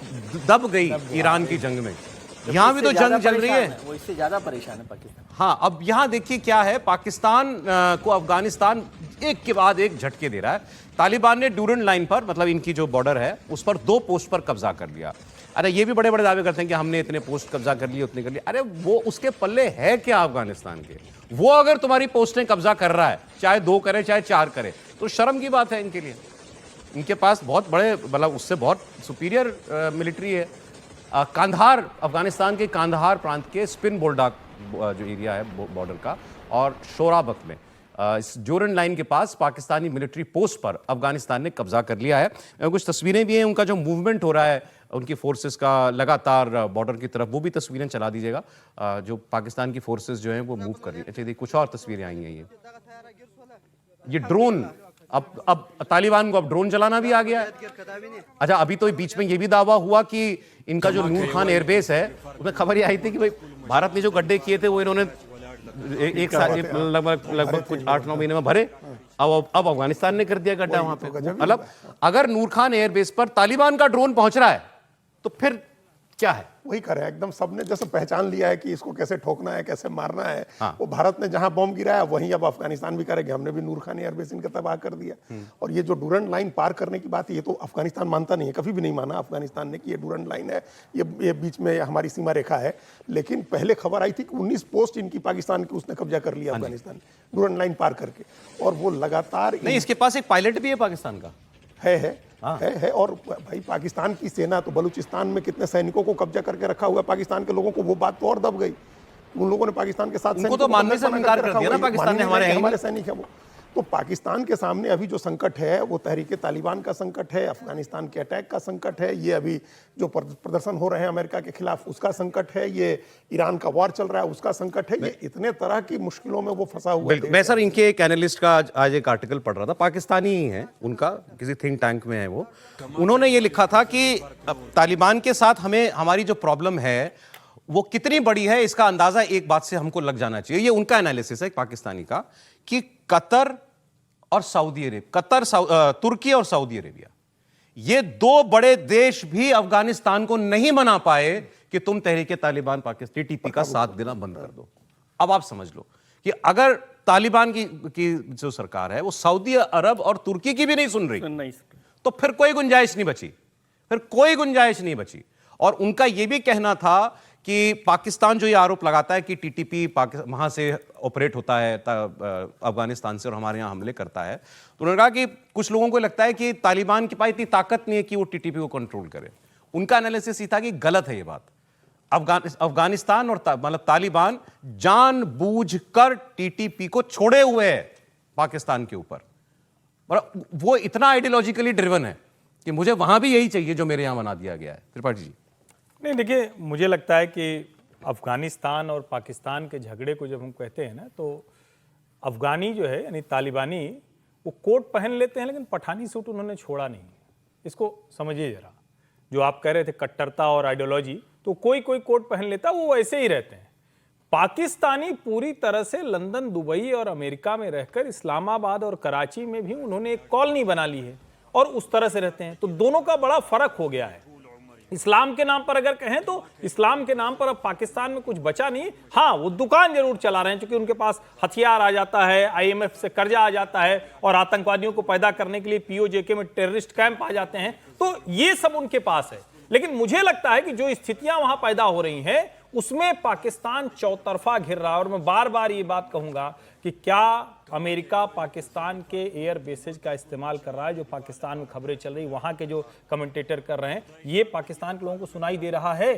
[SPEAKER 1] दब गई ईरान की जंग में, यहां भी तो जंग चल रही है,
[SPEAKER 3] वो इससे ज्यादा परेशान है पाकिस्तान।
[SPEAKER 1] हाँ, अब यहां देखिए क्या है, पाकिस्तान को अफगानिस्तान एक के बाद एक झटके दे रहा है। तालिबान ने डूरन लाइन पर, मतलब इनकी जो बॉर्डर है, उस पर 2 पोस्ट पर कब्जा कर लिया। अरे ये भी बड़े बड़े दावे करते हैं कि हमने इतने पोस्ट कब्जा कर लिए, उतने कर लिए। अरे वो उसके पल्ले है क्या अफगानिस्तान के? वो अगर तुम्हारी पोस्टें कब्जा कर रहा है, चाहे 2 करे चाहे 4 करे, तो शर्म की बात है इनके लिए। इनके पास बहुत बड़े, मतलब उससे बहुत सुपीरियर मिलिट्री है। कांधार, अफगानिस्तान के कांधार प्रांत के स्पिन बोल्डाक जो एरिया है बॉर्डर का, और शोराबक में, इस जोरन लाइन के पास पाकिस्तानी मिलिट्री पोस्ट पर अफगानिस्तान ने कब्जा कर लिया है। कुछ तस्वीरें भी हैं उनका जो मूवमेंट हो रहा है उनकी फोर्सेस का लगातार बॉर्डर की तरफ, वो भी तस्वीरें चला दीजिएगा, जो पाकिस्तान की फोर्सेस जो हैं वो मूव कर रही है। अच्छा, देखिए कुछ और तस्वीरें आई हैं। ये ड्रोन, अब तालिबान को अब ड्रोन चलाना भी आ गया है। अच्छा, अभी तो बीच में ये भी दावा हुआ कि इनका जो नूर खान एयरबेस है, उसमें खबर ये आई थी कि भाई भारत ने जो गड्ढे किए थे वो इन्होंने एक साल, लगभग कुछ 8-9 महीने में भरे। अब अफगानिस्तान ने कर दिया गड्ढा वहां पे। मतलब अगर नूर खान एयरबेस पर तालिबान का ड्रोन पहुंच रहा है तो फिर क्या है?
[SPEAKER 4] वही करे, एकदम सबने जैसे पहचान लिया है कि इसको कैसे ठोकना है, कैसे मारना है। वो भारत ने जहां बॉम्ब गिराया वहीं अब अफगानिस्तान भी करेंगे। हमने भी नूर खान एयरबेस इनका तबाह कर दिया। और ये जो डूरन लाइन पार करने की बात है, ये तो अफगानिस्तान मानता नहीं है, कभी भी नहीं माना अफगानिस्तान ने कि ये डूरन लाइन है, ये बीच में हमारी सीमा रेखा है। लेकिन पहले खबर आई थी कि 19 पोस्ट इनकी पाकिस्तान की उसने कब्जा कर लिया अफगानिस्तान, डूरन लाइन पार करके। और वो लगातार
[SPEAKER 1] नहीं, इसके पास एक पायलट भी है पाकिस्तान का,
[SPEAKER 4] है और भाई पाकिस्तान की सेना तो बलूचिस्तान में कितने सैनिकों को कब्जा करके रखा हुआ है पाकिस्तान के लोगों को, वो बात तो और दब गई। उन लोगों ने पाकिस्तान के साथ
[SPEAKER 1] उनको तो मानने से इनकार कर दिया ना पाकिस्तान ने,
[SPEAKER 4] हमारे सैनिक है वो। तो पाकिस्तान के सामने अभी जो संकट है वो तहरीके तालिबान का संकट है, अफगानिस्तान के अटैक का संकट है, ये अभी जो प्रदर्शन हो रहे हैं अमेरिका के खिलाफ उसका संकट है, ये ईरान का वॉर चल रहा है उसका संकट है, ये इतने तरह की मुश्किलों में वो फंसा हुआ है।
[SPEAKER 1] मैं सर इनके एक एनालिस्ट का आज एक आर्टिकल पढ़ रहा था, पाकिस्तानी ही है, उनका किसी थिंक टैंक में है वो, उन्होंने ये लिखा था कि तालिबान के साथ हमें हमारी जो प्रॉब्लम है वो कितनी बड़ी है इसका अंदाजा एक बात से हमको लग जाना चाहिए। ये उनका एनालिसिस है एक पाकिस्तानी का कि कतर और सऊदी अरेबिया, तुर्की और सऊदी अरेबिया, ये दो बड़े देश भी अफगानिस्तान को नहीं मना पाए कि तुम तहरीके तालिबान पाकिस्तान टीटीपी का साथ देना बंद कर दो। अब आप समझ लो कि अगर तालिबान की जो सरकार है वो सऊदी अरब और तुर्की की भी नहीं सुन रही तो फिर कोई गुंजाइश नहीं बची, और उनका यह भी कहना था कि पाकिस्तान जो ये आरोप लगाता है कि टीटीपी वहां से ऑपरेट होता है अफगानिस्तान से और हमारे यहां हमले करता है, तो उन्होंने कहा कि कुछ लोगों को लगता है कि तालिबान के पास इतनी ताकत नहीं है कि वो टीटीपी को कंट्रोल करे। उनका एनालिसिस ये था कि गलत है ये बात। अफगानिस्तान और मतलब तालिबान जानबूझकर टीटीपी को छोड़े हुए है पाकिस्तान के ऊपर, और वो इतना आइडियोलॉजिकली ड्रिवन है कि मुझे वहां भी यही चाहिए जो मेरे यहां बना दिया गया है। त्रिपाठी जी।
[SPEAKER 2] नहीं, देखिए मुझे लगता है कि अफगानिस्तान और पाकिस्तान के झगड़े को जब हम कहते हैं ना, तो अफगानी जो है यानी तालिबानी वो कोट पहन लेते हैं लेकिन पठानी सूट उन्होंने छोड़ा नहीं। इसको समझिए जरा, जो आप कह रहे थे कट्टरता और आइडियोलॉजी, तो कोई कोट पहन लेता वो वैसे ही रहते हैं। पाकिस्तानी पूरी तरह से लंदन, दुबई और अमेरिका में रहकर इस्लामाबाद और कराची में भी उन्होंने एक कॉलोनी बना ली है और उस तरह से रहते हैं। तो दोनों का बड़ा फर्क हो गया है। इस्लाम के नाम पर अगर कहें तो इस्लाम के नाम पर अब पाकिस्तान में कुछ बचा नहीं। हाँ, वो दुकान जरूर चला रहे हैं क्योंकि उनके पास हथियार आ जाता है, IMF से कर्जा आ जाता है और आतंकवादियों को पैदा करने के लिए POJK में टेररिस्ट कैंप आ जाते हैं, तो ये सब उनके पास है। लेकिन मुझे लगता है कि जो स्थितियां वहां पैदा हो रही हैं उसमें पाकिस्तान चौतरफा घिर रहा है। और मैं बार बार ये बात कहूंगा कि क्या अमेरिका पाकिस्तान के एयर बेसेज का इस्तेमाल कर रहा है, जो पाकिस्तान में खबरें चल रही, वहां के जो कमेंटेटर कर रहे हैं, ये पाकिस्तान के लोगों को सुनाई दे रहा है।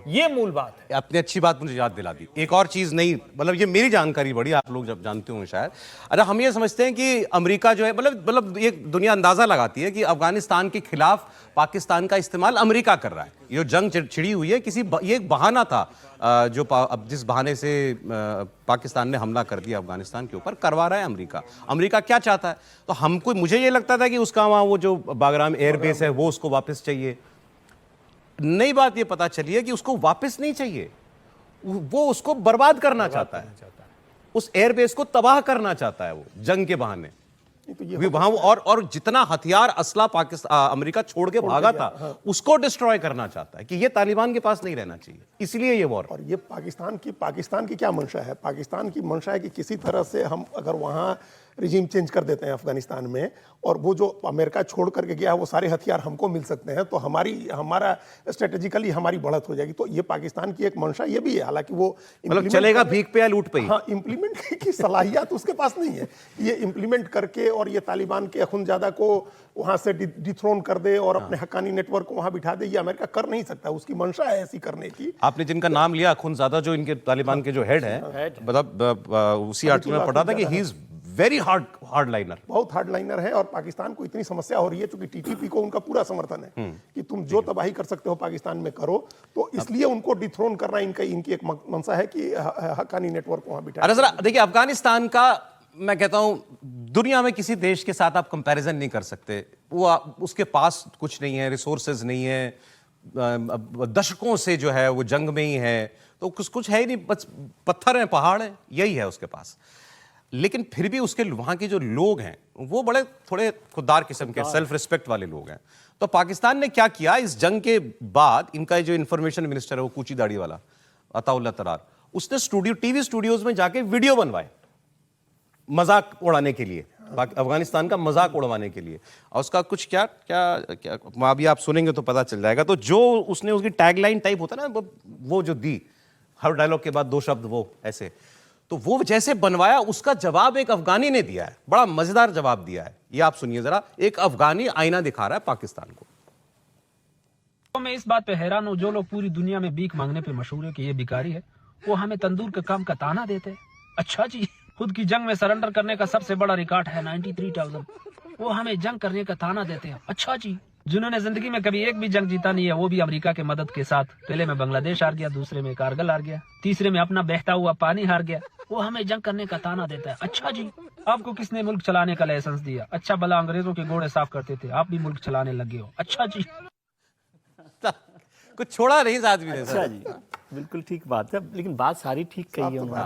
[SPEAKER 2] ये मूल बात है।
[SPEAKER 1] आपने अच्छी बात मुझे याद दिला दी। एक और चीज नहीं, मतलब ये मेरी जानकारी बड़ी, आप लोग जब जानते होंगे शायद। अरे हम ये समझते हैं कि अमेरिका जो है, मतलब ये दुनिया अंदाजा लगाती है कि अफगानिस्तान के खिलाफ पाकिस्तान का इस्तेमाल अमेरिका कर रहा है। ये जंग छिड़ी हुई है ये एक बहाना था जो अब जिस बहाने से पाकिस्तान ने हमला कर दिया अफगानिस्तान के ऊपर, करवा रहा है अमेरिका क्या चाहता है। तो मुझे ये लगता था कि उसका वहां वो जो बागराम एयरबेस है वो उसको वापस चाहिए। नई बात ये पता चली है कि उसको वापस नहीं चाहिए, वो उसको बर्बाद करना चाहता है, उस एयरबेस को तबाह करना चाहता है वो जंग के बहाने। तो वहां और जितना हथियार असला पाकिस्तान अमेरिका छोड़ के भागा था उसको डिस्ट्रॉय करना चाहता है कि ये तालिबान के पास नहीं रहना चाहिए, इसलिए ये वॉर।
[SPEAKER 4] और ये पाकिस्तान की क्या मंशा है? पाकिस्तान की मंशा है कि किसी तरह से हम अगर वहां रिजीम चेंज कर देते हैं अफगानिस्तान में और वो जो अमेरिका छोड़ करके गया है वो सारे हथियार हमको मिल सकते हैं, तो हमारा स्ट्रेटेजिकली हमारी बढ़त हो जाएगी। तो ये पाकिस्तान की एक मंशा ये भी है, हालांकि वो
[SPEAKER 1] मतलब चलेगा भीख पे या लूट पे।
[SPEAKER 4] हाँ, इंप्लीमेंट की सलाहियत उसके पास नहीं है। ये इंप्लीमेंट करके और ये तालिबान के अखुनजादा को वहां से डिथ्रोन कर दे और अपने हक्कानी नेटवर्क को वहां बिठा दे, ये अमेरिका कर नहीं सकता। उसकी मंशा है ऐसी करने की।
[SPEAKER 1] आपने जिनका नाम लिया अखुनजादा, जो इनके तालिबान के जो हेड है, मतलब उसी आर्टिकल में पढ़ा था कि he is very hard liner,
[SPEAKER 4] बहुत हार्ड लाइनर है। और पाकिस्तान को इतनी समस्या हो रही है क्योंकि टीटीपी को उनका पूरा समर्थन है कि तुम जो तबाही कर सकते हो पाकिस्तान में करो, तो इसलिए उनको डिथ्रोन करना इनकी एक मंशा है कि हक्कानी नेटवर्क वहां बिठा।
[SPEAKER 1] अरे जरा देखिए, अफगानिस्तान का मैं कहता हूं दुनिया में किसी देश के साथ आप कंपैरिजन नहीं कर सकते। वो उसके पास कुछ नहीं है, रिसोर्सेज नहीं है, दशकों से जो है वो जंग में ही है, तो कुछ है ही नहीं, बस पत्थर है, पहाड़ है, यही है उसके पास। लेकिन फिर भी उसके वहां के जो लोग हैं वो बड़े थोड़े खुददार किस्म के, सेल्फ रिस्पेक्ट वाले लोग हैं। तो पाकिस्तान ने क्या किया इस जंग के बाद, इनका जो इंफॉर्मेशन मिनिस्टर है वो कूची दाढ़ी वाला अताउल्लाह तरार, उसने टीवी स्टूडियोज में जाके वीडियो बनवाए मजाक उड़ाने के लिए, अफगानिस्तान का मजाक उड़वाने के लिए। और उसका कुछ क्या अभी आप सुनेंगे तो पता चल जाएगा। तो जो उसने उसकी टैगलाइन टाइप होता है ना, वो जो दी हर डायलॉग के बाद 2 शब्द वो ऐसे, तो वो जैसे बनवाया, उसका जवाब एक अफगानी ने दिया है, बड़ा मजेदार जवाब दिया है। ये आप सुनिए जरा, एक अफगानी आईना दिखा रहा है पाकिस्तान को।
[SPEAKER 7] तो मैं इस बात पे हैरान हूँ, जो लोग पूरी दुनिया में भीख मांगने पे मशहूर है कि ये भिखारी है, वो हमें तंदूर के काम का ताना देते हैं। अच्छा जी, खुद की जंग में सरेंडर करने का सबसे बड़ा रिकॉर्ड है 93,000, वो हमें जंग करने का ताना देते हैं। अच्छा जी, जिन्होंने जिंदगी में कभी एक भी जंग जीता नहीं है, वो भी अमेरिका के मदद के साथ, पहले में बांग्लादेश हार गया, दूसरे में कारगिल हार गया, तीसरे में अपना बहता हुआ पानी हार गया, वो हमें जंग करने का ताना देता है। अच्छा जी, आपको किसने मुल्क चलाने का लाइसेंस दिया? अच्छा भला अंग्रेजों के घोड़े साफ करते थे, आप भी मुल्क चलाने लगे हो। अच्छा जी,
[SPEAKER 1] कुछ छोड़ा नहीं इस आदमी ने।
[SPEAKER 3] अच्छा जी, बिल्कुल ठीक बात है, लेकिन बात सारी ठीक कही है उन्होंने।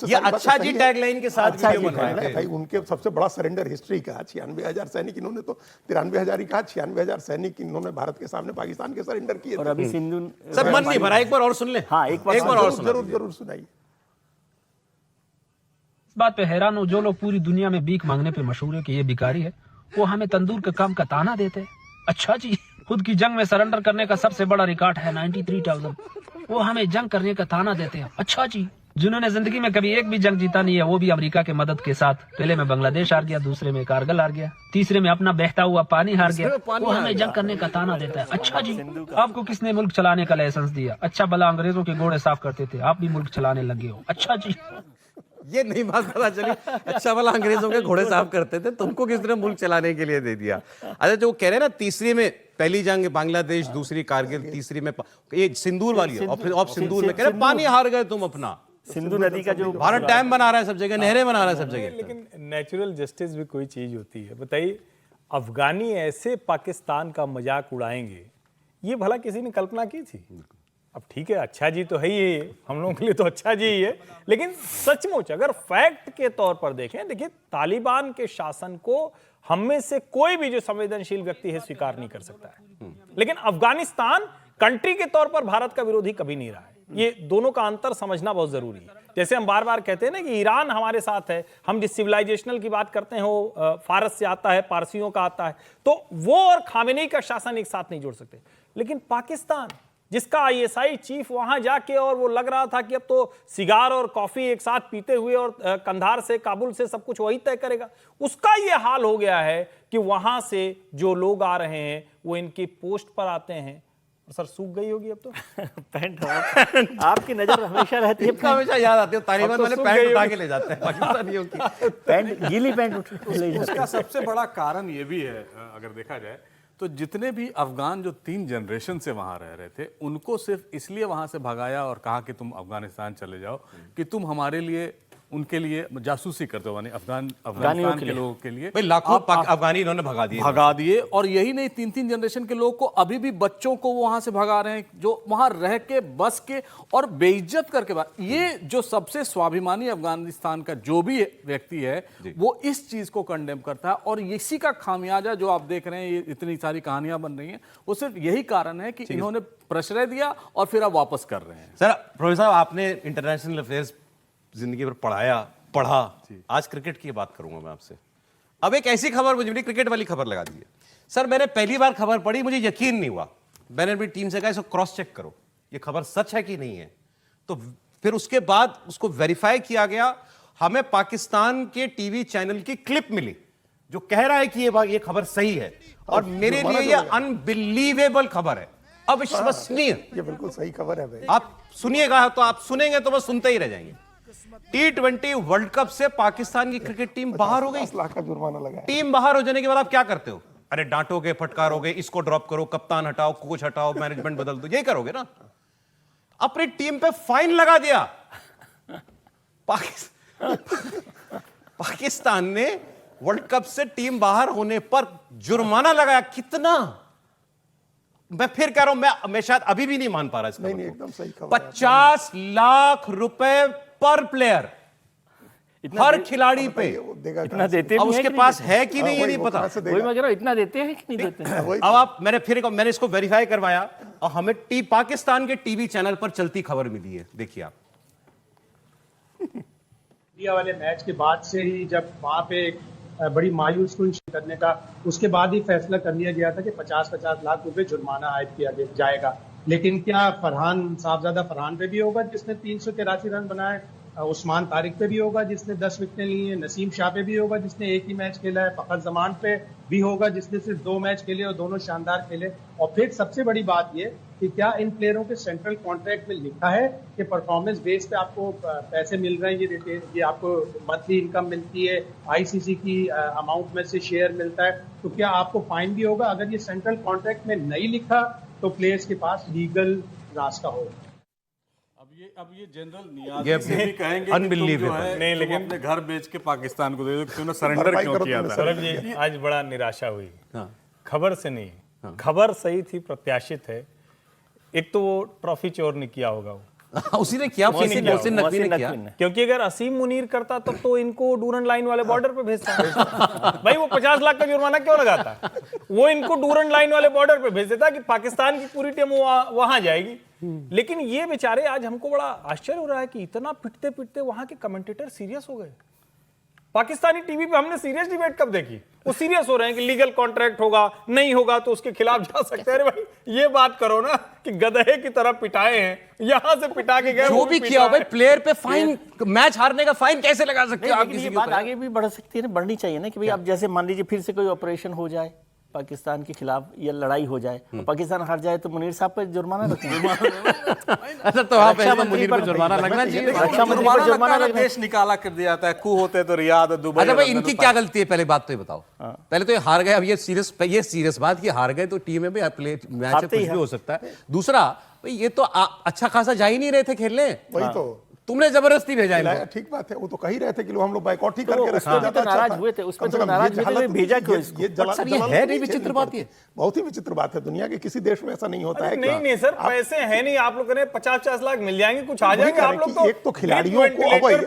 [SPEAKER 1] ये अच्छा जी टैगलाइन के साथ वीडियो बन रहे हैं
[SPEAKER 4] भाई। उनके सबसे बड़ा सरेंडर हिस्ट्री का 96,000 सैनिक, इन्होंने तो 93,000 ही कहा। 96,000 सैनिक इन्होंने भारत के सामने पाकिस्तान के सरेंडर किए।
[SPEAKER 3] और अभी सिंधु
[SPEAKER 1] सब मन नहीं भरा, एक बार और सुन ले।
[SPEAKER 3] हाँ, एक बार
[SPEAKER 1] और
[SPEAKER 4] जरूर सुनाइए।
[SPEAKER 7] इस बात पे हैरान हूँ, जो लोग पूरी दुनिया में भीख मांगने पे मशहूर है कि ये भिखारी है, वो हमें तंदूर के काम का ताना देते हैं। अच्छा जी, खुद की जंग में सरेंडर करने का सबसे बड़ा रिकॉर्ड है 93,000, वो हमें जंग करने का ताना देते हैं। अच्छा जी, जिन्होंने जिंदगी में कभी एक भी जंग जीता नहीं है, वो भी अमेरिका के मदद के साथ, पहले में बांग्लादेश हार गया, दूसरे में कारगिल हार गया, तीसरे में अपना बहता हुआ पानी हार गया, वो हमें जंग करने का ताना देता है। अच्छा जी, आपको किसने मुल्क चलाने का लाइसेंस दिया? अच्छा भला अंग्रेजों के घोड़े साफ करते थे, आप भी मुल्क चलाने लगे हो। अच्छा जी,
[SPEAKER 1] ये नहीं बात पता चली। अच्छा वाला अंग्रेजों के घोड़े साफ करते थे, तुमको किसने मुल्क चलाने के लिए दे दिया? अच्छा, जो कह रहे हैं ना, तीसरी में पहली जंग बांग्लादेश, दूसरी कारगिल, तीसरी में ये सिंदूर वाली है, और फिर आप सिंदूर में कह रहे पानी हार गए तुम अपना।
[SPEAKER 3] सिंधु नदी का जो
[SPEAKER 1] भारत डैम बना रहा है सब जगह, नहरें बना रहा है सब जगह।
[SPEAKER 2] लेकिन नेचुरल जस्टिस भी कोई चीज होती है। बताइए, अफगानी ऐसे पाकिस्तान का मजाक उड़ाएंगे, ये भला किसी ने कल्पना की थी? अब ठीक है, अच्छा जी तो है ही है, हम लोगों के लिए तो अच्छा जी ही है, लेकिन सचमुच अगर फैक्ट के तौर पर देखें, देखिए तालिबान के शासन को हम में से कोई भी जो संवेदनशील व्यक्ति है स्वीकार नहीं कर सकता है, लेकिन अफगानिस्तान कंट्री के तौर पर भारत का विरोधी कभी नहीं रहा है। ये दोनों का अंतर समझना बहुत जरूरी है। जैसे हम बार बार कहते हैं ना कि ईरान हमारे साथ है, हम जिस सिविलाइजेशनल की बात करते हैं वो फारस से आता है, पारसियों का आता है, तो वो और खामेनी का शासन एक साथ नहीं जोड़ सकते। लेकिन पाकिस्तान, जिसका ISI चीफ वहां जाके और वो लग रहा था कि अब तो सिगार और कॉफी एक साथ पीते हुए और कंधार से काबुल से सब कुछ वही तय करेगा, उसका ये हाल हो गया है कि वहां से जो लोग आ रहे हैं वो इनकी पोस्ट पर आते हैं। सर सूख गई होगी अब तो
[SPEAKER 3] पैंट आपकी नजर हमेशा रहती है,
[SPEAKER 1] हमेशा याद आती है, तालिबान वाले पैंट उठा के ले जाते हैं पाकिस्तानियों की
[SPEAKER 3] पैंट, गीली पैंट उठा के ले जाते हैं।
[SPEAKER 6] उसका सबसे बड़ा कारण ये भी है, अगर देखा जाए तो जितने भी अफगान जो 3 जनरेशन से वहां रह रहे थे, उनको सिर्फ इसलिए वहां से भगाया और कहा कि तुम अफगानिस्तान चले जाओ कि तुम हमारे लिए, उनके लिए जासूसी करते हो, यानी अफगानिस्तान के लोगों के लिए।
[SPEAKER 1] भाई लाखों अफगानी इन्होंने भगा दिए।
[SPEAKER 6] और यही नहीं, 3 जनरेशन के लोगों को, अभी भी बच्चों को वो वहां से भगा रहे हैं, जो वहां रह के बस के और बेइज्जत करके बात। ये जो सबसे स्वाभिमानी अफगानिस्तान का जो भी व्यक्ति है, वो इस चीज को कंडेम करता है, और इसी का खामियाजा जो आप देख रहे हैं, ये इतनी सारी कहानियां बन रही हैं, वो सिर्फ यही कारण है कि इन्होंने प्रश्रय दिया और फिर अब वापस कर रहे हैं।
[SPEAKER 1] सर, प्रोफेसर साहब, आपने इंटरनेशनल अफेयर्स जिंदगी भर पढ़ा, आज क्रिकेट की बात करूंगा मैं आपसे। अब एक ऐसी खबर मुझे मिली, क्रिकेट वाली खबर लगा दी है। सर, मैंने पहली बार खबर पढ़ी, मुझे यकीन नहीं हुआ। मैंने अपनी टीम से कहा इसको क्रॉस चेक करो, ये खबर सच है कि नहीं है। तो फिर उसके बाद उसको वेरीफाई किया गया, हमें पाकिस्तान के टीवी चैनल की क्लिप मिली जो कह रहा है कि ये खबर सही है, और मेरे लिए ये अनबिलीवेबल खबर है, अविश्वसनीय।
[SPEAKER 4] ये बिल्कुल सही खबर है भाई।
[SPEAKER 1] आप सुनिएगा, तो आप सुनेंगे तो बस सुनते ही रह जाएंगे। T20 वर्ल्ड कप से पाकिस्तान की क्रिकेट टीम बाहर हो गई।
[SPEAKER 4] 50 लाख का जुर्माना लगा है।
[SPEAKER 1] टीम बाहर हो जाने के बाद आप क्या करते हो? अरे डांटोगे, फटकारोगे, इसको ड्रॉप करो, कप्तान हटाओ, कोच हटाओ, मैनेजमेंट बदल दो, यही करोगे ना। अपनी टीम पे फाइन लगा दिया। पाकिस्तान ने वर्ल्ड कप से टीम बाहर होने पर जुर्माना लगाया। कितना? मैं फिर कह रहा हूं, मैं शायद अभी भी नहीं मान पा रहा इसका।
[SPEAKER 4] नहीं, एकदम सही खबर।
[SPEAKER 1] 50 लाख रुपए पर प्लेयर, हर खिलाड़ी पे
[SPEAKER 3] इतना देते
[SPEAKER 1] अब उसके पास है कि नहीं, ये नहीं पता।
[SPEAKER 3] वही मैं कह रहा हूं, इतना देते हैं कि नहीं देते हैं।
[SPEAKER 1] अब आप, मैंने इसको वेरीफाई करवाया और हमें पाकिस्तान के टीवी चैनल पर चलती खबर मिली है। देखिए आप,
[SPEAKER 22] इंडिया वाले मैच के बाद से ही जब वहां पे बड़ी मायूसी करने का, उसके बाद ही फैसला कर लिया गया था कि 50-50 लाख रुपए जुर्माना आयद किया जाएगा। लेकिन क्या फरहान साहबजादा फरहान पे भी होगा जिसने 383 रन बनाए, उस्मान तारिक पे भी होगा जिसने 10 विकेटें ली हैं, नसीम शाह पे भी होगा जिसने एक ही मैच खेला है, फखर जमान पे भी होगा जिसने सिर्फ 2 मैच खेले और दोनों शानदार खेले। और फिर सबसे बड़ी बात ये कि क्या इन प्लेयरों के सेंट्रल कॉन्ट्रैक्ट में लिखा है कि परफॉर्मेंस बेस पे आपको पैसे मिल रहे हैं, ये आपको मंथली इनकम मिलती है, आईसीसी की अमाउंट में से शेयर मिलता है, तो क्या आपको फाइन भी होगा? अगर ये सेंट्रल कॉन्ट्रैक्ट में नहीं लिखा तो प्लेयर्स के पास लीगल रास्ता होगा।
[SPEAKER 6] अब ये जनरल नियाज़ से भी कहेंगे कि तुम जो है नहीं, लेकिन अपने घर बेच के पाकिस्तान को दे दो, तुमने सरेंडर क्यों किया था?
[SPEAKER 2] सौरभ जी आज बड़ा निराशा हुई। खबर से नहीं, खबर सही थी, प्रत्याशित है। एक तो वो ट्रॉफी चोर ने किया होगा, वो
[SPEAKER 1] उसी ने किया, मोहसिन नकवी ने किया।
[SPEAKER 2] क्योंकि अगर असीम मुनीर करता तब तो इनको डूरन लाइन वाले बॉर्डर पे भेजता। भाई वो 50 लाख का जुर्माना क्यों लगाता? वो इनको डूरन लाइन वाले बॉर्डर पे भेज देता कि पाकिस्तान की पूरी टीम वहां जाएगी। लेकिन ये बेचारे, आज हमको बड़ा आश्चर्य हो रहा है कि इतना पिटते पिटते वहां के कमेंटेटर सीरियस हो गए। पाकिस्तानी टीवी पे हमने सीरियस डिबेट कब देखी? वो सीरियस हो रहे हैं कि लीगल कॉन्ट्रैक्ट होगा, नहीं होगा तो उसके खिलाफ जा सकते हैं। अरे भाई ये बात करो ना कि गधे की तरह पिटाए हैं, यहां से पिटा के गए।
[SPEAKER 1] जो भी किया हो भाई, प्लेयर पे फाइन, मैच हारने का फाइन कैसे लगा सकते हो आप?
[SPEAKER 3] ये बात आगे भी बढ़ सकती है ना, बढ़नी चाहिए ना कि भाई अब जैसे मान लीजिए फिर से कोई ऑपरेशन हो जाए पाकिस्तान के खिलाफ या लड़ाई हो जाए, पाकिस्तान हार जाए तो मुनीर साहब पर जुर्माना रखेंगे।
[SPEAKER 1] अच्छा तो वहां पे मुनीर पर जुर्माना लगना चाहिए।
[SPEAKER 3] रक्षा मंत्री पर जुर्माना लगना,
[SPEAKER 6] देश निकाला कर दिया जाता है, कू होते तो रियाद, दुबई।
[SPEAKER 1] अच्छा भाई इनकी क्या गलती है? पहले बात तो ये बताओ। पहले तो ये हार गए, अब ये सीरियस बात कि हार गए तो टीम में भी मैच में कुछ भी हो सकता है। दूसरा भाई ये तो अच्छा खासा जा ही नहीं रहे थे खेलने,
[SPEAKER 4] वही तो
[SPEAKER 1] तुमने जबरदस्ती भेजा है।
[SPEAKER 4] ठीक बात है, वो तो कह ही रहे थे कि हम लोग बाइकआउट ही करके रखते
[SPEAKER 3] हैं। तो नाराज हुए थे, उसमें तो नाराज हुए थे, भेजा क्यों इसको?
[SPEAKER 1] ये है नहीं विचित्र बात? ये
[SPEAKER 4] बहुत ही विचित्र बात है, दुनिया के किसी देश में ऐसा नहीं होता है।
[SPEAKER 2] नहीं सर, पैसे है नहीं, आप लोग 50-50 लाख मिल जाएंगे, कुछ आ जाएंगे आप लोग।
[SPEAKER 4] एक तो खिलाड़ियों को,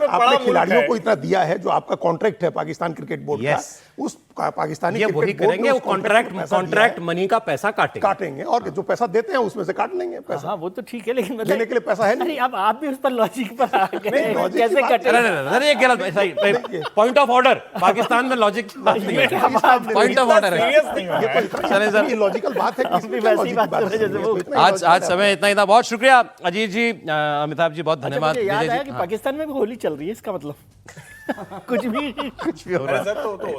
[SPEAKER 4] आपने खिलाड़ियों को इतना दिया है, जो आपका कॉन्ट्रैक्ट है पाकिस्तान क्रिकेट बोर्ड का, उस पाकिस्तानी
[SPEAKER 1] वही करेंगे, वो कॉन्ट्रैक्ट मनी का पैसा काटेंगे
[SPEAKER 4] और जो पैसा देते हैं उसमें से काट लेंगे पैसा।
[SPEAKER 3] हाँ वो तो ठीक है, लेकिन
[SPEAKER 4] देने के लिए पैसा है नहीं।
[SPEAKER 3] अब आप भी उस पर लॉजिक पर आ गए, कैसे कटे?
[SPEAKER 1] ये गलत पॉइंट ऑफ ऑर्डर। पाकिस्तान में लॉजिक पॉइंट ऑफ ऑर्डर है,
[SPEAKER 4] ये लॉजिकल बात है।
[SPEAKER 1] आज समय इतना ही था। बहुत शुक्रिया अजीत जी, अमिताभ जी, बहुत धन्यवाद।
[SPEAKER 3] याद आया कि पाकिस्तान में भी होली चल रही है, इसका मतलब कुछ भी हो रहा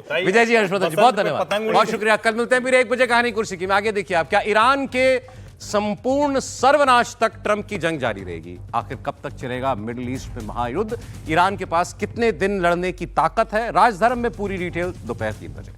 [SPEAKER 3] है।
[SPEAKER 1] विजय जी, हर्षवर्धन जी, बहुत धन्यवाद, बहुत शुक्रिया। कल मिलते हैं फिर 1 बजे कहानी कुर्सी की में। आगे देखिए आप, क्या ईरान के संपूर्ण सर्वनाश तक ट्रंप की जंग जारी रहेगी? आखिर कब तक चलेगा मिडिल ईस्ट में महायुद्ध? ईरान के पास कितने दिन लड़ने की ताकत है? राजधर्म में पूरी डिटेल दोपहर 3 बजे।